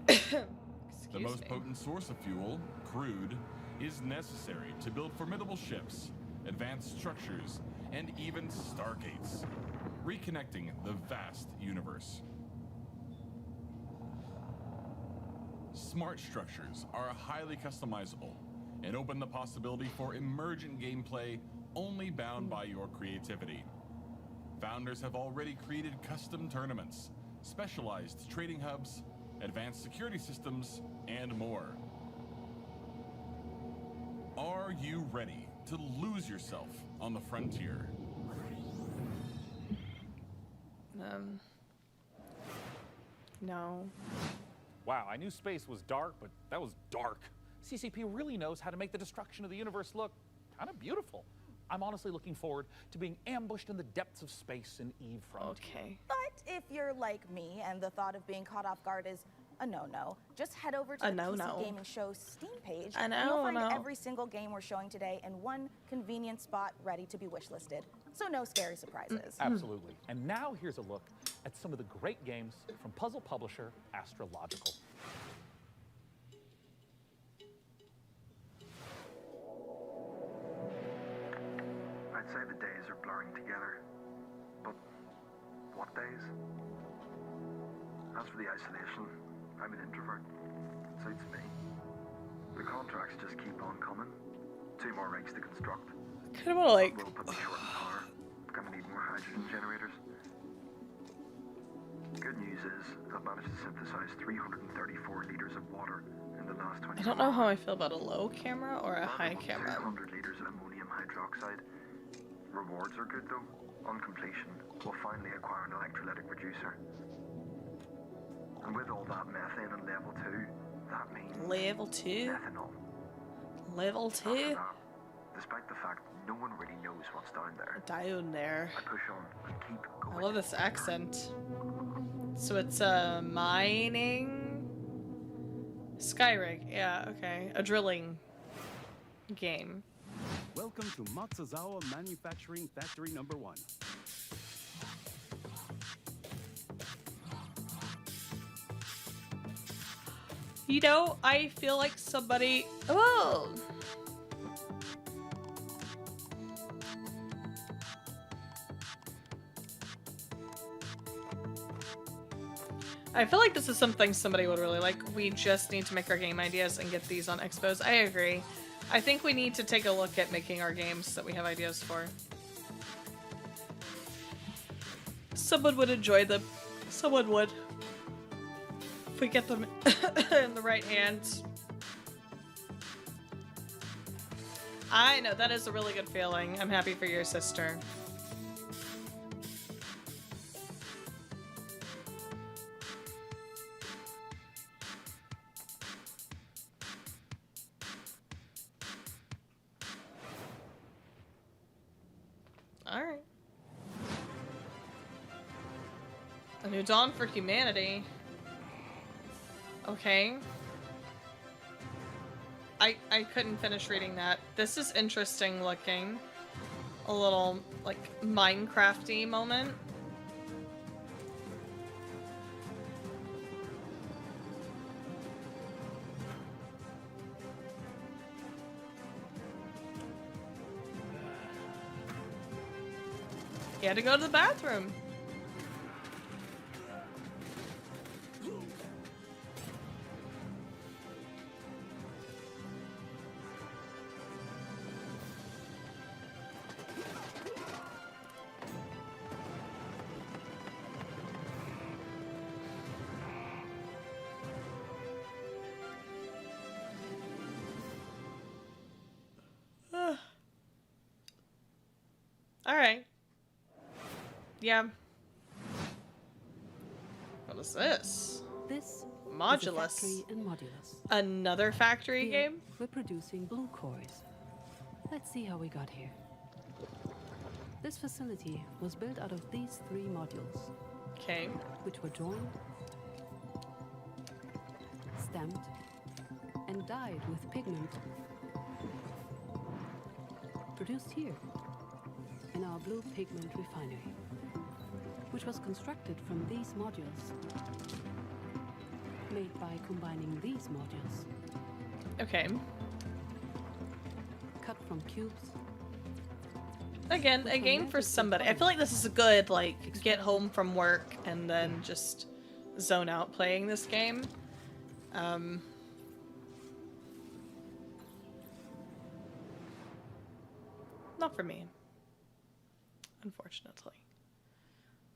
The most potent source of fuel, crude, is necessary to build formidable ships, advanced structures, and even stargates, reconnecting the vast universe. Smart structures are highly customizable and open the possibility for emergent gameplay only bound by your creativity. Founders have already created custom tournaments, specialized trading hubs, advanced security systems, and more. Are you ready to lose yourself on the frontier? No. Wow, I knew space was dark, but that was dark. CCP really knows how to make the destruction of the universe look kind of beautiful. I'm honestly looking forward to being ambushed in the depths of space in Eve Frontier. Okay. But if you're like me and the thought of being caught off guard is a no-no, just head over to A the no-no. PC Gaming Show Steam page, I and you'll find know. every single game we're showing today in one convenient spot ready to be wishlisted. So no scary surprises. Absolutely. And now here's a look at some of the great games from puzzle publisher Astrological. I'd say the days are blurring together. But what days? As for the isolation, I'm an introvert. Suits me. The contracts just keep on coming. 2 more rigs to construct. Kind of want to like Will put me short in power. gonna need more hydrogen generators. Good news is, I've managed to synthesize 334 liters of water in the last 24 I don't know how I feel about a low camera or a high camera. 200 liters of ammonium hydroxide. Rewards are good though. On completion, we'll finally acquire an electrolytic reducer. And with all that methane in level 2, that means Level 2? ethanol. Level 2? After that, despite the fact no one really knows what's down there, Down there. I push on and keep going. I love this accent. So it's mining Skyrig. Yeah, okay. A drilling game. Welcome to Matsuzawa Manufacturing Factory Number 1. You know, I feel like somebody. Oh! I feel like this is something somebody would really like. We just need to make our game ideas and get these on expos. I agree. I think we need to take a look at making our games that we have ideas for. Someone would enjoy them. Someone would. If we get them in the right hands. I know, that is a really good feeling. I'm happy for your sister. Alright. A new dawn for humanity. Okay. I couldn't finish reading that. This is interesting looking. A little, like, Minecraft-y moment. He had to go to the bathroom. All right. Yeah. What is this? This Modulus. is a factory in Modulus. Another factory Here, game? We're producing blue cores. Let's see how we got here. This facility was built out of these 3 modules. Okay. Which were drawn, stamped, and dyed with pigment. Produced here in our blue pigment refinery, which was constructed from these modules, made by combining these modules. Okay. Cut from cubes. Again, a game for somebody. I feel like this is a good, like, get home from work and then just zone out playing this game. Not for me. Unfortunately.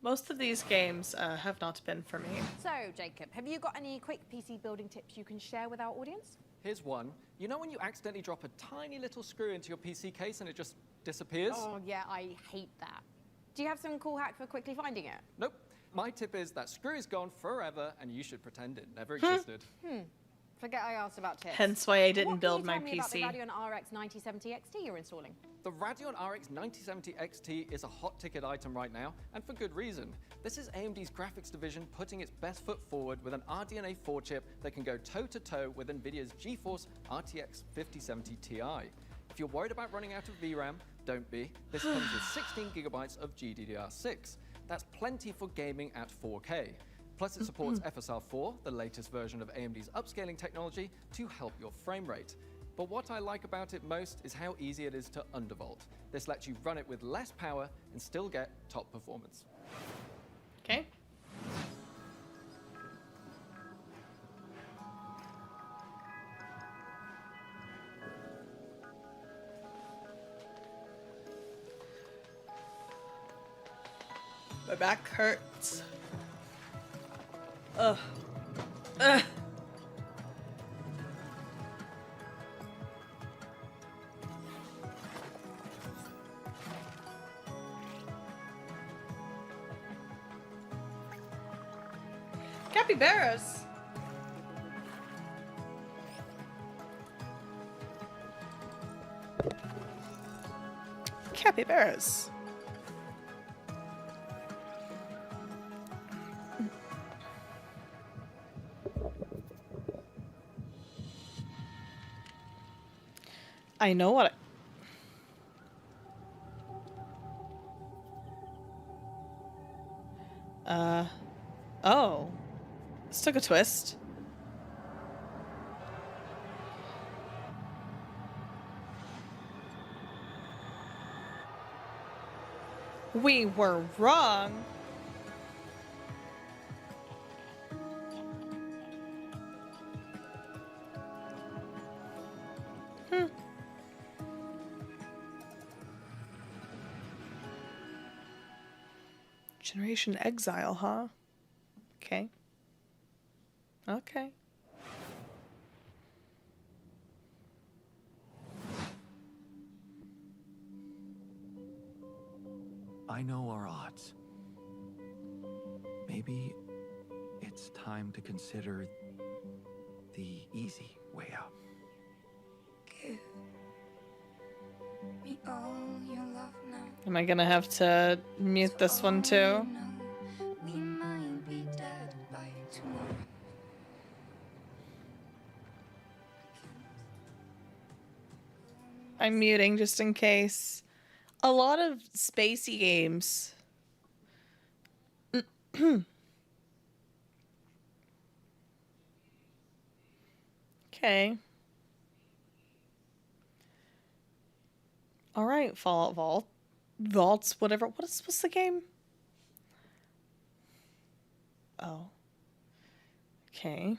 Most of these games have not been for me. So, Jacob, have you got any quick PC building tips you can share with our audience? Here's one. You know when you accidentally drop a tiny little screw into your PC case and it just disappears? Oh, yeah, I hate that. Do you have some cool hack for quickly finding it? Nope. My tip is that screw is gone forever and you should pretend it never existed. Forget I asked about tips. Hence why I didn't What build can you my tell me about PC. the Radeon RX 9070 XT you're installing? The Radeon RX 9070 XT is a hot ticket item right now, and for good reason. This is AMD's graphics division putting its best foot forward with an RDNA 4 chip that can go toe-to-toe with NVIDIA's GeForce RTX 5070 Ti. If you're worried about running out of VRAM, don't be. This comes with 16 gigabytes of GDDR6. That's plenty for gaming at 4K. Plus it supports FSR4, the latest version of AMD's upscaling technology, to help your frame rate. But what I like about it most is how easy it is to undervolt. This lets you run it with less power and still get top performance. Okay. My back hurts. Ugh. Ugh. Capybaras. Capybaras. I know what. Oh. This took a twist. We were wrong. Generation Exile, huh? Okay. Okay. I know our odds. Maybe it's time to consider the easy way out. Give me all your love now. Am I gonna have to mute this one too? We might be dead by tomorrow. I'm muting just in case. A lot of spacey games. Okay. All right, Fallout Vaults, whatever. What's the game? Oh. Okay.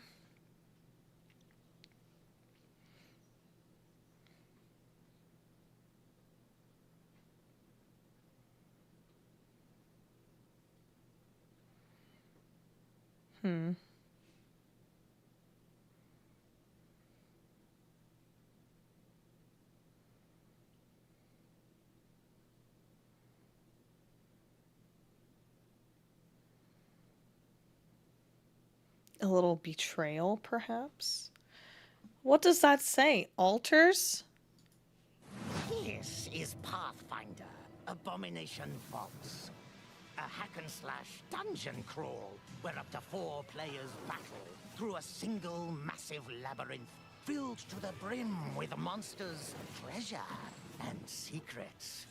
A little betrayal, perhaps? What does that say? Altars? This is Pathfinder, Abomination Vaults. A hack-and-slash dungeon crawl where up to 4 players battle through a single massive labyrinth filled to the brim with monsters, treasure, and secrets.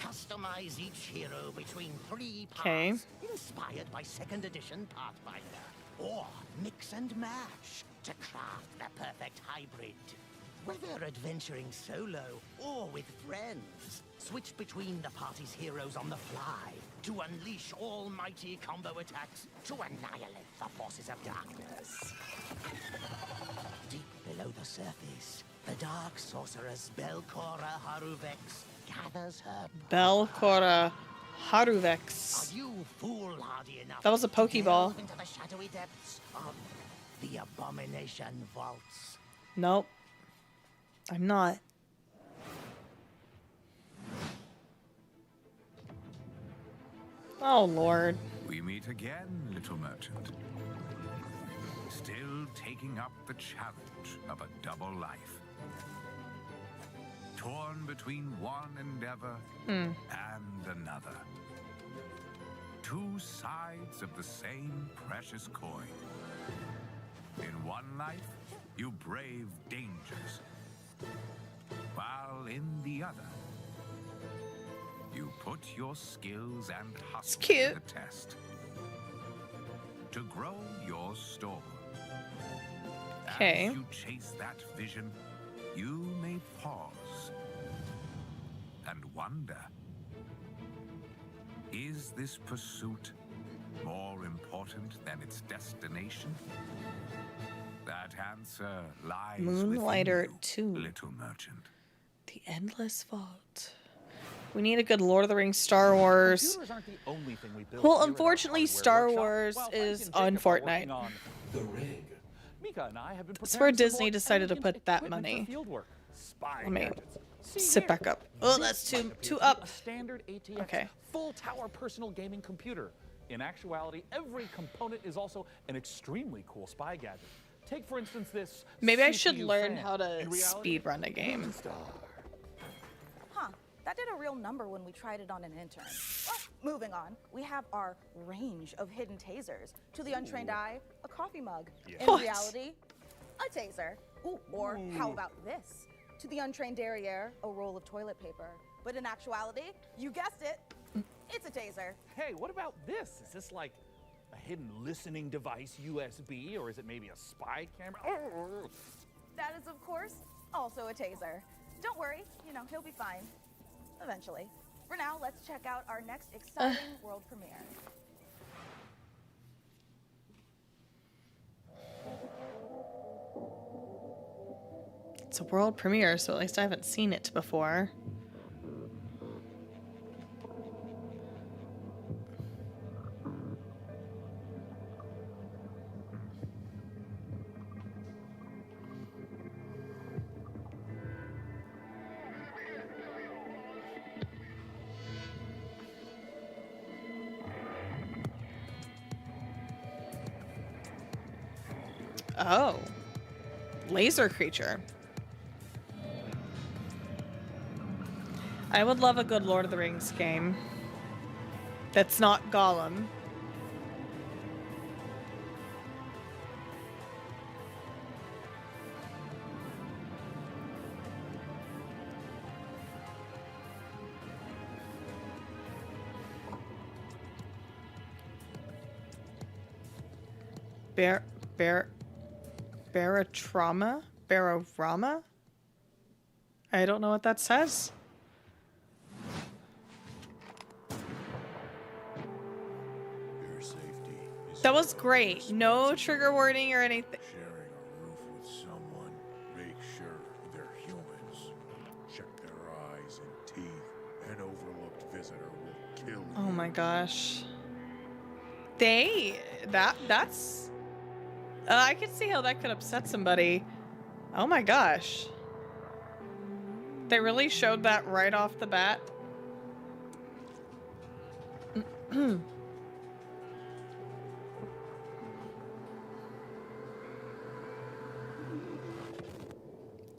Customize each hero between 3 paths inspired by 2nd edition Pathfinder. Or mix and match to craft the perfect hybrid. Whether adventuring solo or with friends, switch between the party's heroes on the fly to unleash almighty combo attacks to annihilate the forces of darkness. Deep below the surface, the dark sorceress Belcora Haruvex gathers her... Belcora Haruvex. Are you foolhardy enough That was a to Pokeball. delve into the shadowy depths of the Abomination Vaults? Nope. I'm not. Oh, Lord. We meet again, little merchant. Still taking up the challenge of a double life. Torn between one endeavor and another. 2 sides of the same precious coin. In one life, you brave dangers. While in the other, you put your skills and hustle to the test. To grow your store. Okay. As you chase that vision, you may pause and wonder, is this pursuit more important than its destination? That answer lies Moonlighter within 2. you, little merchant. The Endless Vault. We need a good Lord of the Rings, Star Wars. Computers aren't the only thing we build Well, here at our unfortunately, hardware Star workshop. Wars While Frank is and on Jacob are Fortnite. working on the rig. Mika and I have been That's where preparing some Disney more decided to elegant put that equipment money. for field work. Spy Let me gadgets. See sit here. back up. Oh, This that's might too appear to be up. A standard ATX Okay. full tower personal gaming computer. In actuality, every component is also an extremely cool spy gadget. Take for instance this. Maybe I should CPU learn fan. how to In reality, speedrun a game. Huh, that did a real number when we tried it on an intern. Well, moving on, we have our range of hidden tasers. To the untrained eye, a coffee mug. In What? reality, a taser. Ooh, or how about this? To the untrained derriere, a roll of toilet paper. But in actuality, you guessed it, it's a taser. Hey, what about this? Is this like a hidden listening device, USB, or is it maybe a spy camera? That is, of course, also a taser. Don't worry, he'll be fine. Eventually. For now, let's check out our next exciting world premiere. It's a world premiere, so at least I haven't seen it before. Oh. Laser creature. I would love a good Lord of the Rings game that's not Gollum. Barorama? I don't know what that says. Your safety is That was great. No trigger warning or anything. sharing a roof with someone. Make sure they're humans. Check their eyes and teeth. An overlooked visitor will kill you. Oh my gosh. That's I could see how that could upset somebody. Oh my gosh. They really showed that right off the bat.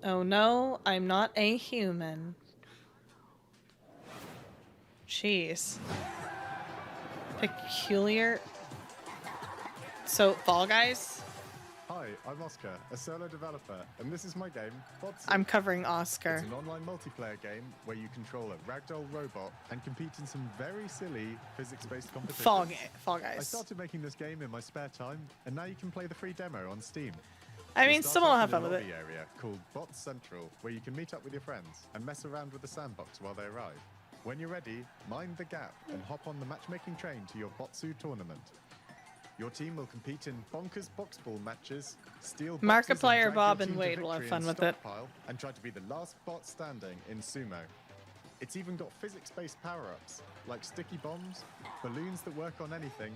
Oh no, I'm not a human. Jeez. Peculiar. So, Fall Guys? Hi, I'm Oscar, a solo developer, and this is my game, Botsy. I'm covering Oscar. It's an online multiplayer game where you control a ragdoll robot and compete in some very silly physics-based competitions. Fall Guys. I started making this game in my spare time, and now you can play the free demo on Steam. I You mean, start someone will off have in a fun with it. lobby area called Bots Central, where you can meet up with your friends and mess around with the sandbox while they arrive. When you're ready, mind the gap and hop on the matchmaking train to your Botsu tournament. Your team will compete in bonkers boxball matches, steal boxes and Markiplier, drag Bob, your and team to Wade will have victory fun in with it. Stockpile, and try to be the last bot standing in sumo. It's even got physics-based power-ups, like sticky bombs, balloons that work on anything,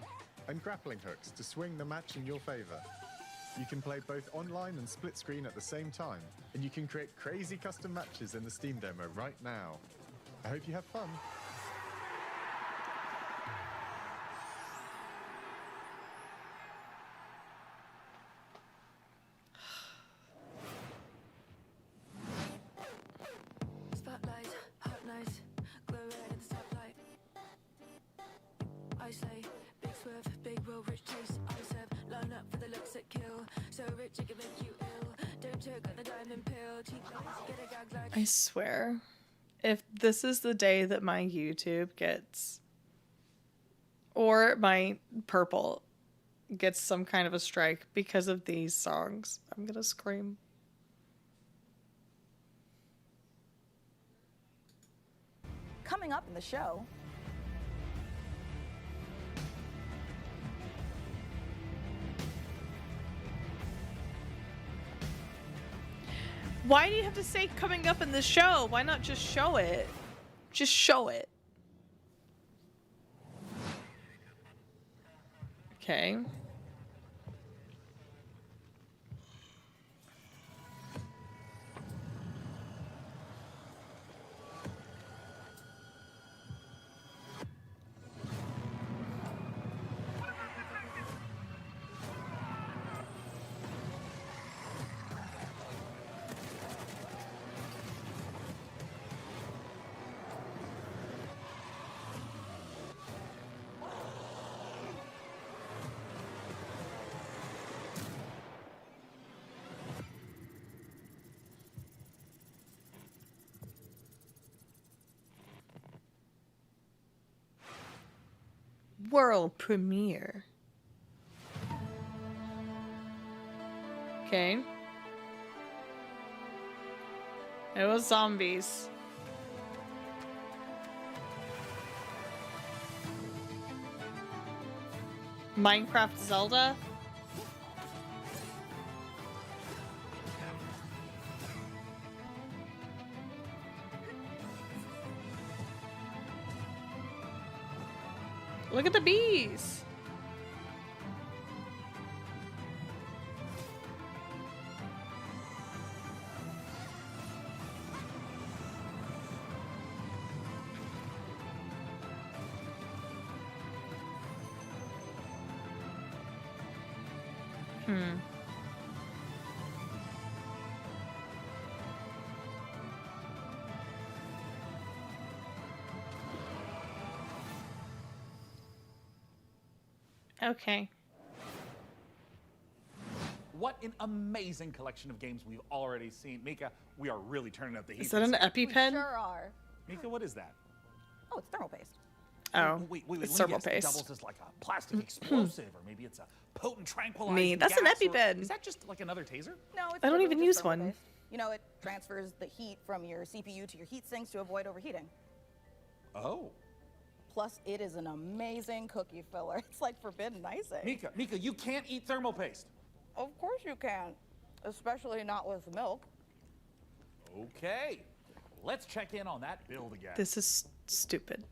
and grappling hooks to swing the match in your favor. You can play both online and split screen at the same time, and you can create crazy custom matches in the Steam demo right now. I hope you have fun. Spotlight, hot night, glow red in the stoplight. I say, big swerve, big roll, rich taste. I serve, line up for the looks that kill. So rich it can make you ill. Don't choke on the diamond pill. Cheap lies, get a gag like. I swear, if this is the day that my YouTube gets, or my Purple gets some kind of a strike because of these songs, I'm gonna scream. Coming up in the show, Why do you have to say coming up in the show? Why not just show it? Just show it. Okay. World premiere. Okay. It was zombies. Minecraft Zelda? Look at the bees. Okay. What an amazing collection of games we've already seen. Mika, we are really turning up the heat. Is that an EpiPen? We sure are. Mika, what is that? Oh, it's thermal paste. Oh, wait, it's let me thermal guess. It paste. doubles as like a plastic explosive, or maybe it's a potent tranquilizer. Me, that's an EpiPen. Is that just like another taser? No, it's I don't literally even just use thermal one. paste. You know, it transfers the heat from your CPU to your heat sinks to avoid overheating. Oh. Plus, it is an amazing cookie filler. It's like forbidden icing. Mika, you can't eat thermal paste. Of course you can, especially not with milk. Okay, let's check in on that build again. This is stupid.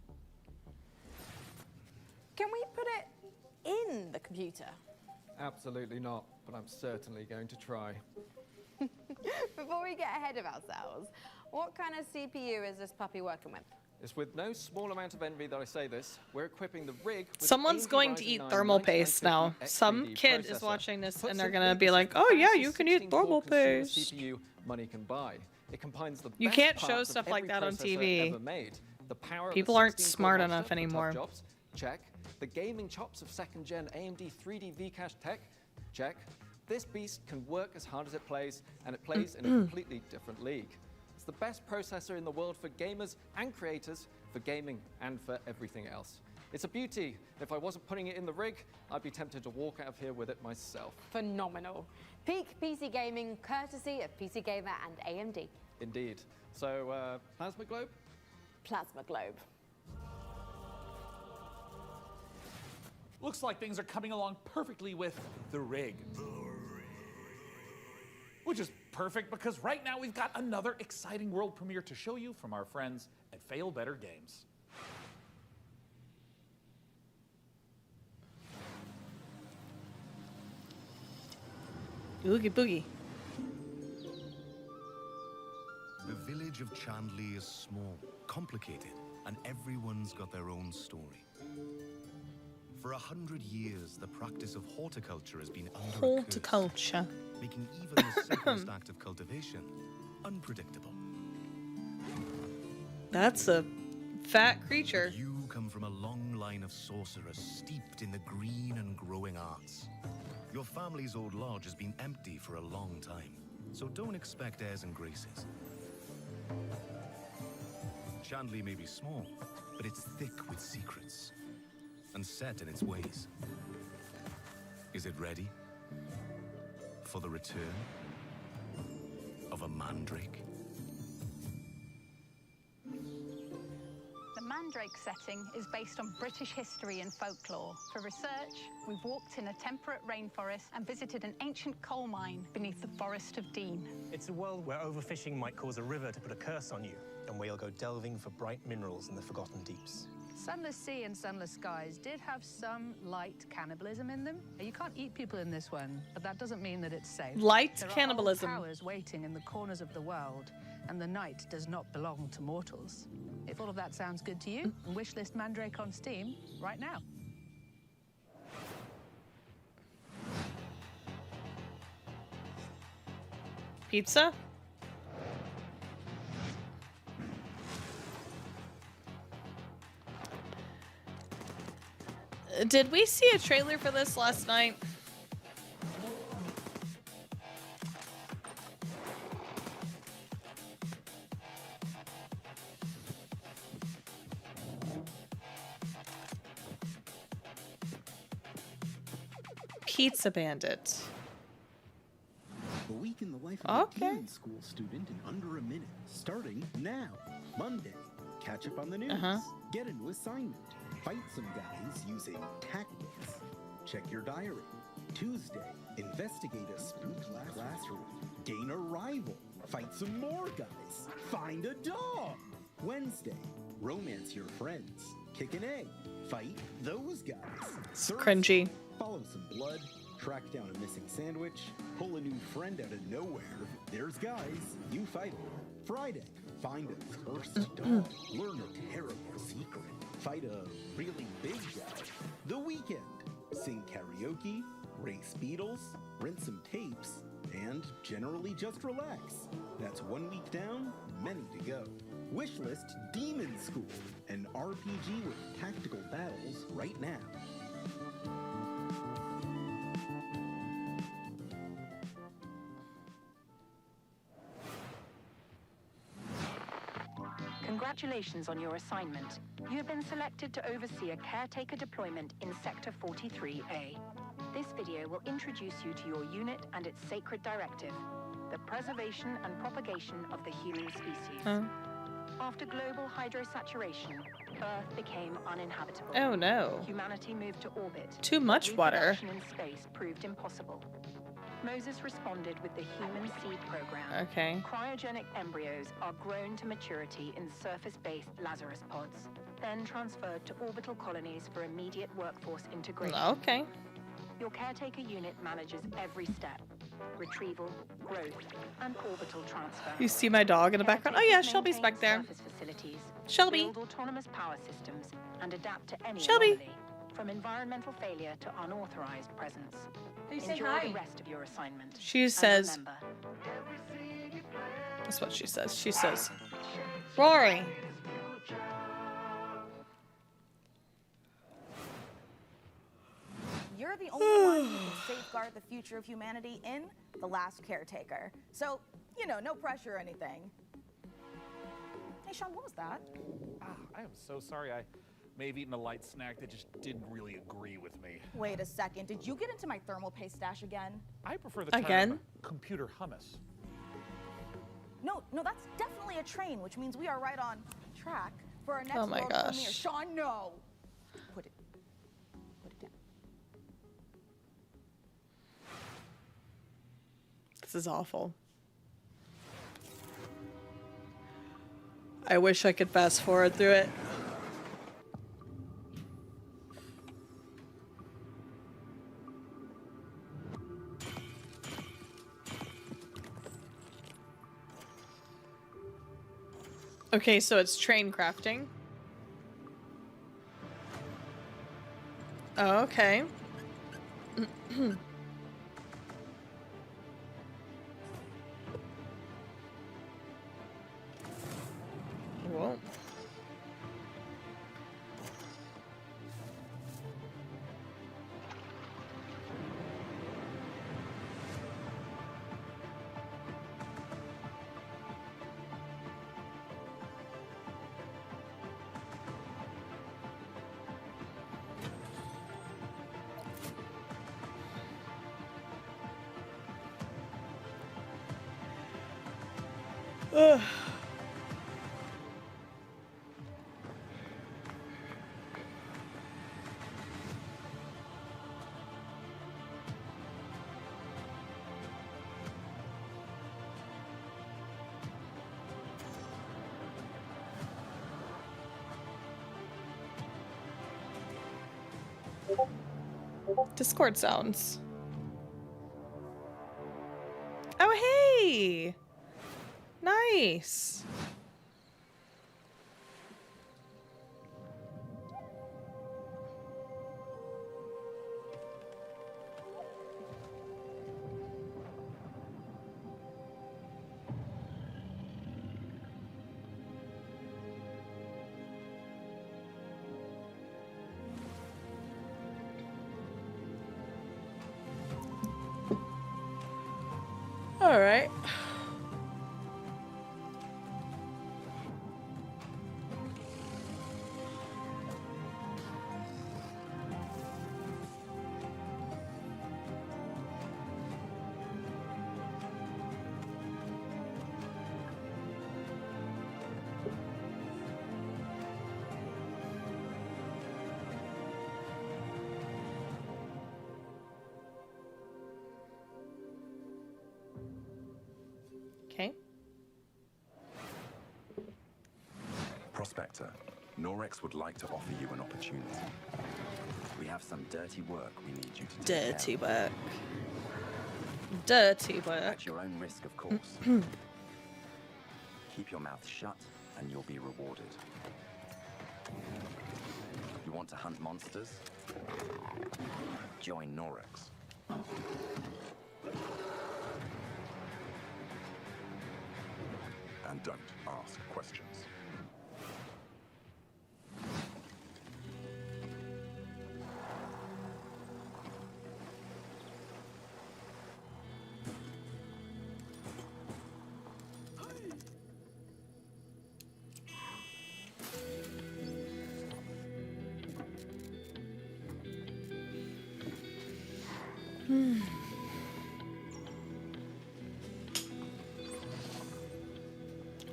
Can we put it in the computer? Absolutely not, but I'm certainly going to try. Before we get ahead of ourselves, what kind of CPU is this puppy working with? It's with no small amount of envy that I say this. We're equipping the rig with Someone's an AMD going to Ryzen eat 9 thermal paste now. 9950X Some 3D kid is processor. watching this Put and they're simply, gonna be this like, is the "Oh yeah, fastest you can eat 16-core thermal consumer paste." CPU money can buy. It combines the You best can't show parts of stuff like every that on processor TV. ever made. The power of People the aren't 16-core smart monster enough for tough anymore. Jobs, check. The gaming chops of second-gen AMD 3D Vcache tech, check. This beast can work as hard as it plays, and it plays in a completely different league. It's the best processor in the world for gamers and creators, for gaming and for everything else. It's a beauty. If I wasn't putting it in the rig, I'd be tempted to walk out of here with it myself. Phenomenal. Peak PC gaming, courtesy of PC Gamer and AMD. Indeed. So, Plasma Globe? Plasma Globe. Looks like things are coming along perfectly with the rig. Which is perfect because right now we've got another exciting world premiere to show you from our friends at Fail Better Games. Oogie boogie. The village of Chandley is small, complicated, and everyone's got their own story. For 100 years, the practice of horticulture has been under a curse, Horticulture. making even the simplest act of cultivation unpredictable. That's a fat creature. You come from a long line of sorcerers steeped in the green and growing arts. Your family's old lodge has been empty for a long time, so don't expect airs and graces. Chandley may be small, but it's thick with secrets and set in its ways. Is it ready for the return of a mandrake? The mandrake Mandrake setting is based on British history and folklore. For research, we've walked in a temperate rainforest and visited an ancient coal mine beneath the Forest of Dean. It's a world where overfishing might cause a river to put a curse on you, and where you'll go delving for bright minerals in the forgotten deeps. Sunless sea and sunless skies did have some light cannibalism in them. You can't eat people in this one, but that doesn't mean that it's safe. Light there cannibalism. Are old towers waiting in the corners of the world, and the night does not belong to mortals. If all of that sounds good to you, wishlist Mandrake on Steam right now. Pizza? Did we see a trailer for this last night? Pizza Bandit. A week in the life of Okay. a teen school student in under a minute, starting now. Monday, catch up on the news. Get a new assignment. Fight some guys using tactics. Check your diary. Tuesday, investigate a spook classroom. Gain a rival. Fight some more guys. Find a dog. Wednesday, romance your friends. Kick an egg. Fight those guys. It's cringy. Follow some blood. Track down a missing sandwich. Pull a new friend out of nowhere. There's guys. You fight them. Friday, find a cursed dog. Learn a terrible secret. Fight a really big guy. The weekend, sing karaoke, race beetles, rent some tapes, and generally just relax. That's 1 week down, many to go. Wishlist Demon School, an RPG with tactical battles right now. Congratulations on your assignment. You have been selected to oversee a caretaker deployment in Sector 43A. This video will introduce you to your unit and its sacred directive, the preservation and propagation of the human species. After global hydrosaturation, Earth became uninhabitable. Oh, no. Humanity moved to orbit. Too much water. Reproduction in space proved impossible. Moses responded with the Human Seed Program. Okay. Cryogenic embryos are grown to maturity in surface-based Lazarus pods, then transferred to orbital colonies for immediate workforce integration. Okay. Your caretaker unit manages every step: retrieval, growth, and orbital transfer. You see my dog in the background? Oh yeah, Shelby's back there. Facilities, Shelby. build autonomous power systems, and adapt to any Shelby. anomaly, from environmental failure to unauthorized presence. Hey, say Enjoy hi. the rest of your assignment. She And says- remember, That's what she says. She says, Rory. You're the only one who can safeguard the future of humanity in The Last Caretaker. So, you know, no pressure or anything. Hey, Sean, what was that? I am so sorry. I may have eaten a light snack that just didn't really agree with me. Wait a second. Did you get into my thermal paste stash again? I prefer the term Again? computer hummus. No, that's definitely a train, which means we are right on track for our next Oh my world gosh. premiere. Sean, no. Put it down. This is awful. I wish I could fast forward through it. Okay, so it's train crafting. Oh, okay. Whoa. Discord sounds. Oh, hey! Nice. All right. Okay. Prospector, Norex would like to offer you an opportunity. We have some dirty work we need you to take Dirty care work. Dirty work. At your own risk, of course. Keep your mouth shut and you'll be rewarded. You want to hunt monsters? Join Norex. And don't ask questions.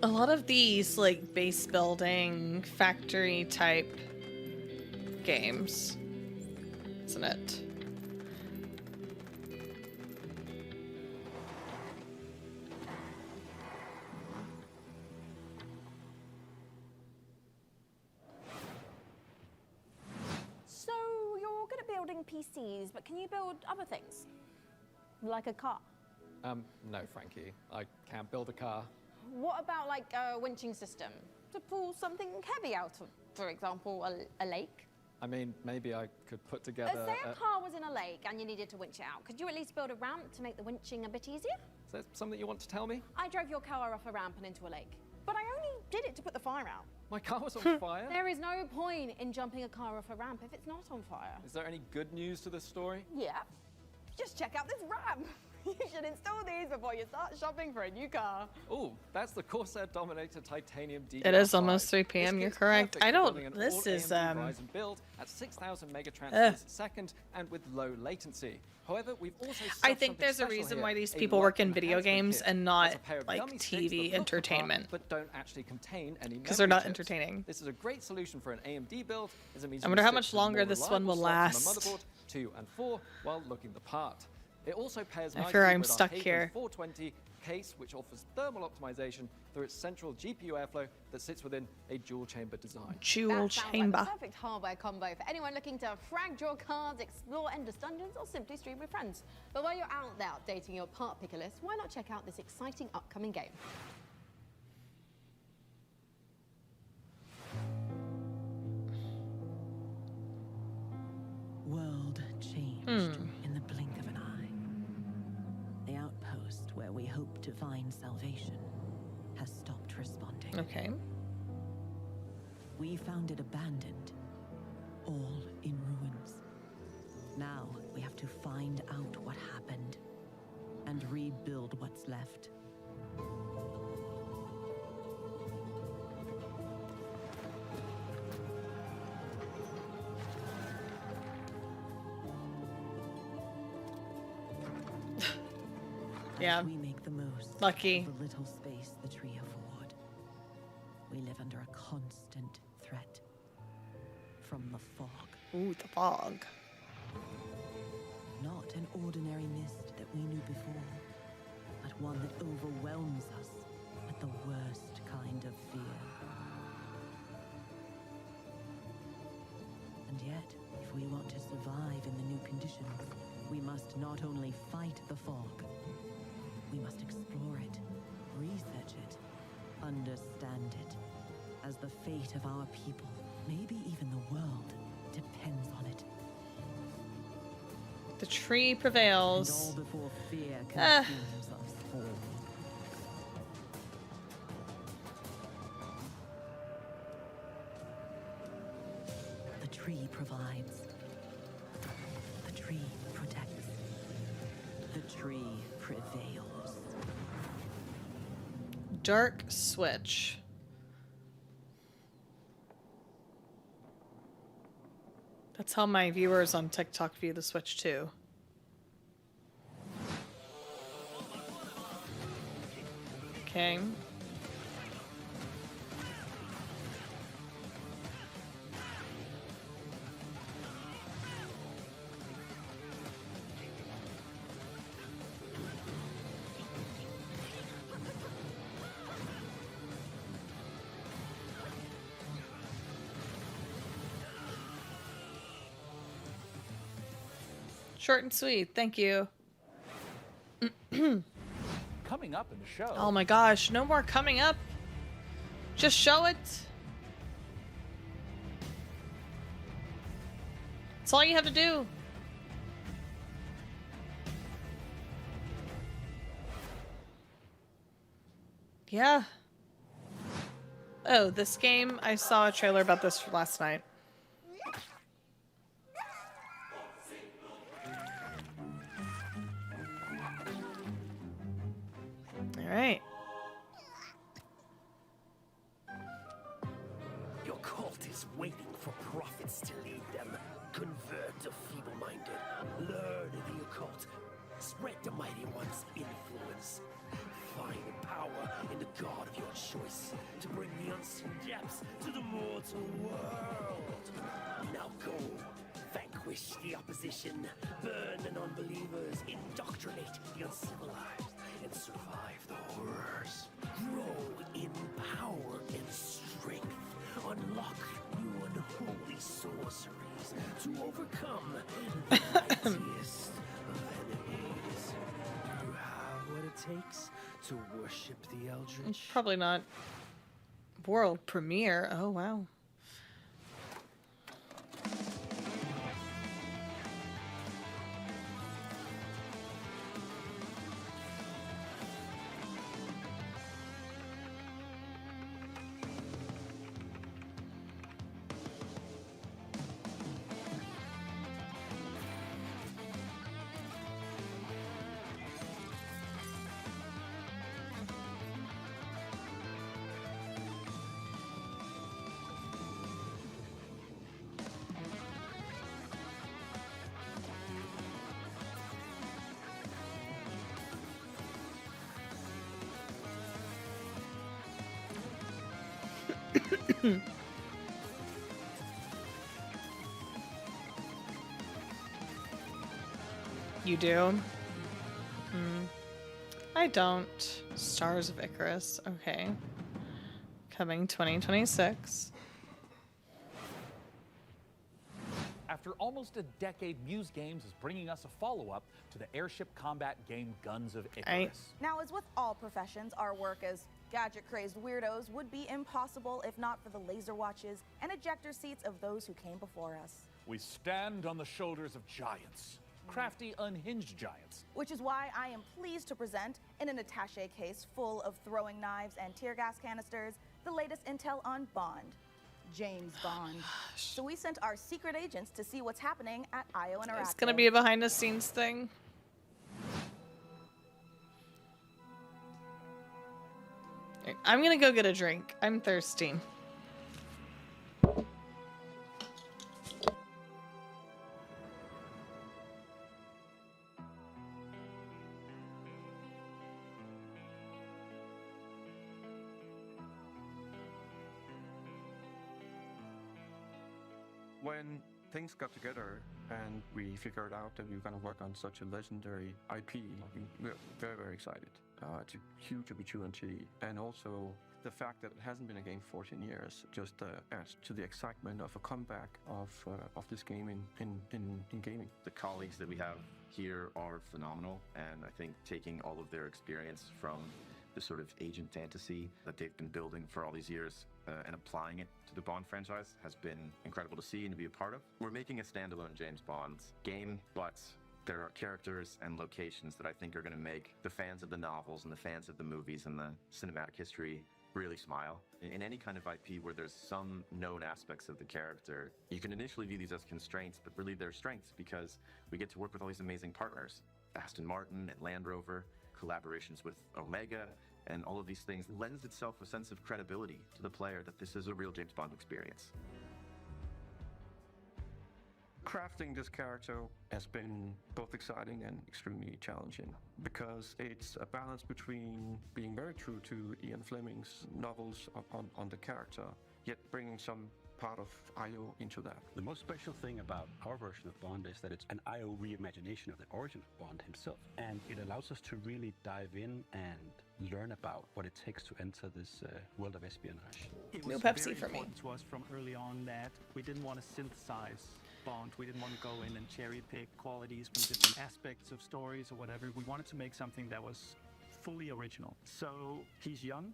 A lot of these, like, base building, factory type games, isn't it? So you're good at building PCs, but can you build other things? Like a car? No, Frankie. I can't build a car. What about like a winching system to pull something heavy out of, for example, a lake? I mean, maybe I could put together. Say a car was in a lake and you needed to winch it out. Could you at least build a ramp to make the winching a bit easier? Is that something you want to tell me? I drove your car off a ramp and into a lake, but I only did it to put the fire out. My car was on fire? There is no point in jumping a car off a ramp if it's not on fire. Is there any good news to this story? Yeah. Just check out this ramp. You should install these before you start shopping for a new car. Oh, that's the Corsair Dominator Titanium DDR5. It is almost 3 p.m. You're correct. I don't. This is Ryzen build at 6,000 megatransfers a second and with low latency. However, we've also I think there's a reason why these people work in video games and not like TV entertainment. But don't actually contain any because they're not entertaining. This is a great solution for an AMD build. As it means I wonder how much longer this one will last. Motherboard 2 and 4 while looking the part. It also pairs I nicely fear I'm with stuck our here. 420 case, which offers thermal optimization through its central GPU airflow that sits within a dual chamber design. Dual chamber. Like the perfect hardware combo for anyone looking to frag draw cards, explore endless dungeons, or simply stream with friends. But while you're out there updating your part picker list, why not check out this exciting upcoming game? World changed in the blink of an eye. The outpost where we hope to find salvation has stopped responding. Okay. We found it abandoned, all in ruins. Now we have to find out what happened and rebuild what's left. Yeah. We make the most Lucky. of the little space the tree afford. We live under a constant threat from the fog. Ooh, the fog. Not an ordinary mist that we knew before, but one that overwhelms us with the worst kind of fear. And yet, if If we want to survive in the new conditions, we must not only fight the fog, we must explore it, research it, understand it, as the fate of our people, maybe even the world, depends on it. The tree prevails. And all before fear consumes us all. The tree provides. The tree protects. The tree prevails. Dark Switch. That's how my viewers on TikTok view the Switch too. Okay. Short and sweet, thank you. Coming up in the show. Oh my gosh, no more coming up. Just show it. That's all you have to do. Yeah. Oh, this game, I saw a trailer about this last night. Alright. Your cult is waiting for prophets to lead them. Convert the feeble-minded. Learn the occult. Spread the mighty one's influence. Find power in the god of your choice to bring the unseen depths to the mortal world. Now go. Vanquish the opposition. Burn the non-believers. Indoctrinate the uncivilized. And survive the horrors. Grow in power and strength. Unlock new unholy sorceries to overcome the mightiest of enemies. You have what it takes to worship the Eldritch. Probably not. World premiere. Oh wow. You do? I don't. Stars of Icarus. Okay. Coming 2026. After almost a decade, Muse Games is bringing us a follow-up to the airship combat game Guns of Icarus. Now, as with all professions, our work as gadget-crazed weirdos would be impossible if not for the laser watches and ejector seats of those who came before us. We stand on the shoulders of giants. Crafty, unhinged giants. Which is why I am pleased to present, in an attaché case full of throwing knives and tear gas canisters, the latest intel on Bond. James Bond. So we sent our secret agents to see what's happening at IO Interactive. It's gonna be a behind-the-scenes thing. I'm gonna go get a drink. I'm thirsty. When things got together and we figured out that we were going to work on such a legendary IP, we're very, very excited. It's a huge opportunity, and also the fact that it hasn't been a game for 14 years just adds to the excitement of a comeback of this game in gaming. The colleagues that we have here are phenomenal, and I think taking all of their experience from the sort of agent fantasy that they've been building for all these years and applying it to the Bond franchise has been incredible to see and to be a part of. We're making a standalone James Bond game, but there are characters and locations that I think are going to make the fans of the novels and the fans of the movies and the cinematic history really smile. In any kind of IP where there's some known aspects of the character, you can initially view these as constraints, but really they're strengths because we get to work with all these amazing partners. Aston Martin and Land Rover, collaborations with Omega, and all of these things lends itself a sense of credibility to the player that this is a real James Bond experience. Crafting this character has been both exciting and extremely challenging because it's a balance between being very true to Ian Fleming's novels on the character, yet bringing some part of IO into that. The most special thing about our version of Bond is that it's an IO reimagination of the origin of Bond himself, and it allows us to really dive in and learn about what it takes to enter this world of espionage. It No was Pepsi very for me. important to us from early on that we didn't want to synthesize Bond. We didn't want to go in and cherry pick qualities from different aspects of stories or whatever. We wanted to make something that was fully original. So he's young.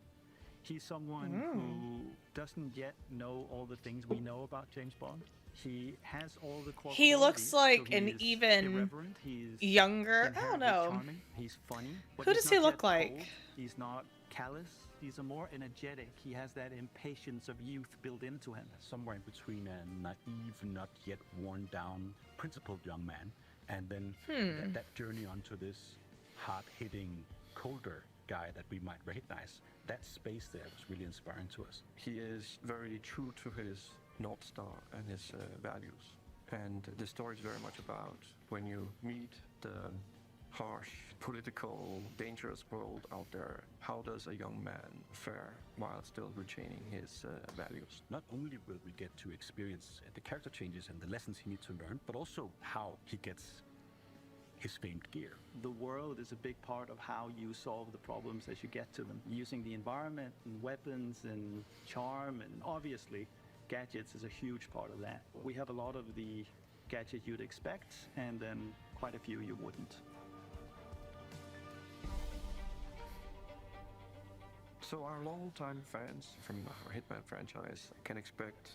He's someone who doesn't yet know all the things we know about James Bond. He has all the core He looks qualities, like so an he is even irreverent, he's younger. I don't inherently know. charming, he's funny. But Who he's does he not look yet like? cold, he's not callous. He's a more energetic. He has that impatience of youth built into him. Somewhere in between a naive, not yet worn down, principled young man, and then that journey onto this hard-hitting, colder guy that we might recognize. That space there was really inspiring to us. He is very true to his North Star and his values. And the story is very much about when you meet the harsh, political, dangerous world out there, how does a young man fare while still retaining his values? Not only will we get to experience the character changes and the lessons he needs to learn, but also how he gets his famed gear. The world is a big part of how you solve the problems as you get to them, using the environment and weapons and charm, and obviously gadgets is a huge part of that. We have a lot of the gadgets you'd expect, and then quite a few you wouldn't. So our long-time fans from our Hitman franchise can expect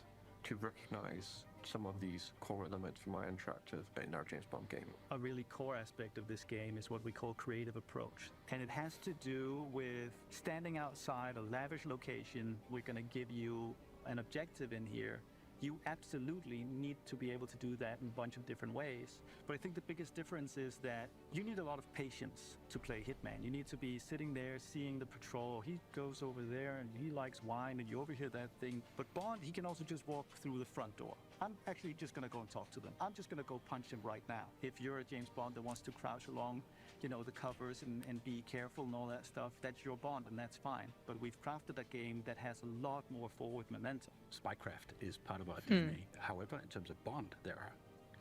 to recognize some of these core elements from our interactive in our James Bond game. A really core aspect of this game is what we call creative approach. And it has to do with standing outside a lavish location. We're going to give you an objective in here. You absolutely need to be able to do that in a bunch of different ways. But I think the biggest difference is that you need a lot of patience to play Hitman. You need to be sitting there seeing the patrol. He goes over there and he likes wine and you overhear that thing. But Bond, he can also just walk through the front door. I'm actually just going to go and talk to them. I'm just going to go punch him right now. If you're a James Bond that wants to crouch along, you know, the covers and be careful and all that stuff, that's your Bond and that's fine. But we've crafted a game that has a lot more forward momentum. Spycraft is part of our DNA. However, in terms of Bond, there are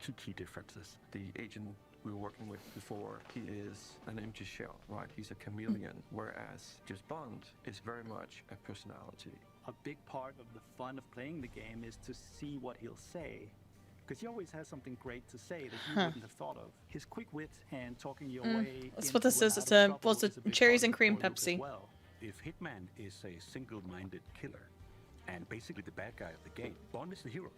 two key differences. The agent we were working with before, he is an empty shell, right? He's a chameleon, whereas just Bond is very much a personality. A big part of the fun of playing the game is to see what he'll say. Because he always has something great to say that you wouldn't have thought of. His quick wit and talking your way. That's what this is. It's a cherries and cream Pepsi. Well, if Hitman is a single-minded killer and basically the bad guy of the game, Bond is the hero.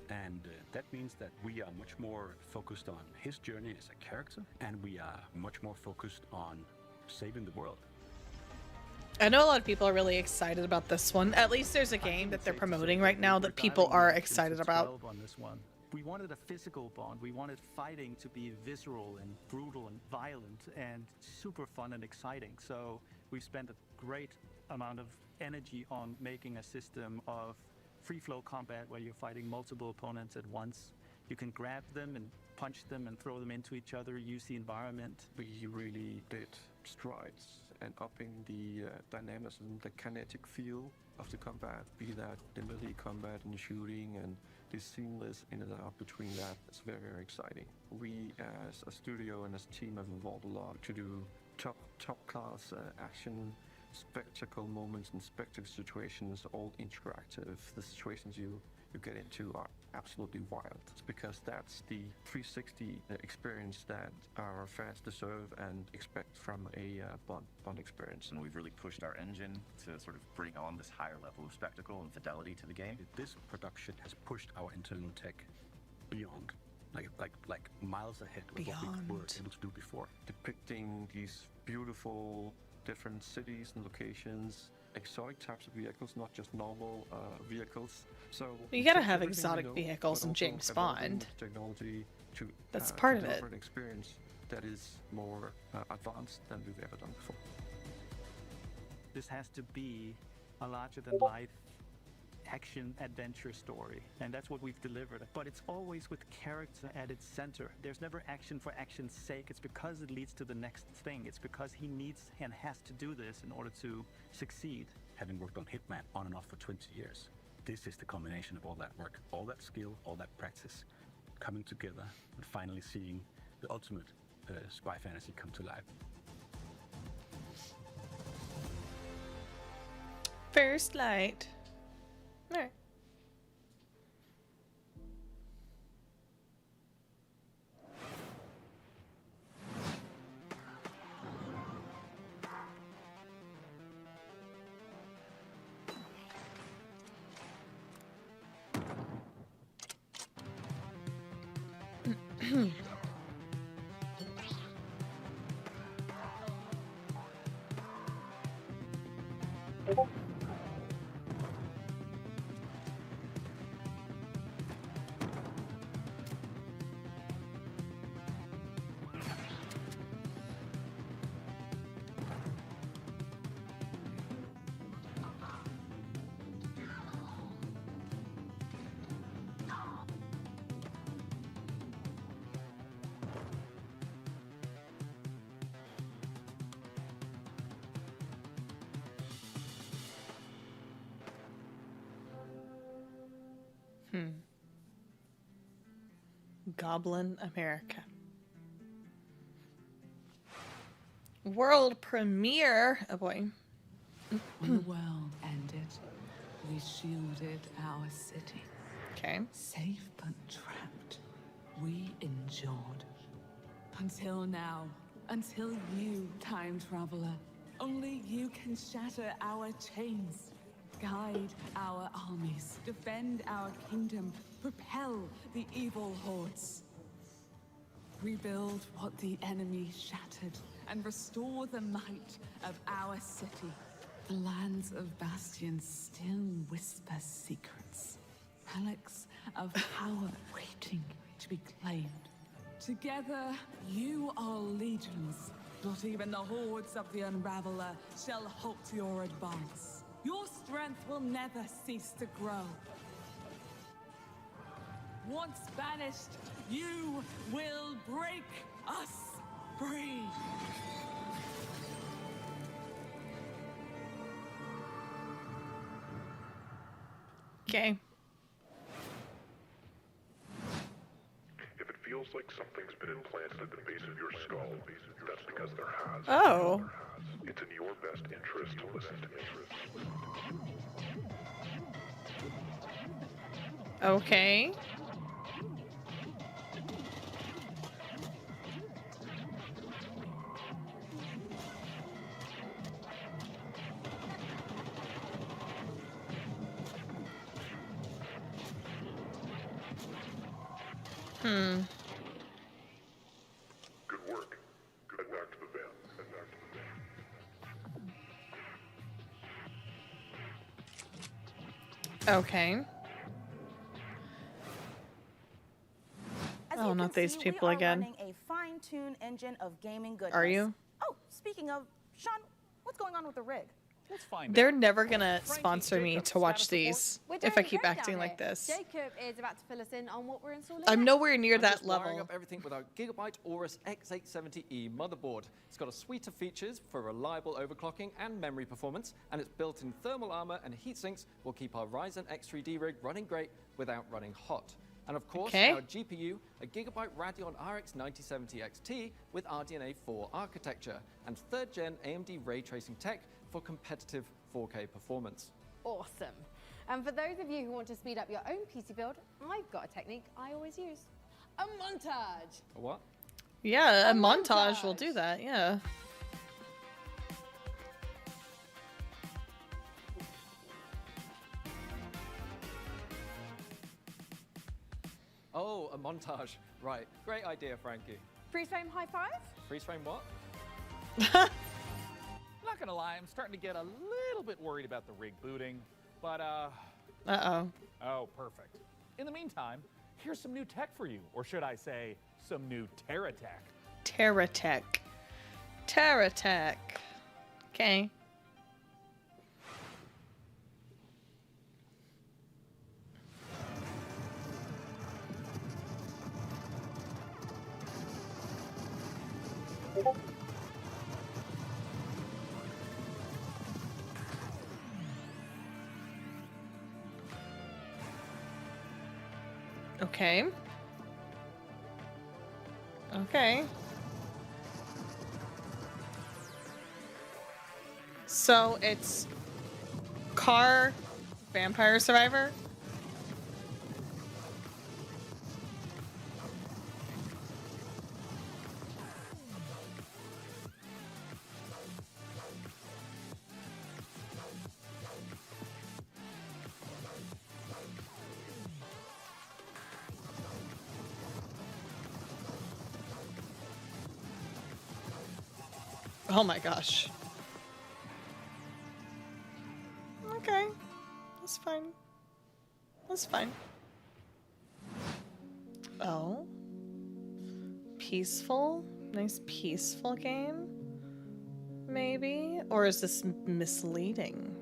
And that means that we are much more focused on his journey as a character, and we are much more focused on saving the world. I know a lot of people are really excited about this one. At least there's a game that they're promoting right now that people are excited about. On this one. We wanted a physical Bond. We wanted fighting to be visceral and brutal and violent and super fun and exciting. So we've spent a great amount of energy on making a system of free-flow combat where you're fighting multiple opponents at once. You can grab them and punch them and throw them into each other, use the environment. We really did strides and upping the dynamism, the kinetic feel of the combat, be that the melee combat and shooting and the seamless in and out between that. It's very, very exciting. We as a studio and as a team have evolved a lot to do top class action spectacle moments and spectacle situations, all interactive. The situations you get into are absolutely wild. It's because that's the 360 experience that our fans deserve and expect from a Bond experience. And we've really pushed our engine to sort of bring on this higher level of spectacle and fidelity to the game. This production has pushed our internal tech beyond, like miles ahead of what we were able to do before. Depicting these beautiful different cities and locations, exotic types of vehicles, not just normal vehicles. So You gotta take have everything exotic we know, vehicles but in also James evolving Bond. technology to That's part to of it. deliver an experience that is more advanced than we've ever done before. This has to be a larger-than-life action adventure story, and that's what we've delivered. But it's always with character at its center. There's never action for action's sake. It's because it leads to the next thing. It's because he needs and has to do this in order to succeed. Having worked on Hitman on and off for 20 years, this is the combination of all that work, all that skill, all that practice, coming together and finally seeing the ultimate spy fantasy come to life. First light. Alright. Goblin America. World premiere. Oh boy. When the world ended, we shielded our city. Okay. Safe but trapped. We endured. Until now. Until you, time traveler. Only you can shatter our chains. Guide our armies. Defend our kingdom. Propel the evil hordes. Rebuild what the enemy shattered. And restore the might of our city. The lands of Bastion still whisper secrets. Relics of power waiting to be claimed. Together, you are legions. Not even the hordes of the Unraveler shall halt your advance. Your strength will never cease to grow. Once banished, you will break us free. Okay. If it feels like something's been implanted at the base of your skull, that's because there has. Oh. It's in your best interest to listen to me. Okay. Good work. Head back to the van. Head back to the van. Okay. As Oh, you not can these see, people we are again. running a fine-tuned engine of gaming goodness. Are you? Oh, speaking of, Sean, what's going on with the rig? Let's find They're out. never gonna Frankie, sponsor me Jacob, to watch status report. these We're if doing I keep great acting down like here. this. Jacob is about to fill us in on what we're installing. I'm nowhere near I'm that just wiring level. up everything with our Gigabyte Aorus X870E motherboard. It's got a suite of features for reliable overclocking and memory performance, and its built-in thermal armor and heat sinks will keep our Ryzen X3D rig running great without running hot. And of course, Okay. our GPU, a Gigabyte Radeon RX 9070 XT with RDNA 4 architecture, and 3rd-gen AMD ray tracing tech for competitive 4K performance. Awesome. And for those of you who want to speed up your own PC build, I've got a technique I always use. A montage. A what? Yeah, a montage will do that, yeah. Oh, a montage. Right. Great idea, Frankie. Freeze frame high five? Freeze frame what? I'm not gonna lie, I'm starting to get a little bit worried about the rig booting, but Uh-oh. Oh, perfect. In the meantime, here's some new tech for you, or should I say, some new Terra tech. Terra Tech. Terra Tech. Okay. Okay. Okay. So it's Car Vampire Survivor? Oh my gosh. Okay. That's fine. That's fine. Oh. Peaceful? Nice peaceful game? Maybe? Or is this misleading?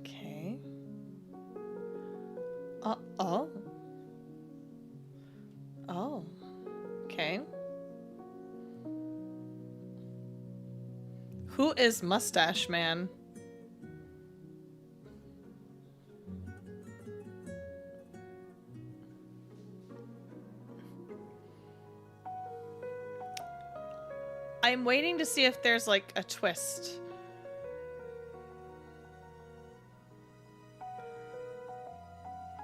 Okay. Oh. Oh. Okay. Who is Mustache Man? I'm waiting to see if there's like a twist.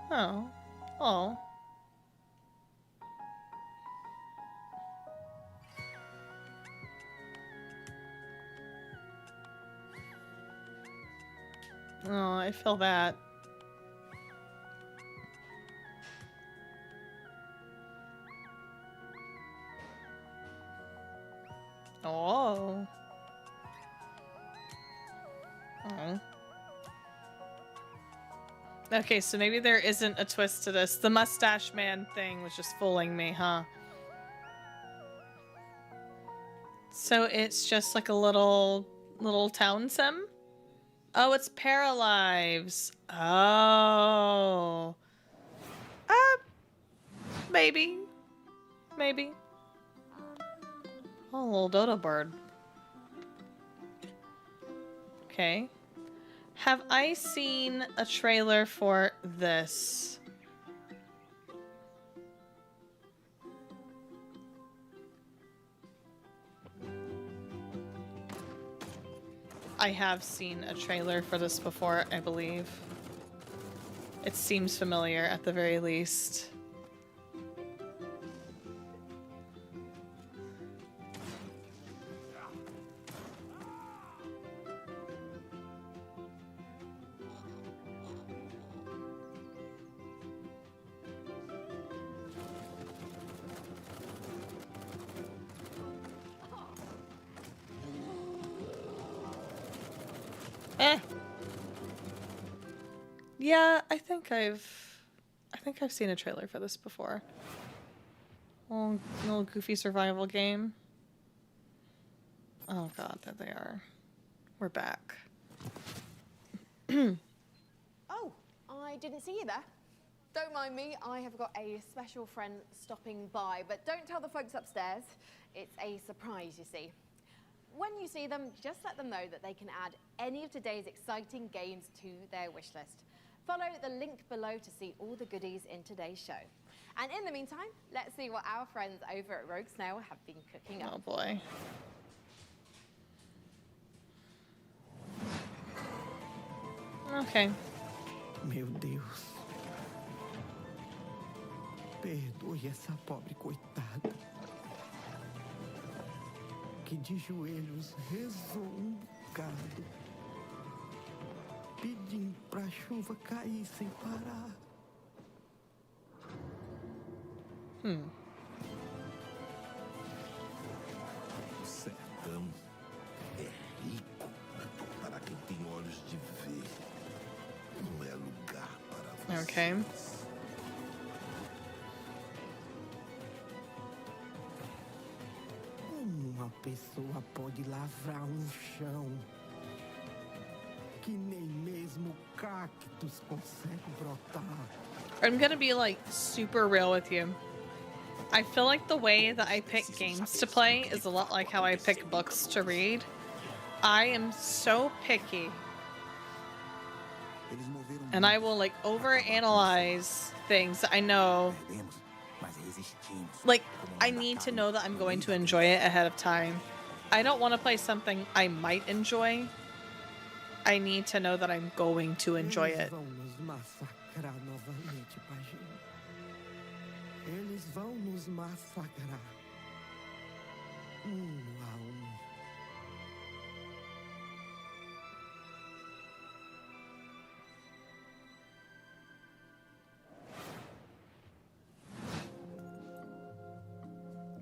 Oh. Oh. Oh, I feel that. Oh. Oh. Okay, so maybe there isn't a twist to this. The Mustache Man thing was just fooling me, huh? So it's just like a little town sim? Oh, it's Paralives. Oh. Maybe. Maybe. Oh, little dodo bird. Okay. Have I seen a trailer for this? I have seen a trailer for this before, I believe. It seems familiar at the very least. Yeah, I think I've seen a trailer for this before. Little goofy survival game. Oh god, there they are. We're back. Oh, I didn't see you there. Don't mind me, I have got a special friend stopping by, but don't tell the folks upstairs. It's a surprise, you see. When you see them, just let them know that they can add any of today's exciting games to their wish list. Follow the link below to see all the goodies in today's show. And in the meantime, let's see what our friends over at Rogue Snail have been cooking up. Oh boy. Okay. Meu Deus. Perdoe essa pobre coitada. Que de joelhos rezou bocado, pedindo pra chuva cair sem parar. O sertão é rico para quem tem olhos de ver. Não é lugar para você. Okay. Como uma pessoa pode lavrar chão que nem mesmo cactos consegue brotar? I'm gonna be like super real with you. I feel like the way that I pick games to play is a lot like how I pick books to read. I am so picky. And I will like overanalyze things that I know. Like, I need to know that I'm going to enjoy it ahead of time. I don't want to play something I might enjoy. I need to know that I'm going to enjoy it. Eles vão nos massacrar. A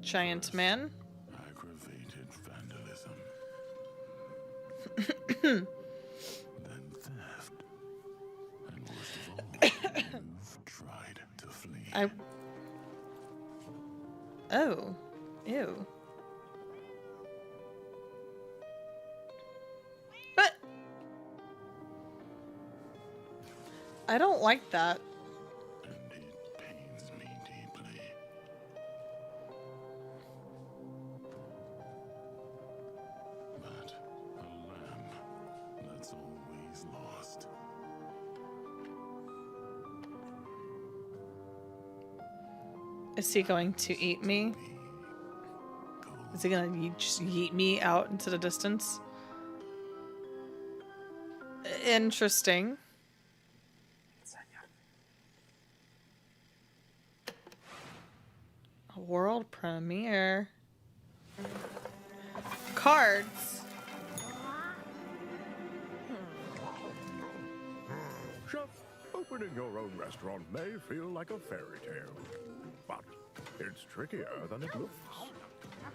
Giant man. Aggravated vandalism. Then theft. And worst of all, you've tried to flee. Oh. Ew. But I don't like that. And it pains me deeply. But a lamb that's always lost. Is he going to eat me? Is he gonna just yeet me out into the distance? Interesting. A world premiere. Cards. Chef, opening your own restaurant may feel like a fairy tale, but it's trickier than it looks.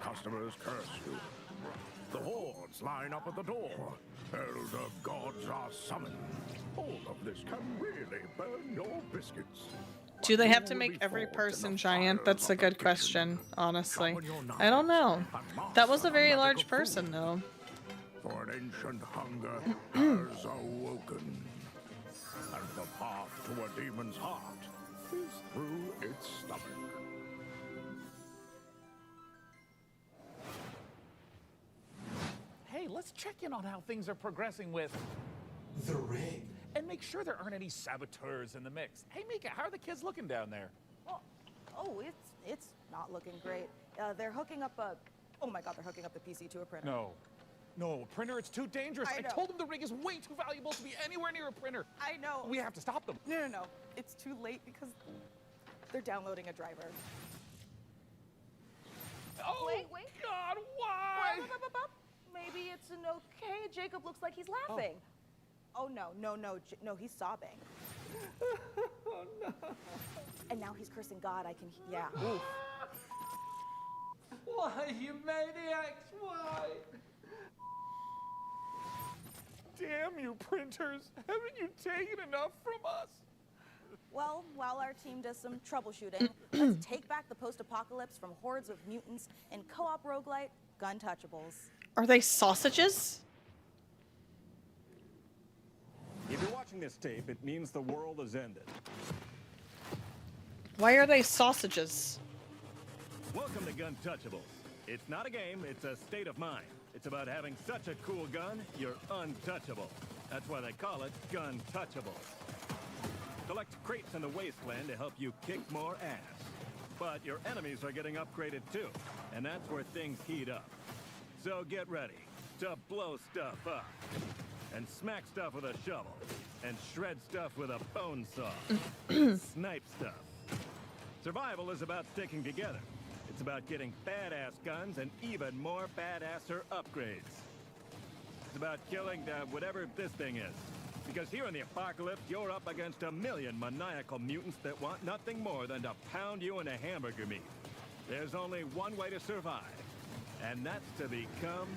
Customers curse you. The hordes line up at the door. Elder gods are summoned. All of this can really burn your biscuits. Do they have to make every person giant? That's a good question, honestly. I don't know. That was a very large person, though. For an ancient hunger has awoken. And the path to a demon's heart is through its stomach. Hey, let's check in on how things are progressing with the rig. And make sure there aren't any saboteurs in the mix. Hey, Mika, how are the kids looking down there? Oh, it's not looking great. They're hooking up a... Oh my god, they're hooking up the PC to a printer. No, a printer, it's too dangerous. I told them the rig is way too valuable to be anywhere near a printer. I know. We have to stop them. No. It's too late because they're downloading a driver. Oh, wait. God, why? Maybe it's an okay. Jacob looks like he's laughing. Oh, no, he's sobbing. Oh, no. And now he's cursing God. Yeah. Oof. Why, you maniacs, why? Damn you, printers. Haven't you taken enough from us? Well, while our team does some troubleshooting, let's take back the post-apocalypse from hordes of mutants in co-op roguelite Guntouchables. Are they sausages? If you're watching this tape, it means the world has ended. Why are they sausages? Welcome to Guntouchables. It's not a game, it's a state of mind. It's about having such a cool gun, you're untouchable. That's why they call it Guntouchables. Collect crates in the wasteland to help you kick more ass. But your enemies are getting upgraded too, and that's where things heat up. So get ready to blow stuff up and smack stuff with a shovel. and shred stuff with a bone saw. Snipe stuff. Survival is about sticking together. It's about getting badass guns and even more badasser upgrades. It's about killing whatever this thing is. Because here in the apocalypse, you're up against a million maniacal mutants that want nothing more than to pound you into hamburger meat. There's only one way to survive, and that's to become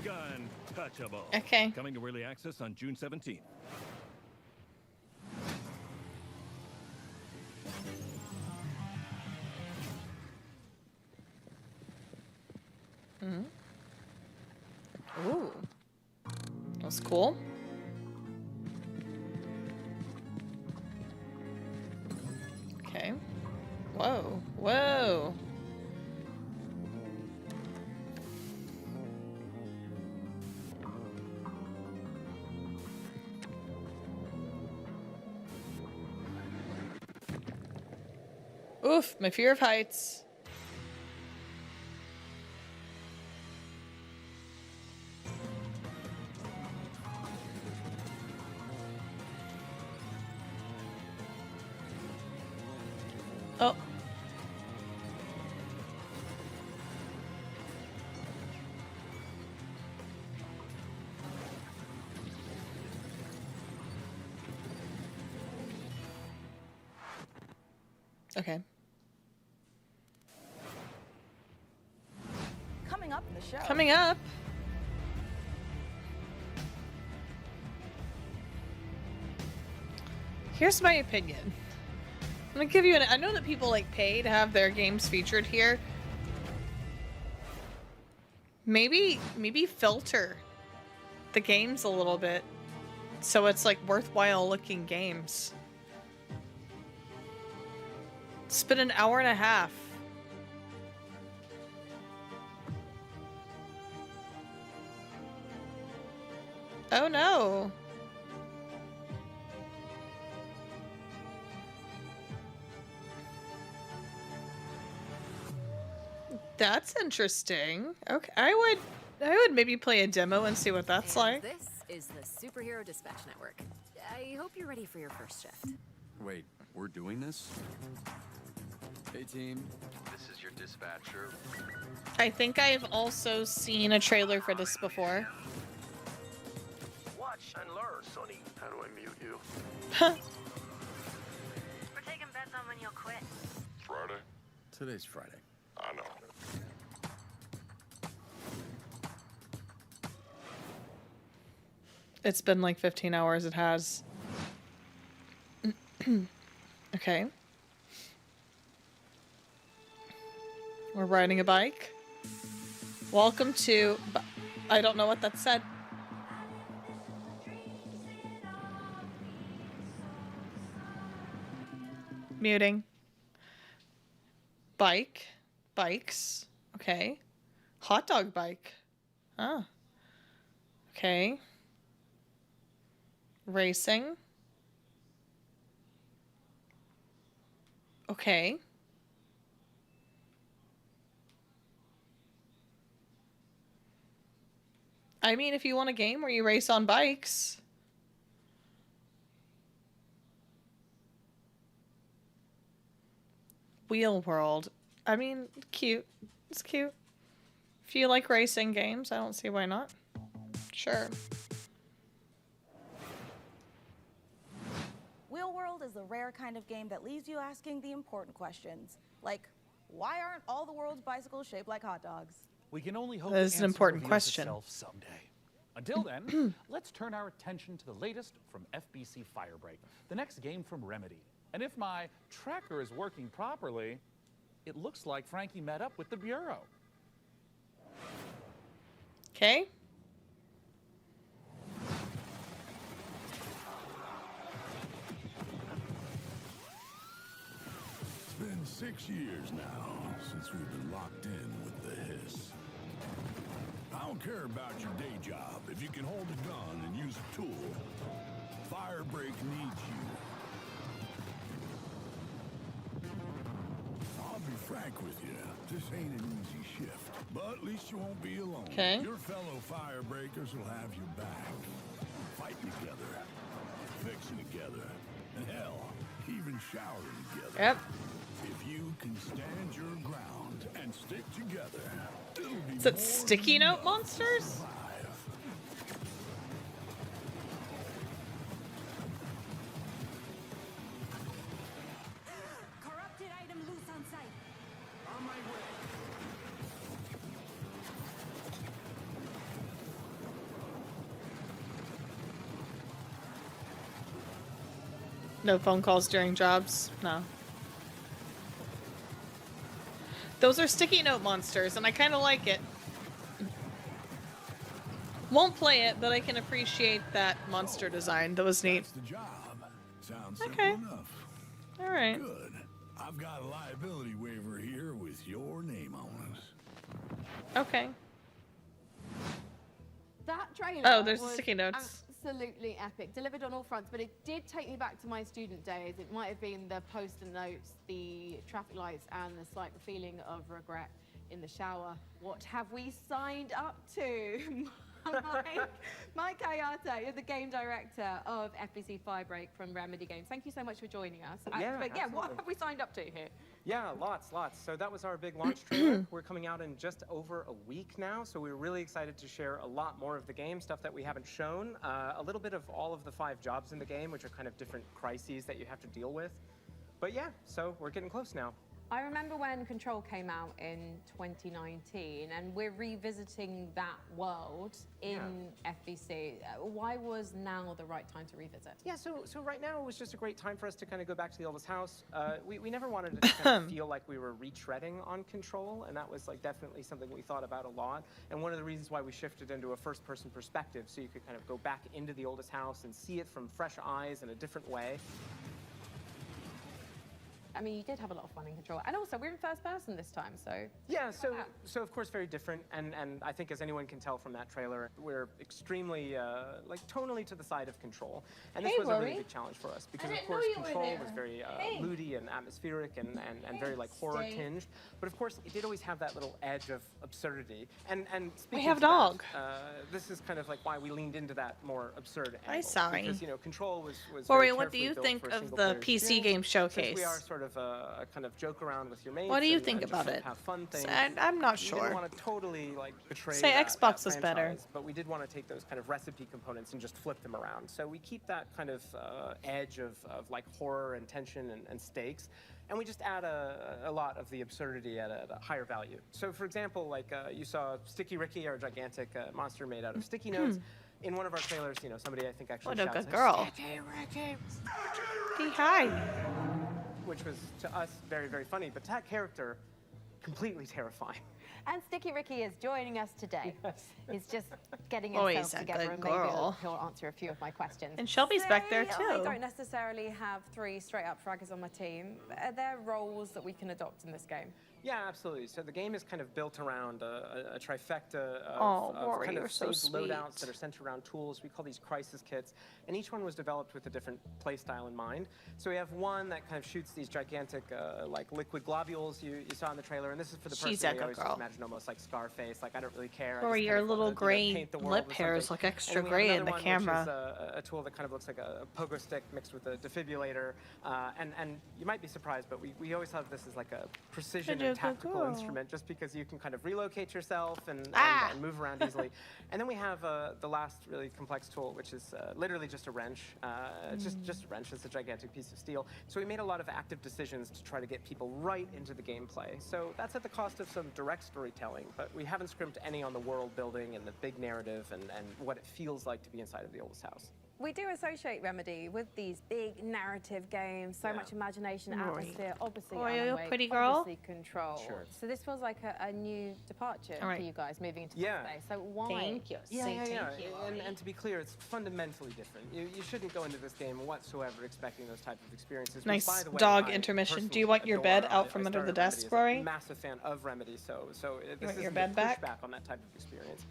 gun-touchable. Okay. Coming to early access on June 17th. Mm-hmm. Ooh. That's cool. Okay. Whoa. Whoa. Oof, my fear of heights. Oh. Okay. Coming up in the show. Coming up. Here's my opinion. I'm gonna give you I know that people like pay to have their games featured here. Maybe filter the games a little bit so it's like worthwhile looking games. It's been an hour and a half. Oh no. That's interesting. Okay, I would maybe play a demo and see what that's like. This is the Superhero Dispatch Network. I hope you're ready for your first shift. Wait, we're doing this? Hey team, this is your dispatcher. I think I've also seen a trailer for this before. Watch and learn, Sonny. How do I mute you? We're taking bets on when you'll quit. Friday? Today's Friday. I know. It's been like 15 hours. It has. Okay. We're riding a bike. Welcome to... I don't know what that said. Muting. Bike. Bikes. Okay. Hot dog bike. Ah. Okay. Racing. Okay. I mean, if you want a game where you race on bikes. Wheel World. I mean, cute. It's cute. If you like racing games, I don't see why not. Sure. Wheel World is the rare kind of game that leaves you asking the important questions. Like, why aren't all the world's bicycles shaped like hot dogs? We can only hope That is an important question. Someday. Until then, let's turn our attention to the latest from FBC Firebreak, the next game from Remedy. And if my tracker is working properly, it looks like Frankie met up with the Bureau. Okay. It's been 6 years now since we've been locked in with the Hiss. I don't care about your day job if you can hold a gun and use a tool. Firebreak needs you. I'll be frank with you, this ain't an easy shift, but at least you won't be alone. Okay. Your fellow Firebreakers will have your back. Fight together. Fix dancing together. And hell, even showering together. Yep. If you can stand your ground and stick together, it'll be Is it more sticky than note monsters? Corrupted item loose on site. On my way. No phone calls during jobs? No. Those are sticky note monsters, and I kind of like it. Won't play it, but I can appreciate that monster design. That was neat. That's the job. Sounds Okay. simple enough. All right. Good. I've got a liability waiver here with your name on it. Okay. That trailer Oh, there's the was sticky notes. absolutely epic. Delivered on all fronts, but it did take me back to my student days. It might have been the poster notes, the traffic lights, and the slight feeling of regret in the shower. What have we signed up to? Mike Kayata, you're the game director of FBC Firebreak from Remedy Games. Thank you so much for joining us. Yeah, But yeah, what absolutely. have we signed up to here? Yeah, lots. So that was our big launch trailer. We're coming out in just over a week now, so we're really excited to share a lot more of the game, stuff that we haven't shown, a little bit of all of the 5 jobs in the game, which are kind of different crises that you have to deal with. But yeah, so we're getting close now. I remember when Control came out in 2019, and we're revisiting that world in FBC. Why was now the right time to revisit? Yeah, so right now it was just a great time for us to kind of go back to the Elvis house. We never wanted to kind of feel like we were retreading on Control, and that was like definitely something we thought about a lot. And one of the reasons why we shifted into a first-person perspective, so you could kind of go back into the oldest house and see it from fresh eyes in a different way. I mean, you did have a lot of fun in Control, and also we're in first person this time, so Yeah, so of course very different, and I think as anyone can tell from that trailer, we're extremely like tonally to the side of Control, and this Hey, was a really Rory. big challenge for us because I of didn't know course you were Control there. was very Hey. moody and atmospheric and very like horror Stay. tinged, but of course it did always have that little edge of absurdity. And speaking have to that, dog. this is kind of like why we leaned into that more absurd Hi, angle, Sorry. because Control was Rory, very what do carefully you built think for a of single the player PC experience. game Since we showcase? are sort of a kind of joke around with your mates. What do you and think just about sort of it? Have fun things. I'm not We sure. didn't want to totally like betray. Say that Xbox was better. franchise, but we did want to take those kind of recipe components and just flip them around. So we keep that kind of edge of like horror and tension and stakes, and we just add a lot of the absurdity at a higher value. So for example, like you saw Sticky Ricky, our gigantic monster made out of sticky notes. In one of our trailers, somebody I think actually What a shouts, good girl. "Sticky Ricky!" Hey, hi. Which was to us very, very funny, but to that character, completely terrifying. And Sticky Ricky is joining us today. He's just getting Oh, himself he's a together, good and maybe girl. he'll answer a few of my questions. And Shelby's back there, I too. don't necessarily have 3 straight-up fraggers on my team. Are there roles that we can adopt in this game? Yeah, absolutely. So the game is kind of built around a trifecta Oh, of Rory, kind you're of so saved loadouts sweet. that are centered around tools. We call these crisis kits, and each one was developed with a different play style in mind. So we have one that kind of shoots these gigantic like liquid globules you saw in the trailer, and this is for the She's person a we good always girl. just imagine almost like Scarface, like I don't really care. I Rory, just your kind of, little gray paint the world lip with hairs something. look extra And then we have gray in another the one, camera. Which is a tool that kind of looks like a pogo stick mixed with a defibrillator, and you might be surprised, but we always have this as like a precision You're a and good tactical girl. instrument, just because you can kind of relocate yourself and move around easily. And then we have the last really complex tool, which is literally just a wrench. Just a wrench. It's a gigantic piece of steel. So we made a lot of active decisions to try to get people right into the gameplay. So that's at the cost of some direct storytelling, but we haven't scrimped any on the world building and the big narrative and what it feels like to be inside of the oldest house. We do associate Remedy with these big narrative games, so much imagination, Rory. atmosphere, obviously Oh, you're a Alan Wake, pretty girl. obviously Control. Sure. So this feels like a new departure All right. for you guys moving into Yeah. this space. So why? Thank you. Yeah, Say yeah, yeah. thank you, And to be clear, it's fundamentally different. You shouldn't go into this game whatsoever expecting those type of experiences. which, Nice by the way, dog I intermission. Do personally you want your adore. bed I out from under started the desk, Remedy as a Rory? massive fan of Remedy, so this want isn't your a bed back? pushback on that type of experience.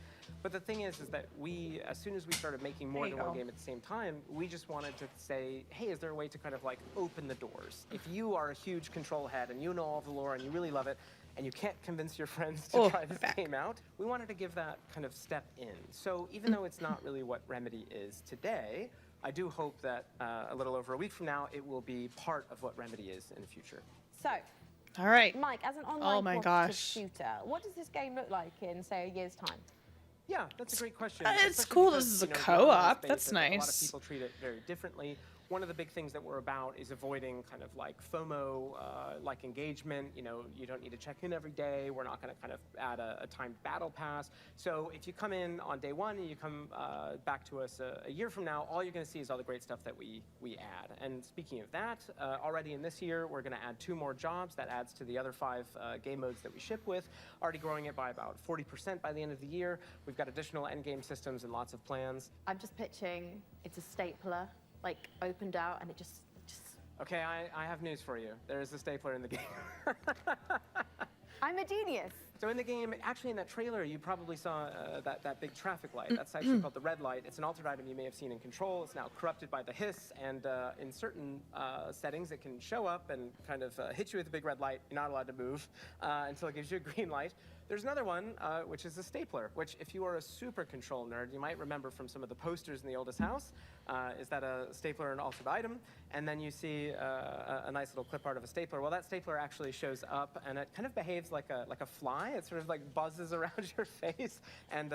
But the thing is that we, as soon as we started making more There you than one go. game at the same time, we just wanted to say, hey, is there a way to kind of like open the doors? If you are a huge Control head and you know all the lore and you really love it, and you can't convince your friends to Oh, try this game out, we wanted to give that kind of step in. So even though it's not really what Remedy is today, I do hope that a little over a week from now, it will be part of what Remedy is in the future. So, All right. Mike, as an online Oh my cooperative gosh. shooter, what does this game look like in, say, a year's time? Yeah, that's a great question. It's Especially cool because, this is a you know, the co-op. online space, That's a lot of nice. people treat it very differently. One of the big things that we're about is avoiding kind of like FOMO, like engagement. You know, you don't need to check in every day. We're not going to kind of add a timed battle pass. So if you come in on day one and you come back to us a year from now, all you're going to see is all the great stuff that we add. And speaking of that, already in this year, we're going to add 2 more jobs. That adds to the other 5 game modes that we ship with, already growing it by about 40% by the end of the year. We've got additional endgame systems and lots of plans. I'm just pitching it's a stapler, like opened out, and it just Okay, I have news for you. There is a stapler in the game. I'm a genius. So in the game, actually in that trailer, you probably saw that big traffic light. That's actually called the red light. It's an altered item you may have seen in Control. It's now corrupted by the hiss, and in certain settings, it can show up and kind of hit you with a big red light. You're not allowed to move until it gives you a green light. There's another one, which is a stapler, which if you are a super Control nerd, you might remember from some of the posters in the oldest house. Is that a stapler and altered item? And then you see a nice little clip art of a stapler. Well, that stapler actually shows up, and it kind of behaves like a fly. It sort of like buzzes around your face and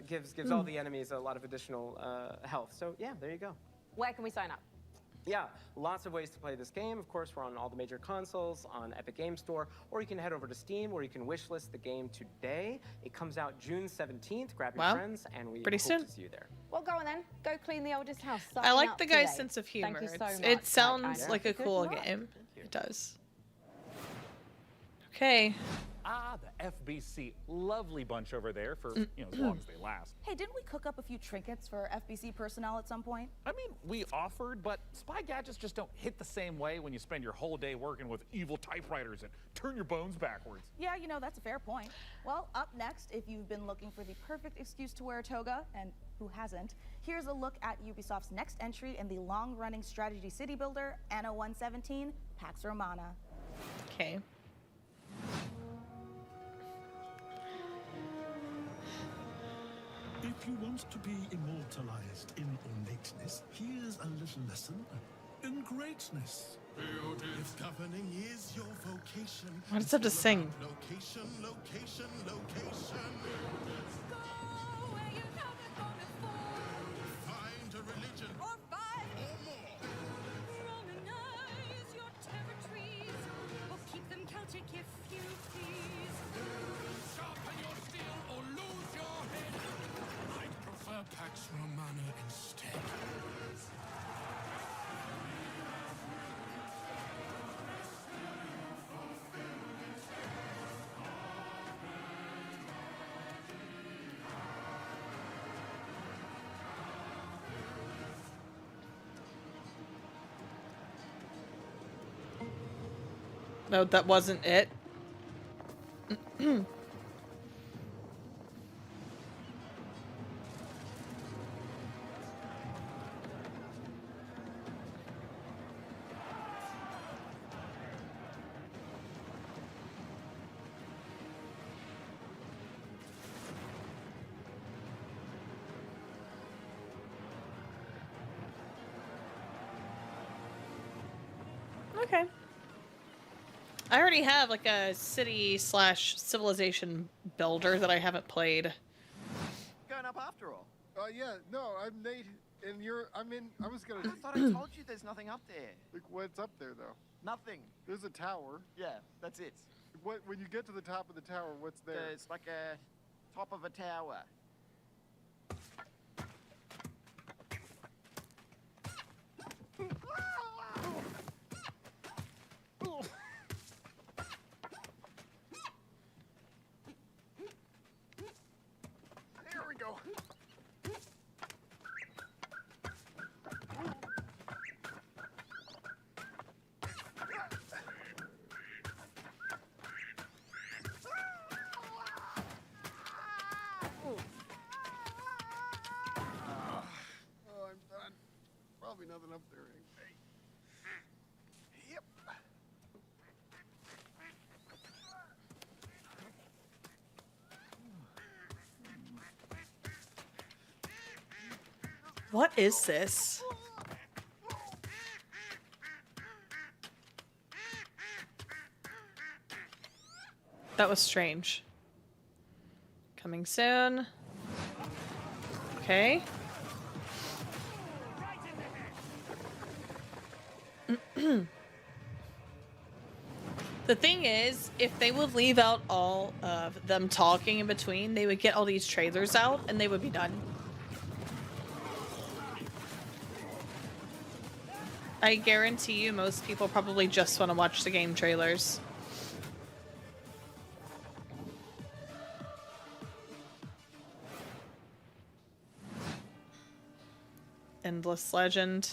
gives all the enemies a lot of additional health. So yeah, there you go. Where can we sign up? Yeah, lots of ways to play this game. Of course, we're on all the major consoles, on Epic Game Store, or you can head over to Steam where you can wishlist the game today. It comes out June 17th. Grab your Wow. friends, and we Pretty hope soon. to see you there. Well, go on then. Go clean the oldest house. I Sign like up the guy's today. sense of humor. Thank you so It's- much. It sounds Mike. like a Good cool luck. game. It does. Okay. Ah, the FBC. Lovely bunch over there for, as long as they last. Hey, didn't we cook up a few trinkets for FBC personnel at some point? I mean, we offered, but spy gadgets just don't hit the same way when you spend your whole day working with evil typewriters and turn your bones backwards. Yeah, that's a fair point. Well, up next, if you've been looking for the perfect excuse to wear a toga, and who hasn't, here's a look at Ubisoft's next entry in the long-running strategy city builder, Anno 117, Pax Romana. Okay. If you want to be immortalized in ornateness, here's a little lesson in greatness. If governing is your vocation, Why does it have to sing? location, location, location. Find a religion or 5 or more. Romanize your territories, or keep them Celtic if you please. Sharpen your steel or lose your head. I'd prefer Pax Romana instead. No, that wasn't it. Okay. I already have like a city/civilization builder that I haven't played. Going up after all. Yeah, no, I'm Nate, and I was gonna. I thought I told you there's nothing up there. Like, what's up there, though? Nothing. There's a tower. Yeah, that's it. When you get to the top of the tower, what's there? It's like a top of a tower. There we go. Oh, I'm done. Probably nothing up there anyway. Yep. What is this? That was strange. Coming soon. Okay. The thing is, if they would leave out all of them talking in between, they would get all these trailers out and they would be done. I guarantee you most people probably just want to watch the game trailers. Endless Legend.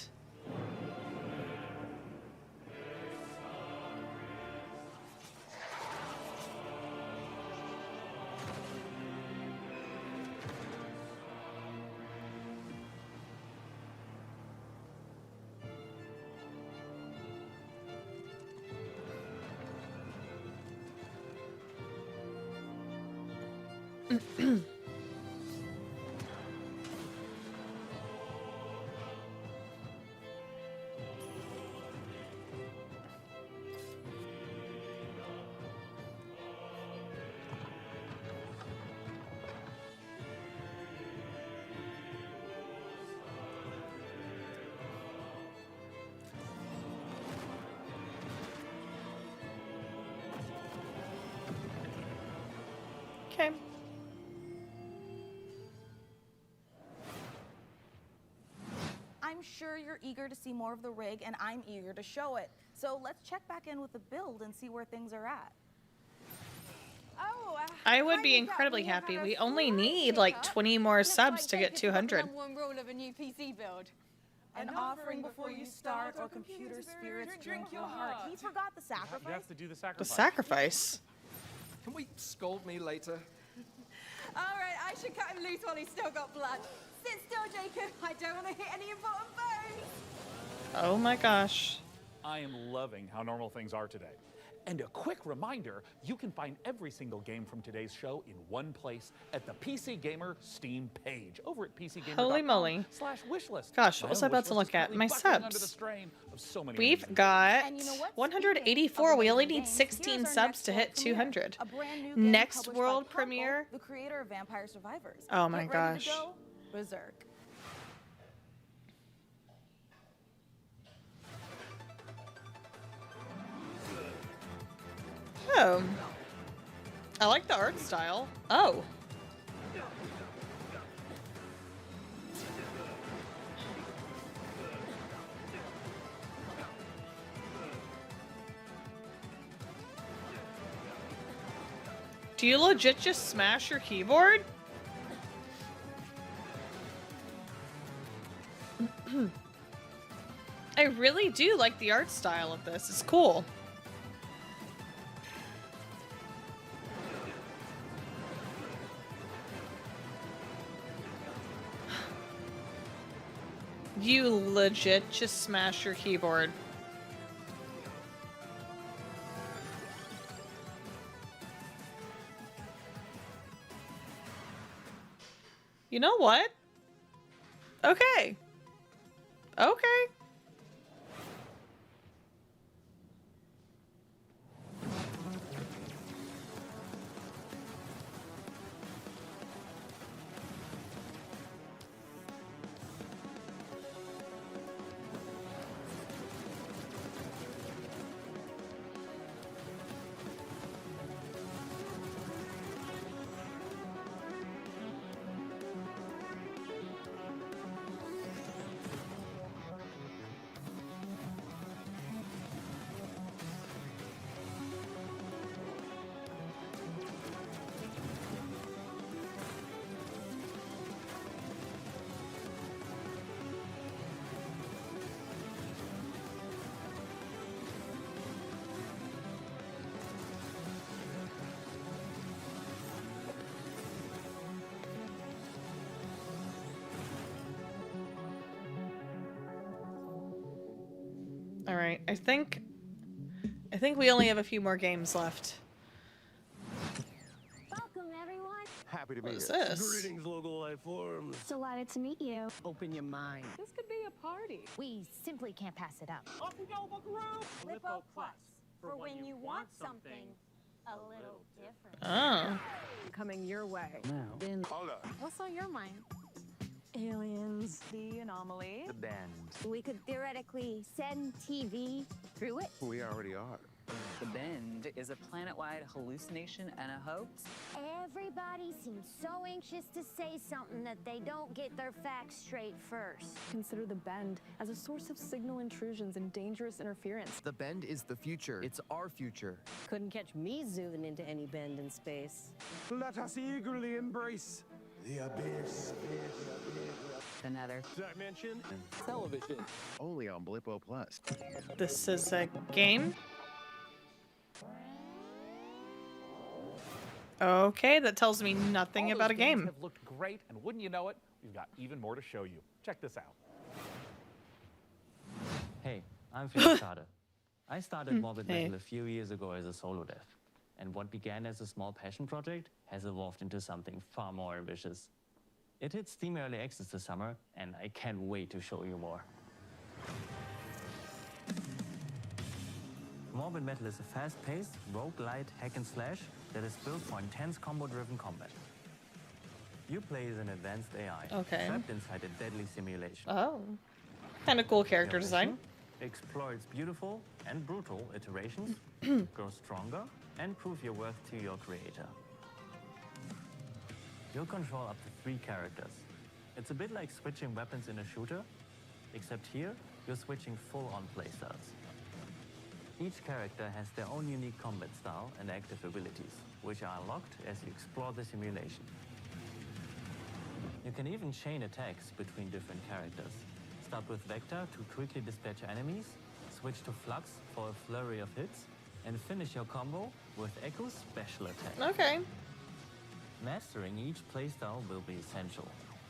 Okay. I'm sure you're eager to see more of the rig, and I'm eager to show it. So let's check back in with the build and see where things are at. Oh, I would be incredibly happy. We only need like 20 more subs to get 200. Number one rule of a new PC build. An offering before you start, or computer spirits drink your heart. He forgot the sacrifice. You have to do the The sacrifice. sacrifice. Can we scold me later? All right, I should cut him loose while he's still got blood. Sit still, Jacob. I don't want to hit any important bones. Oh my gosh. I am loving how normal things are today. And a quick reminder, you can find every single game from today's show in one place at the PC Gamer Steam page over at PCGamer.com. Holy moly. /wishlist. Gosh, what My was own I about to wishlist look is at? currently My buckling under the subs. strain of so many We've amazing got And you know what? 184. We only need 16 subs to hit 200. A brand new game Next published by world Crumble, premiere. the creator of Vampire Survivors. Oh my Get ready gosh. to go berserk. Oh. I like the art style. Oh. Do you legit just smash your keyboard? I really do like the art style of this. It's cool. You legit just smash your keyboard. You know what? Okay. Okay. All right, I think we only have a few more games left. Welcome, everyone. Happy to What be is here. this? Greetings, local life forms. Delighted to meet you. Open your mind. This could be a party. We simply can't pass it up. Off we go, Buckaroo! Lippo Plus. For when you want something a little different. Oh. Coming your way. Hold up. What's on your mind? Aliens, the anomaly. The Bend. We could theoretically send TV through it. We already are. The Bend is a planet-wide hallucination and a hoax. Everybody seems so anxious to say something that they don't get their facts straight first. Consider the Bend as a source of signal intrusions and dangerous interference. The Bend is the future. It's our future. Couldn't catch me zooming into any bend in space. Let us eagerly embrace the abyss. The Nether. Dimension. Television. Only on Blippo Plus. This is a game? Okay, that tells me nothing All about a those games game. have looked great, and wouldn't you know it, we've got even more to show you. Check this out. Hey, I'm Felix Carter. I started Morbid Hey. Metal a few years ago as a solo dev, and what began as a small passion project has evolved into something far more ambitious. It hit Steam Early Access this summer, and I can't wait to show you more. Morbid Metal is a fast-paced, roguelite hack and slash that is built for intense combo-driven combat. You play as an advanced AI, Okay. trapped inside a deadly simulation. Oh. Kind of cool character Your design. mission? Explore its beautiful and brutal iterations, grow stronger, and prove your worth to your creator. You'll control up to 3 characters. It's a bit like switching weapons in a shooter, except here, you're switching full-on playstyles. Each character has their own unique combat style and active abilities, which are unlocked as you explore the simulation. You can even chain attacks between different characters. Start with Vector to quickly dispatch enemies, switch to Flux for a flurry of hits, and finish your combo with Echo's special attack. Okay. Mastering each playstyle will be essential,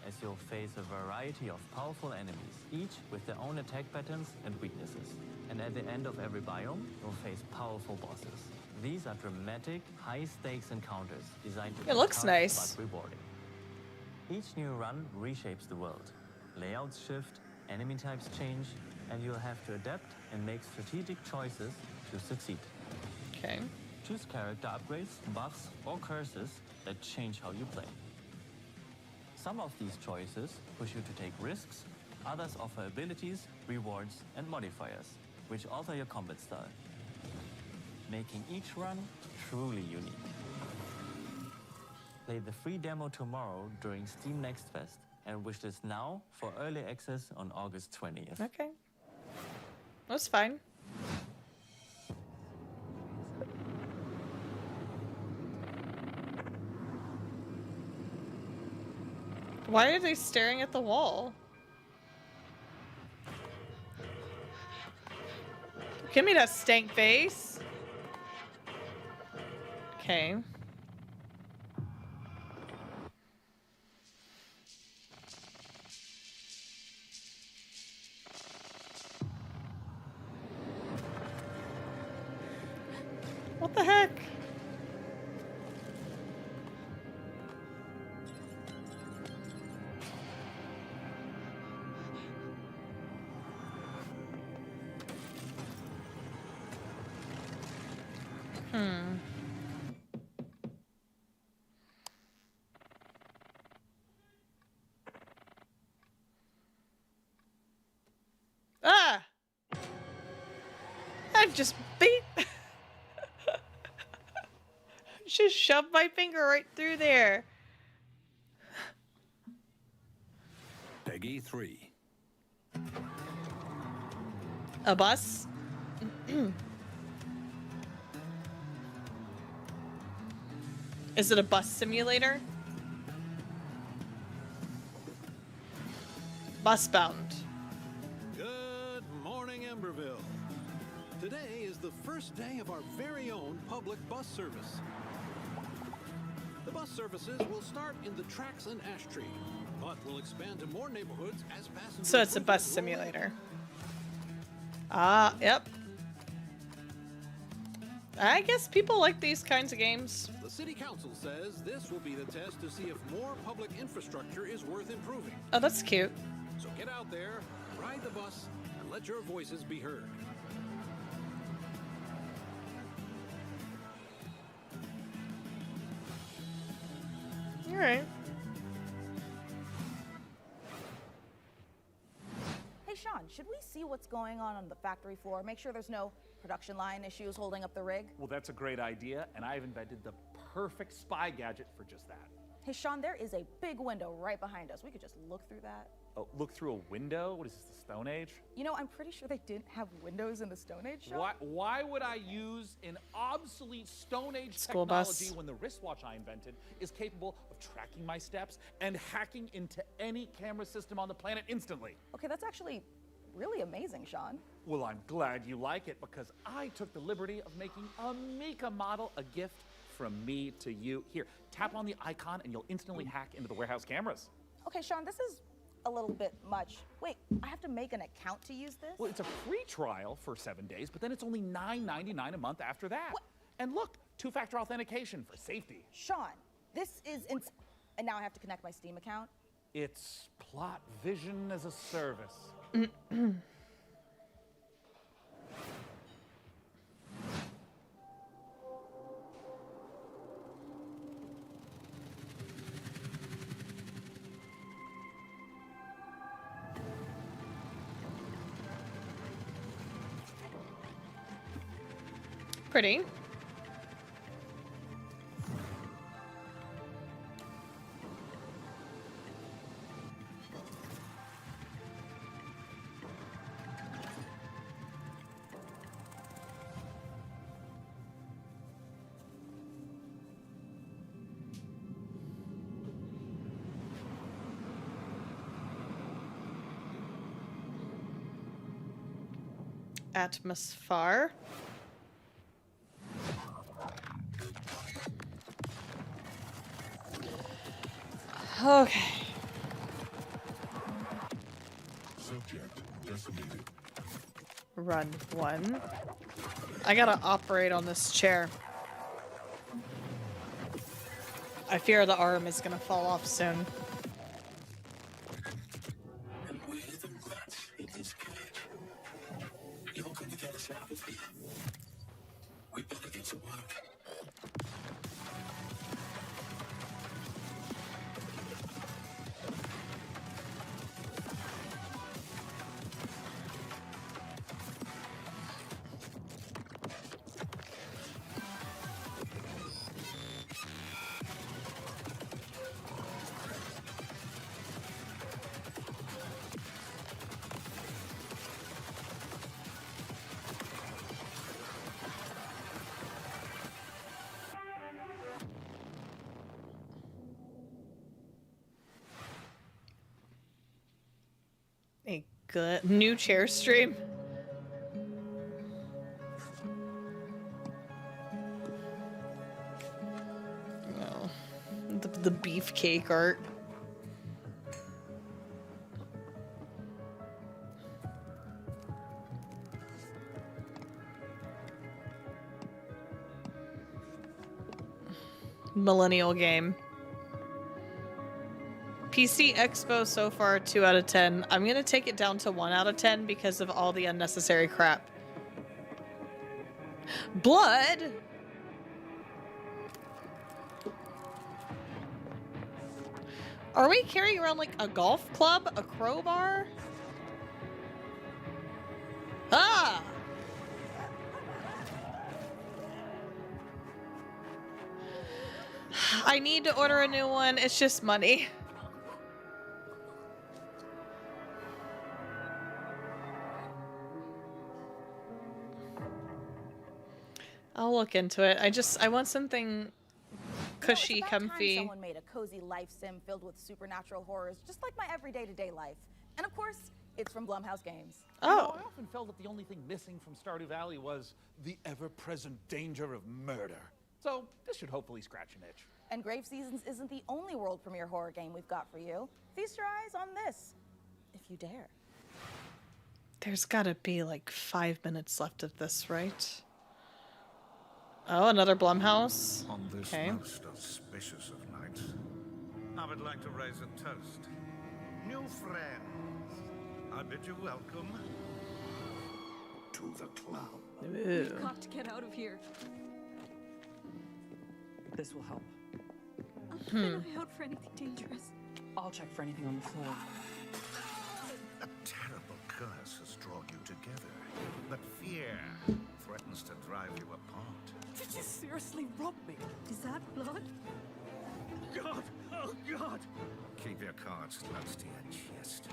as you'll face a variety of powerful enemies, each with their own attack patterns and weaknesses. And at the end of every biome, you'll face powerful bosses. These are dramatic, high-stakes encounters designed to It looks tough nice. but rewarding. Each new run reshapes the world. Layouts shift, enemy types change, and you'll have to adapt and make strategic choices to succeed. Okay. Choose character upgrades, buffs, or curses that change how you play. Some of these choices push you to take risks, others offer abilities, rewards, and modifiers, which alter your combat style, making each run truly unique. Play the free demo tomorrow during Steam Next Fest and wishlist now for early access on August 20th. Okay. That's fine. Why are they staring at the wall? Give me that stank face. Okay. What the heck? Ah! I've just beat. Just shoved my finger right through there. Peggy 3. A bus? Is it a bus simulator? Bus bound. Good morning, Emberville. Today is the first day of our very own public bus service. The bus services will start in the tracks and Ash Tree, but will expand to more neighborhoods as passengers. So it's a bus simulator. Ah, yep. I guess people like these kinds of games. The city council says this will be the test to see if more public infrastructure is worth improving. Oh, that's cute. So get out there, ride the bus, and let your voices be heard. Alright. Hey, Sean, should we see what's going on the factory floor? Make sure there's no production line issues holding up the rig? Well, that's a great idea, and I've invented the perfect spy gadget for just that. Hey, Sean, there is a big window right behind us. We could just look through that. Oh, look through a window? What is this, the Stone Age? You know, I'm pretty sure they didn't have windows in the Stone Age, Sean. Why would I use an obsolete Stone Age School technology bus. when the wristwatch I invented is capable of tracking my steps and hacking into any camera system on the planet instantly? Okay, that's actually really amazing, Sean. Well, I'm glad you like it because I took the liberty of making a Mika model a gift from me to you. Here, tap on the icon and you'll instantly hack into the warehouse cameras. Okay, Sean, this is a little bit much. Wait, I have to make an account to use this? Well, it's a free trial for 7 days, but then it's only $9.99 a month after that. What? And look, two-factor authentication for safety. Sean, this is and now I have to connect my Steam account? It's Plot Vision as a service. Pretty. Atmosphere. Okay. Subject decimated. Run 1. I gotta operate on this chair. I fear the arm is gonna fall off soon. And with the rats in his cage, you're going to get us out of here. We better get to work. A good new chair stream. No. The beefcake art. Millennial game. PC Expo so far 2 out of 10. I'm gonna take it down to 1 out of 10 because of all the unnecessary crap. Blood! Are we carrying around like a golf club? A crowbar? Ah! I need to order a new one. It's just money. I'll look into it. I want something cushy, it's about comfy. Time someone made a cozy life sim filled with supernatural horrors, just like my everyday to-day life. And of course, it's from Blumhouse Games. You know, I often felt that the only thing missing from Stardew Valley was the ever-present danger of murder. So this should hopefully scratch an itch. And Grave Seasons isn't the only world premiere horror game we've got for you. Feast your eyes on this, if you dare. There's gotta be like 5 minutes left of this, right? Oh, another Blumhouse? On this Okay. most auspicious of nights, I would like to raise a toast. New friends, I bid you welcome to the club. Ooh. We've got to get out of here. This will help. an eye out for anything dangerous. I'll check for anything on the floor. A terrible curse has drawn you together, but fear threatens to drive you apart. Did you seriously rob me? Is that blood? God! Oh, God! Keep your cards close to your chest.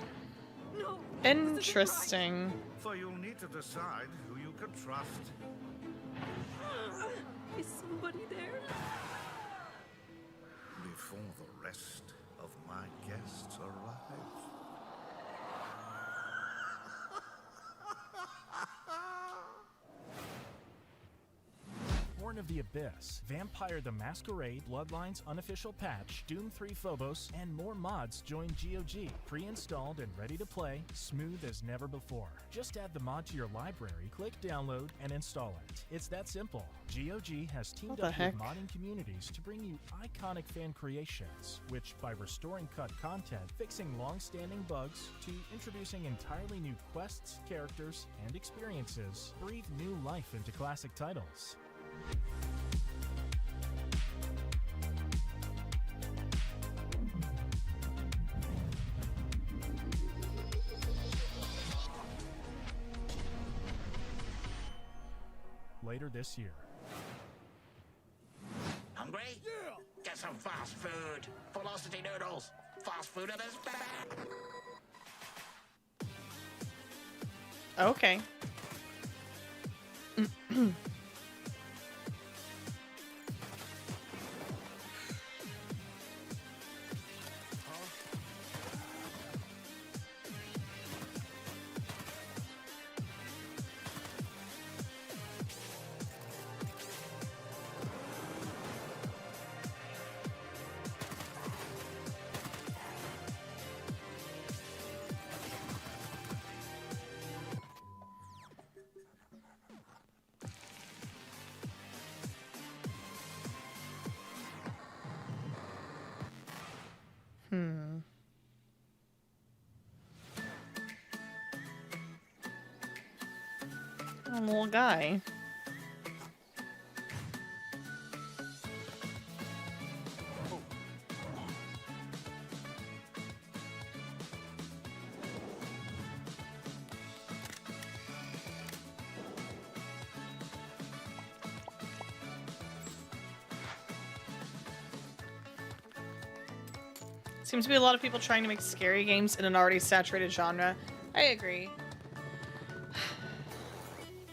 No. Interesting. For you'll need to decide who you can trust. Is somebody there? Before the rest of my guests arrive. Born of the Abyss, Vampire the Masquerade, Bloodlines unofficial patch, Doom 3 Phobos, and more mods join GOG. Pre-installed and ready to play, smooth as never before. Just add the mod to your library, click download, and install it. It's that simple. GOG has teamed What the up heck? with modding communities to bring you iconic fan creations, which by restoring cut content, fixing long-standing bugs, to introducing entirely new quests, characters, and experiences, breathe new life into classic titles. Later this year. Hungry? Yeah! Get some fast food. Velocity noodles. Fast food at its back. Okay. A little guy. Seems to be a lot of people trying to make scary games in an already saturated genre. I agree.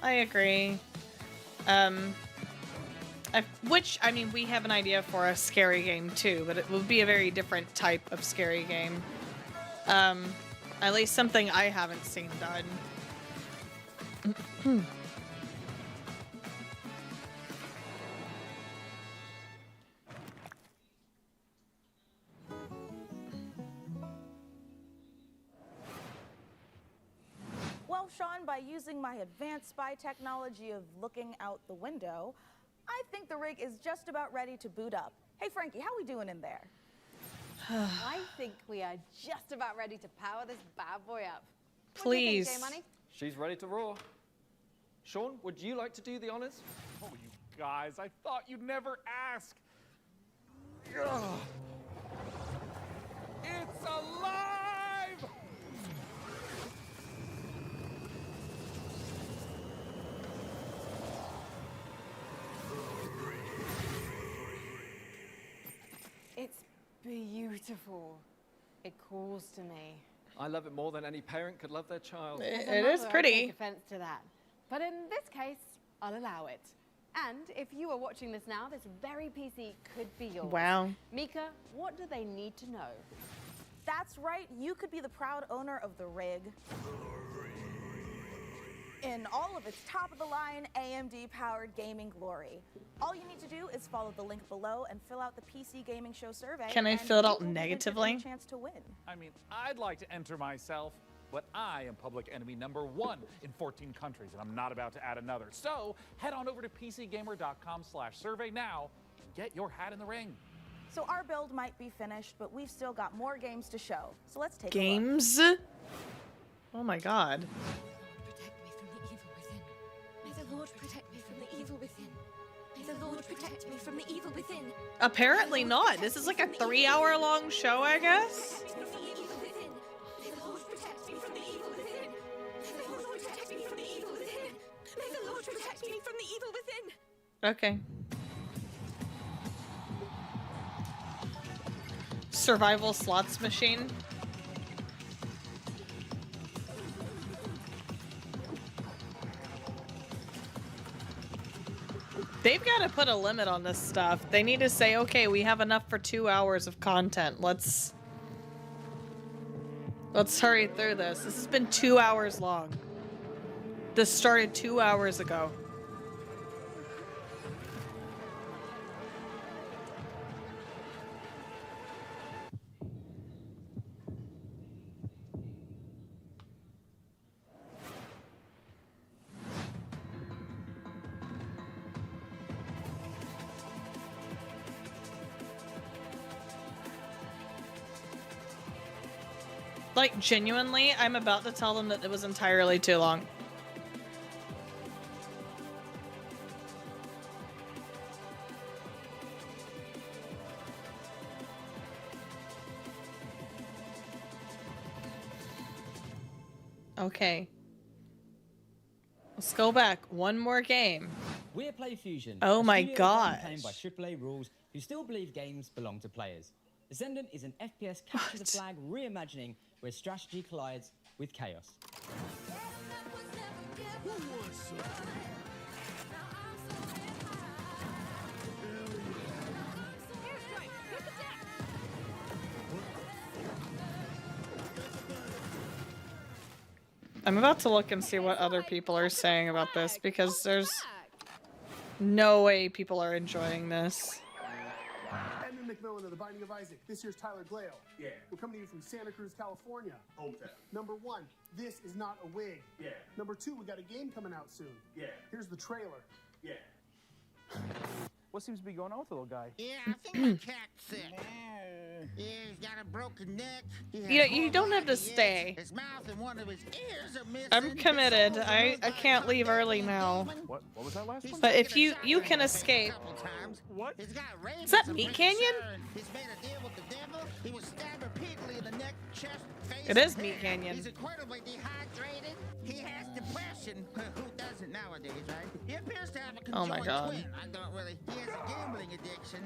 I agree. Which, I mean, we have an idea for a scary game too, but it would be a very different type of scary game. At least something I haven't seen done. Well, Sean, by using my advanced spy technology of looking out the window, I think the rig is just about ready to boot up. Hey, Frankie, how we doing in there? I think we are just about ready to power this bad boy up. Please. What do you think, J-Money? She's ready to roar. Sean, would you like to do the honors? Oh, you guys, I thought you'd never ask. Ugh. It's alive! It's beautiful. It calls to me. I love it more than any parent could love their child. As a It is mother, I pretty. take offense to that. But in this case, I'll allow it. And if you are watching this now, this very PC could be yours. Wow. Mika, what do they need to know? That's right, you could be the proud owner of the rig. In all of its top-of-the-line AMD-powered gaming glory. All you need to do is follow the link below and fill out the PC Gaming Show survey. Can I and fill it you out will be entered negatively? in a chance to win. I mean, I'd like to enter myself, but I am public enemy #1 in 14 countries, and I'm not about to add another. So head on over to PCGamer.com/survey now and get your hat in the ring. So our build might be finished, but we've still got more games to show. So let's take a Games? Oh my god. May the Lord protect me from the evil within. May the Lord protect me from the evil within. Apparently not. This is like a 3-hour-long show, I guess. Okay. Survival slots machine. They've got to put a limit on this stuff. They need to say, okay, we have enough for 2 hours of content. Let's hurry through this. This has been 2 hours long. This started 2 hours ago. Like, genuinely, I'm about to tell them that it was entirely too long. Okay. Let's go back. One more game. We're PlayFusion. Oh my gosh. gosh. By AAA rules who still believe games belong to players. Ascendant is an FPS capture the flag reimagining where strategy collides with chaos. I'm about to look and see what other people are saying about this because there's no way people are enjoying this. Edmund McMillan of The Binding of Isaac. This here's Tyler Glale. Yeah. We're coming to you from Santa Cruz, California. Hometown. Number 1, this is not a wig. Yeah. Number 2, we got a game coming out soon. Yeah. Here's the trailer. Yeah. What seems to be going on with the little guy? Yeah, I think my cat's sick. Yeah, he's got a broken neck. You don't have to stay. His mouth and one of his ears are missing. I'm committed. I can't leave early now. What was that last one? But if you can escape. What? Is that Meat Canyon? He's made a deal with the devil. He was stabbed repeatedly in the neck, chest, face. It is and Meat head. Canyon. He's incredibly dehydrated. He has depression. Who doesn't nowadays, right? He appears to have a Oh my conjoined God. twin. I don't really. He has a gambling addiction.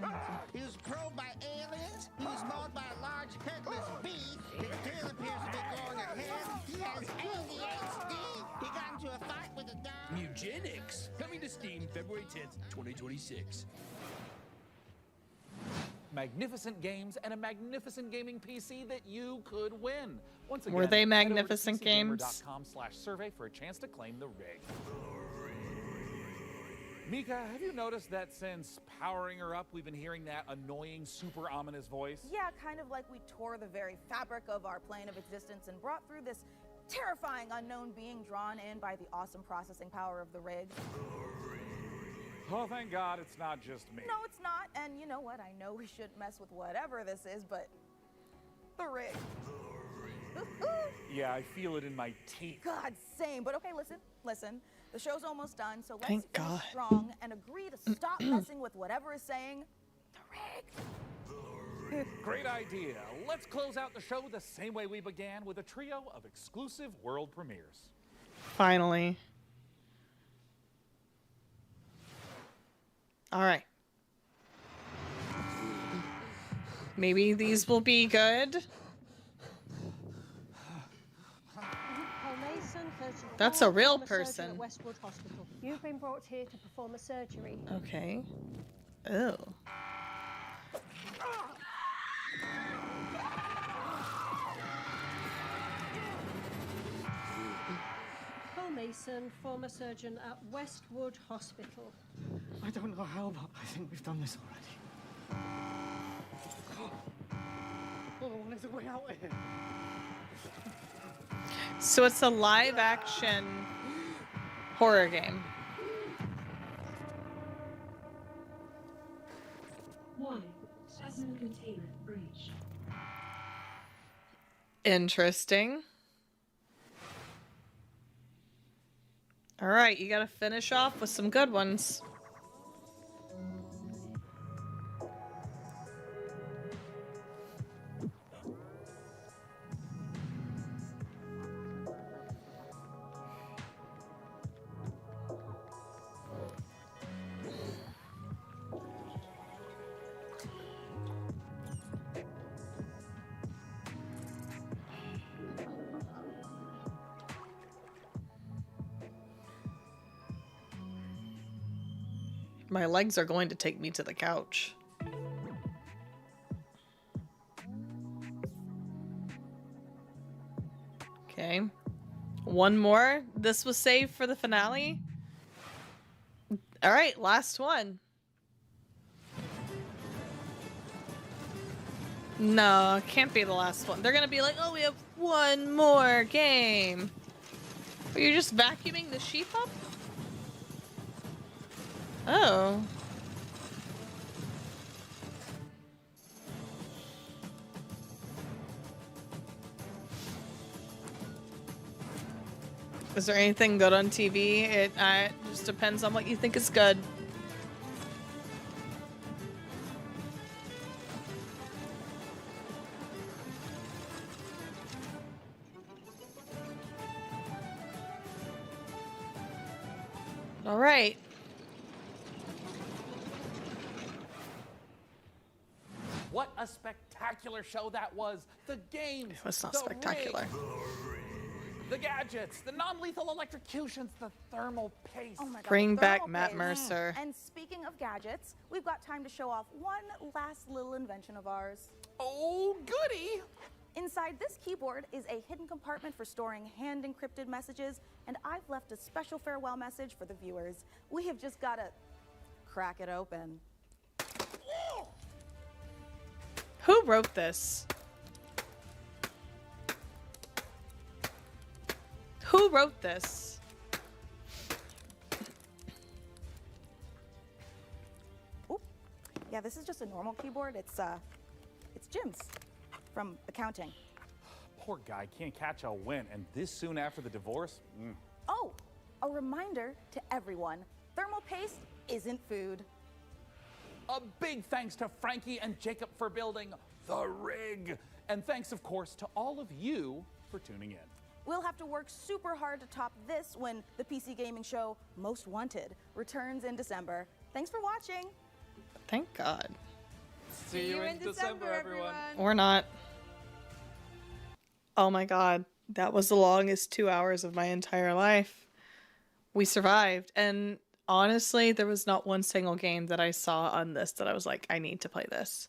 He was probed by aliens. He was mauled by a large headless beast. His tail appears to be growing ahead. He has ADHD. He got into a fight with a dog. Mugenics, coming to Steam February 10th, 2026. Magnificent games and a magnificent gaming PC that you could win. Once again, Were they head over to magnificent games? PCgamer.com/survey for a chance to claim the rig. Mika, have you noticed that since powering her up, we've been hearing that annoying, super ominous voice? Yeah, kind of like we tore the very fabric of our plane of existence and brought through this terrifying unknown being drawn in by the awesome processing power of the rig. Oh, thank God it's not just me. No, it's not. And you know what? I know we shouldn't mess with whatever this is, but the rig. Yeah, I feel it in my teeth. God, same. But okay, listen. The show's almost done, so let's Thank finish God. strong and agree to stop messing with whatever is saying the rig. Great idea. Let's close out the show the same way we began, with a trio of exclusive world premieres. Finally. All right. Maybe these will be good. That's a real person. At Westwood Hospital. You've been brought here to perform a surgery. Okay. Oh. Paul Mason, former surgeon at Westwood Hospital. I don't know how, but I think we've done this already. Oh, there's a way out of here. So it's a live action horror game. Warning, specimen containment breached. Interesting. All right, you gotta finish off with some good ones. My legs are going to take me to the couch. Okay. One more. This was saved for the finale. All right, last one. No, can't be the last one. They're gonna be like, oh, we have one more game. But you're just vacuuming the sheep up? Oh. Is there anything good on TV? It just depends on what you think is good. All right. What a spectacular show that was. The games. It was not the spectacular. rigs, the gadgets, the non-lethal electrocutions, the thermal paste. Oh my God, Bring the back thermal Matt paste. Mercer. And speaking of gadgets, we've got time to show off one last little invention of ours. Oh, goody! Inside this keyboard is a hidden compartment for storing hand-encrypted messages, and I've left a special farewell message for the viewers. We have just got to crack it open. Who wrote this? Who wrote this? Oop. Yeah, this is just a normal keyboard. It's Jim's from accounting. Poor guy can't catch a win, and this soon after the divorce? Oh, a reminder to everyone, thermal paste isn't food. A big thanks to Frankie and Jacob for building the rig. And thanks, of course, to all of you for tuning in. We'll have to work super hard to top this when the PC gaming show Most Wanted returns in December. Thanks for watching. Thank God. See you in December, everyone. Or not. Oh my God. That was the longest 2 hours of my entire life. We survived. And honestly, there was not one single game that I saw on this that I was like, I need to play this.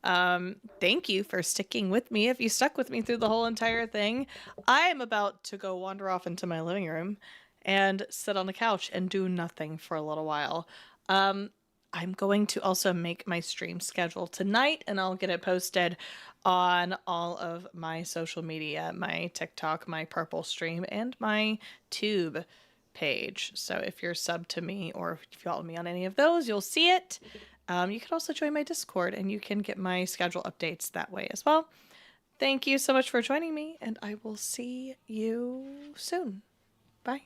Thank you for sticking with me. If you stuck with me through the whole entire thing, I am about to go wander off into my living room and sit on the couch and do nothing for a little while. I'm going to also make my stream schedule tonight, and I'll get it posted on all of my social media, my TikTok, my Purple stream, and my Tube page. So if you're subbed to me or if you follow me on any of those, you'll see it. You can also join my Discord, and you can get my schedule updates that way as well. Thank you so much for joining me, and I will see you soon. Bye.